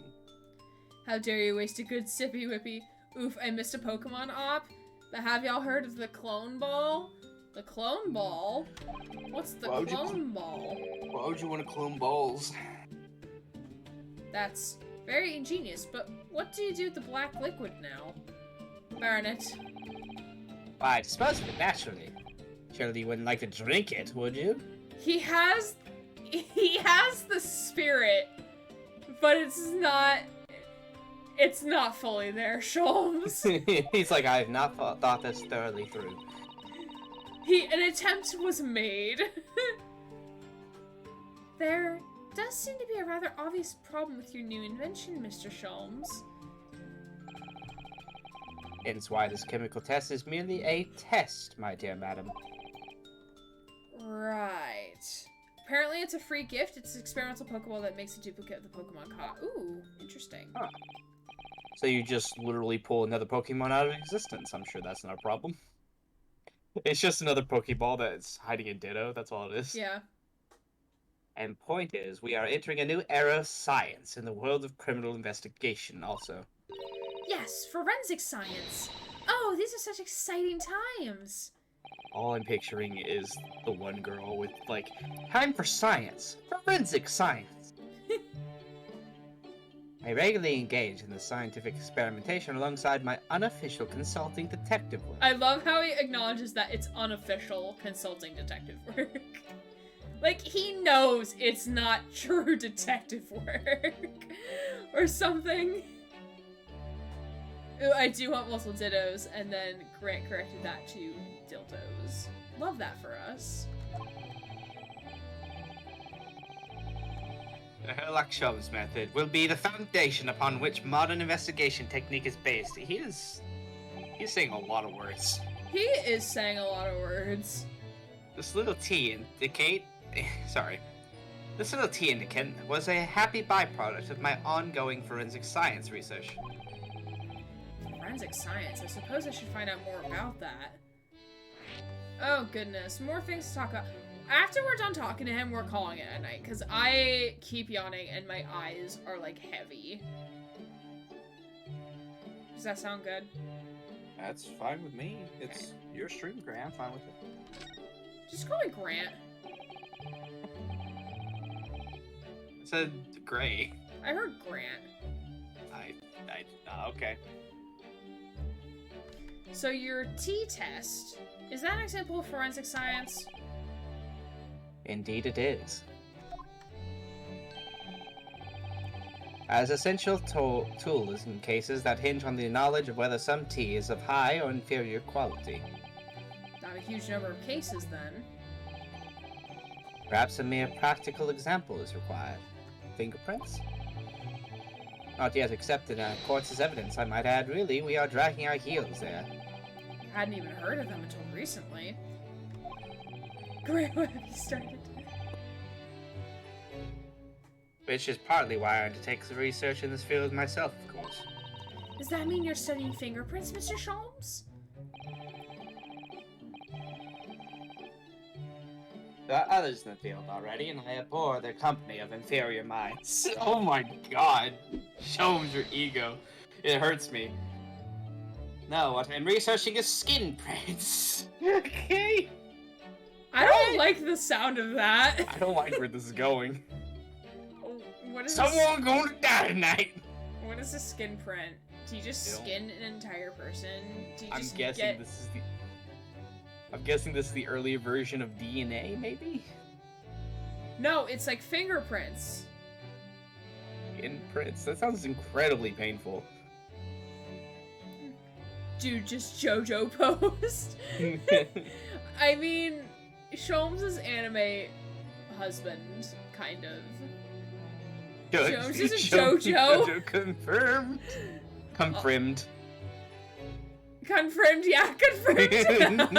How dare you waste a good sippy whippy. Oof, I missed a Pokemon op. But have y'all heard of the clone ball? The clone ball? What's the Why would you clone ball? Why would you want to clone balls? That's very ingenious, but what do you do with the black liquid now? Baronet. Why, dispose of it naturally. Surely you wouldn't like to drink it, would you? He has the spirit, but it's not fully there, Sholmes. He's like, I have not thought this thoroughly through. An attempt was made. There does seem to be a rather obvious problem with your new invention, Mr. Sholmes. Hence why this chemical test is merely a test, my dear madam. Right. Apparently it's a free gift. It's an experimental Pokeball that makes a duplicate of the Pokemon caught. Ooh, interesting. Huh. So you just literally pull another Pokemon out of existence. I'm sure that's not a problem. It's just another Pokeball that's hiding a Ditto, that's all it is. Yeah. And point is, we are entering a new era of science in the world of criminal investigation also. Yes, forensic science. Oh, these are such exciting times. All I'm picturing is the one girl with, like, time for science. Forensic science. I regularly engage in the scientific experimentation alongside my unofficial consulting detective work. I love how he acknowledges that it's unofficial consulting detective work. Like, he knows it's not true detective work. Or something. Ooh, I do want multiple dittos, and then Grant corrected that to dildos. Love that for us. The Herlock Sholmes method will be the foundation upon which modern investigation technique is based. He's saying a lot of words. He is saying a lot of words. This little tea indicate... Sorry. This little tea indicant was a happy byproduct of my ongoing forensic science research. Forensic science. I suppose I should find out more about that. Oh goodness, more things to talk about. After we're done talking to him, we're calling it a night, because I keep yawning and my eyes are, like, heavy. Does that sound good? That's fine with me. It's your stream, Grant. I'm fine with it. Just call me Grant. I said gray. I heard Grant. Okay. So your T-test, is that an example of forensic science? Indeed it is. As essential tools in cases that hinge on the knowledge of whether some tea is of high or inferior quality. Not a huge number of cases, then. Perhaps a mere practical example is required. Fingerprints? Not yet accepted in courts as evidence, I might add. Really, we are dragging our heels there. I hadn't even heard of them until recently. Grant, what have you started? Which is partly why I undertake the research in this field myself, of course. Does that mean you're studying fingerprints, Mr. Sholmes? There are others in the field already, and I abhor their company of inferior minds. Oh my god. Sholmes, your ego. It hurts me. No, what I'm researching is skin prints. Okay. I don't like the sound of that. I don't like where this is going. What is Someone going to die tonight. What is a skin print? Do you just skin an entire person? Do you I'm just guessing this is the earlier version of DNA, maybe? No, it's like fingerprints. Imprints? That sounds incredibly painful. Dude, just JoJo post. I mean, Sholmes' anime husband, kind of. Judge- Sholmes is a Sholmes- JoJo. JoJo confirmed. Confirmed. Confirmed, yeah, confirmed.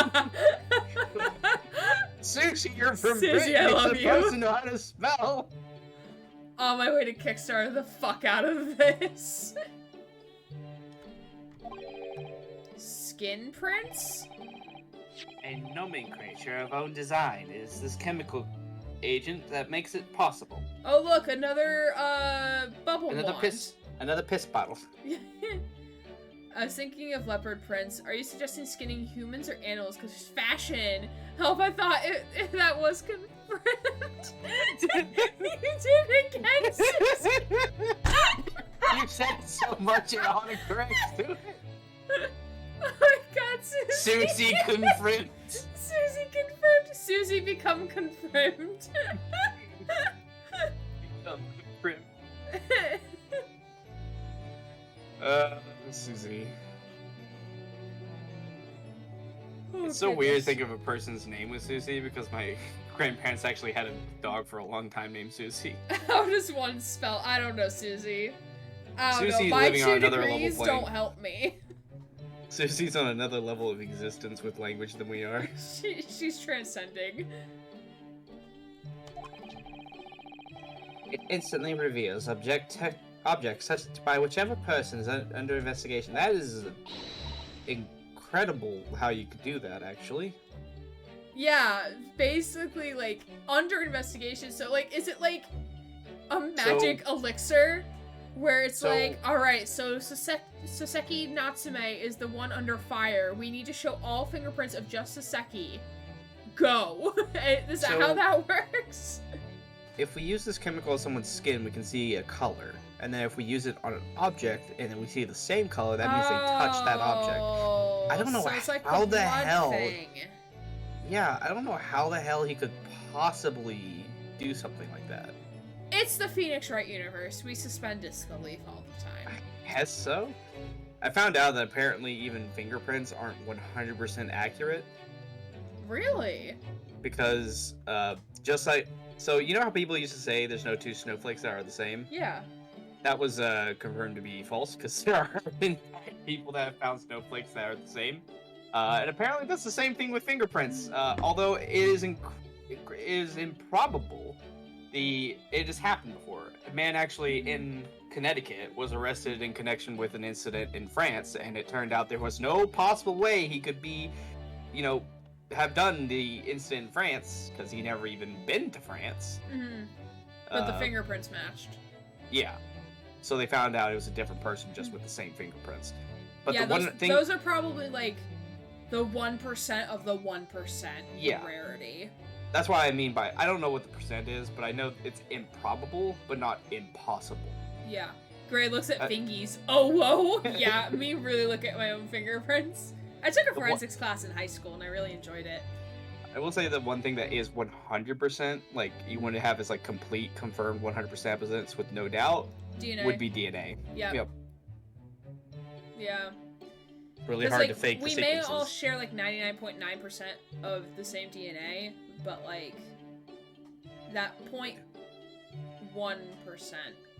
Susie, you're from Susie, Britain. I You're love supposed you. to know how to spell. On my way to Kickstarter the fuck out of this. Skin prints? A nomenclature of own design is this chemical agent that makes it possible. Oh look, another bubble Another wand. piss bottle. I was thinking of leopard prints. Are you suggesting skinning humans or animals? Because fashion. Help, I thought if that was confirmed. You did it again, Susie. You said so much in autocorrect to it. Oh my god, Susie. Susie confirmed. Susie confirmed. Susie become confirmed. Confirmed. Susie. Oh, It's so weird goodness. thinking of a person's name with Susie because my grandparents actually had a dog for a long time named Susie. How does one spell? I don't know, Susie. I don't Susie's know. My living on 2 another level degrees plane. don't help me. Susie's on another level of existence with language than we are. She's transcending. It instantly reveals objects touched by whichever person is under investigation. That is incredible how you could do that, actually. Yeah, basically, like, under investigation. So, like, is it like a magic elixir? Where it's So- like, alright, so Soseki Natsume is the one under fire. We need to show all fingerprints of just Soseki. Go! Is that So- how that works? If we use this chemical on someone's skin, we can see a color. And then if we use it on an object and then we see the same color, that means they touched that object. I don't know so it's like how the blood hell- thing. Yeah, I don't know how the hell he could possibly do something like that. It's the Phoenix Wright universe. We suspend disbelief all the time. Guess so? I found out that apparently even fingerprints aren't 100% accurate Really? because just like so you know how people used to say there's no two snowflakes that are the same? Yeah. That was confirmed to be false because there have been people that have found snowflakes that are the same. And apparently that's the same thing with fingerprints. Although it is improbable, it has happened before. A man actually in Connecticut was arrested in connection with an incident in France, and it turned out there was no possible way he could be, have done the incident in France because he never even been to France. Mm-hmm. But the Uh, fingerprints matched. Yeah. So they found out it was a different person just with the same fingerprints. But yeah, the one those, thing, those are probably like the 1% of the 1% Yeah. rarity. that's why I mean by I don't know what the percent is, but I know it's improbable, but not impossible. Yeah. Gray looks at Uh, fingies. Oh, whoa. Yeah, me really look at my own fingerprints. I took a But what- forensics class in high school and I really enjoyed it. I will say the one thing that is 100%, like you want to have is like complete, confirmed 100% evidence with no doubt, DNA. would be DNA. Yep. Yep. Yeah. Really 'Cause, hard like, to fake the we may sequences. all share like 99.9% of the same DNA, but like that 0.1%,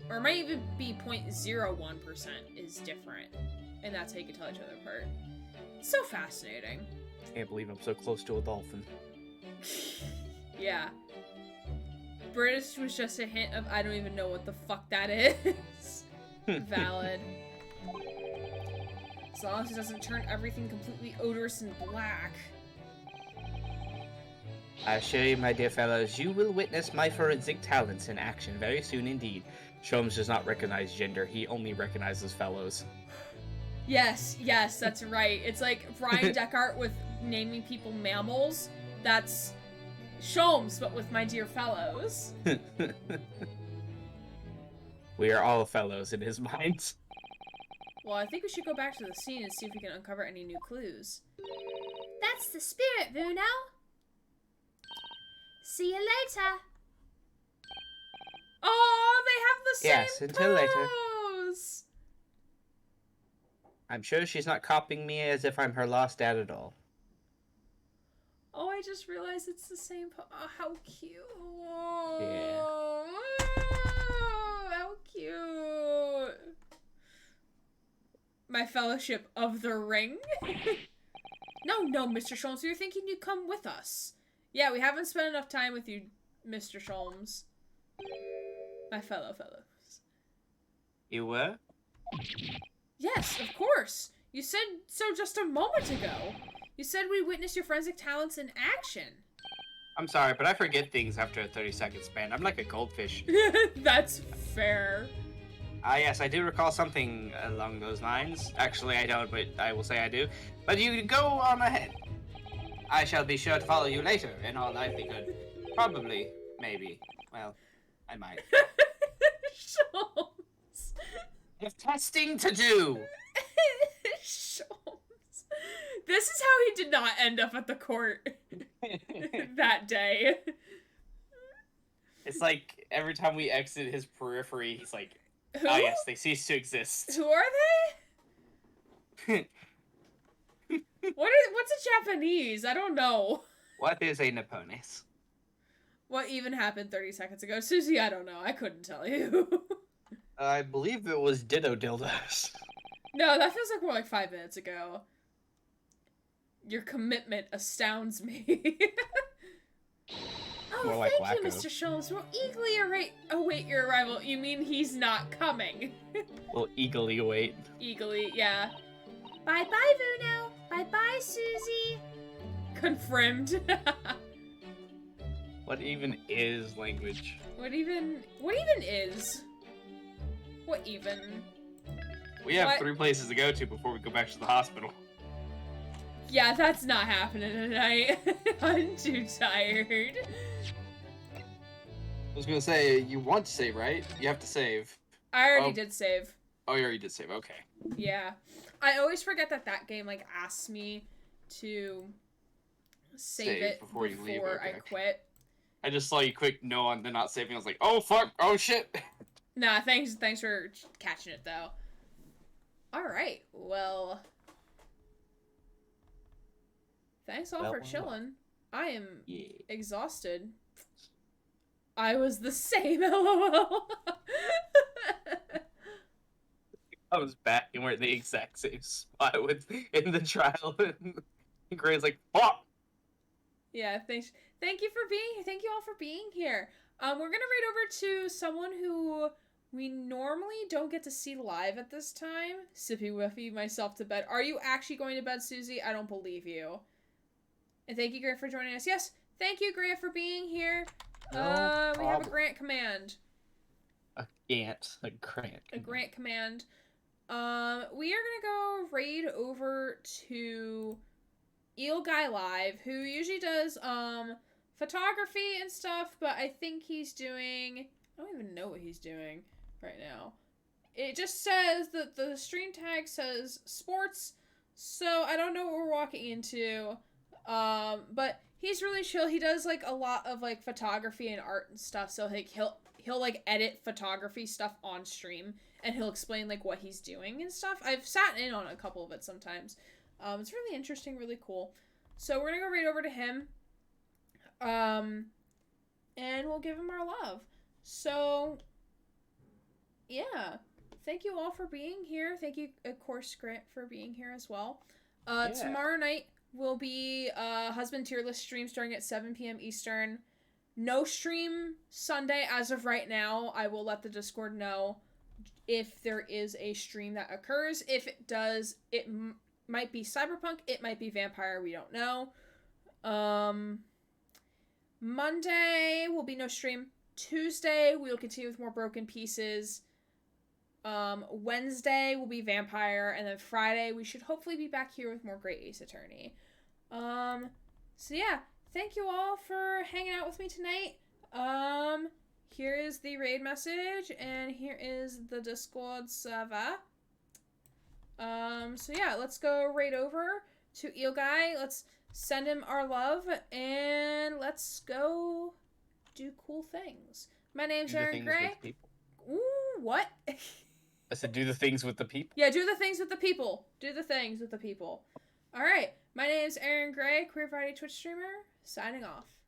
or it might even be 0.01% is different, and that's how you can tell each other apart. It's so fascinating. Can't believe I'm so close to a dolphin. Yeah. British was just a hint of I don't even know what the fuck that is. Valid. As long as it doesn't turn everything completely odorous and black. I assure you, my dear fellows, you will witness my forensic talents in action very soon indeed. Sholmes does not recognize gender, he only recognizes fellows. Yes, that's right. It's like Brian Deckard with naming people mammals. That's Sholmes, but with my dear fellows. We are all fellows in his mind. Well, I think we should go back to the scene and see if we can uncover any new clues. That's the spirit, Vuno. See you later. Oh, they have the same Yes, until later. pose. I'm sure she's not copying me as if I'm her lost dad at all. Oh, I just realized it's the same. Oh, how cute. Yeah. Oh, how cute. My Fellowship of the Ring. No, Mr. Sholmes, we were thinking you'd come with us. Yeah, we haven't spent enough time with you, Mr. Sholmes. My fellows. You were? Yes, of course. You said so just a moment ago. You said we witnessed your forensic talents in action. I'm sorry, but I forget things after a 30-second span. I'm like a goldfish. That's fair. Yes, I do recall something along those lines. Actually, I don't, but I will say I do. But you go on ahead. I shall be sure to follow you later, in all likelihood. Probably. Maybe. Well, I might. Sholmes. I have testing to do! Sholmes. This is how he did not end up at the court that day. It's like every time we exit his periphery, he's like, Who? "Ah, yes, they cease to exist." Who are they? What's a Japanese? I don't know. What is a Nippones? What even happened 30 seconds ago? Susie, I don't know. I couldn't tell you. I believe it was Ditto Dildos. No, that feels like more like 5 minutes ago. Your commitment astounds me. More Oh, like thank you, wacko. Mr. Sholmes. We'll eagerly await your arrival. You mean he's not coming? We'll eagerly await. Eagerly, yeah. Bye-bye, Vuno. Bye-bye, Susie. Confirmed. What even is language? What even is? What even? We have What? 3 places to go to before we go back to the hospital. Yeah, that's not happening tonight. I'm too tired. I was gonna say, you want to save, right? You have to save. I already Oh. did save. Oh, you already did save. Okay. Yeah. I always forget that game, like, asks me to save it before you leave, I okay. quit. I just saw you quick no on the not saving. I was like, oh fuck, oh shit. Nah, thanks for catching it, though. Alright, well... Thanks all Well, for well. chilling. I am Yeah. exhausted. I was the same, lol. I was back and we're in the exact same spot in the trial, and Gray's like, fuck! Yeah, thank you all for being here. We're gonna read over to someone who we normally don't get to see live at this time. Sippy Whiffy, myself to bed. Are you actually going to bed, Susie? I don't believe you. And thank you, Gray, for joining us. Yes, thank you, Gray, for being here. No We have a problem. grant command. A grant. A grant command. We are gonna go raid over to Eel Guy Live, who usually does photography and stuff, but I think he's doing, I don't even know what he's doing right now. It just says that the stream tag says sports, so I don't know what we're walking into. But he's really chill. He does like a lot of like photography and art and stuff, so like he'll like edit photography stuff on stream, and he'll explain like what he's doing and stuff. I've sat in on a couple of it sometimes. It's really interesting, really cool. So we're gonna go right over to him. And we'll give him our love. So yeah. Thank you all for being here. Thank you, of course, Grant, for being here as well. Yeah. Tomorrow night will be Husband Tier List stream starting at 7 p.m. Eastern. No stream Sunday as of right now. I will let the Discord know if there is a stream that occurs. If it does, it might be Cyberpunk. It might be Vampire. We don't know. Monday will be no stream. Tuesday, we will continue with more Broken Pieces. Wednesday will be Vampire. And then Friday, we should hopefully be back here with more Great Ace Attorney. So yeah. Thank you all for hanging out with me tonight. Here is the raid message, and here is the Discord server. So yeah, let's go right over to Eel Guy. Let's send him our love, and let's go do cool things. My name's Do the Aaron things Gray. with the people. Ooh, what? I said, do the things with the people. Yeah, do the things with the people. Do the things with the people. Alright, my name's Aaron Gray, queer variety Twitch streamer. signing off.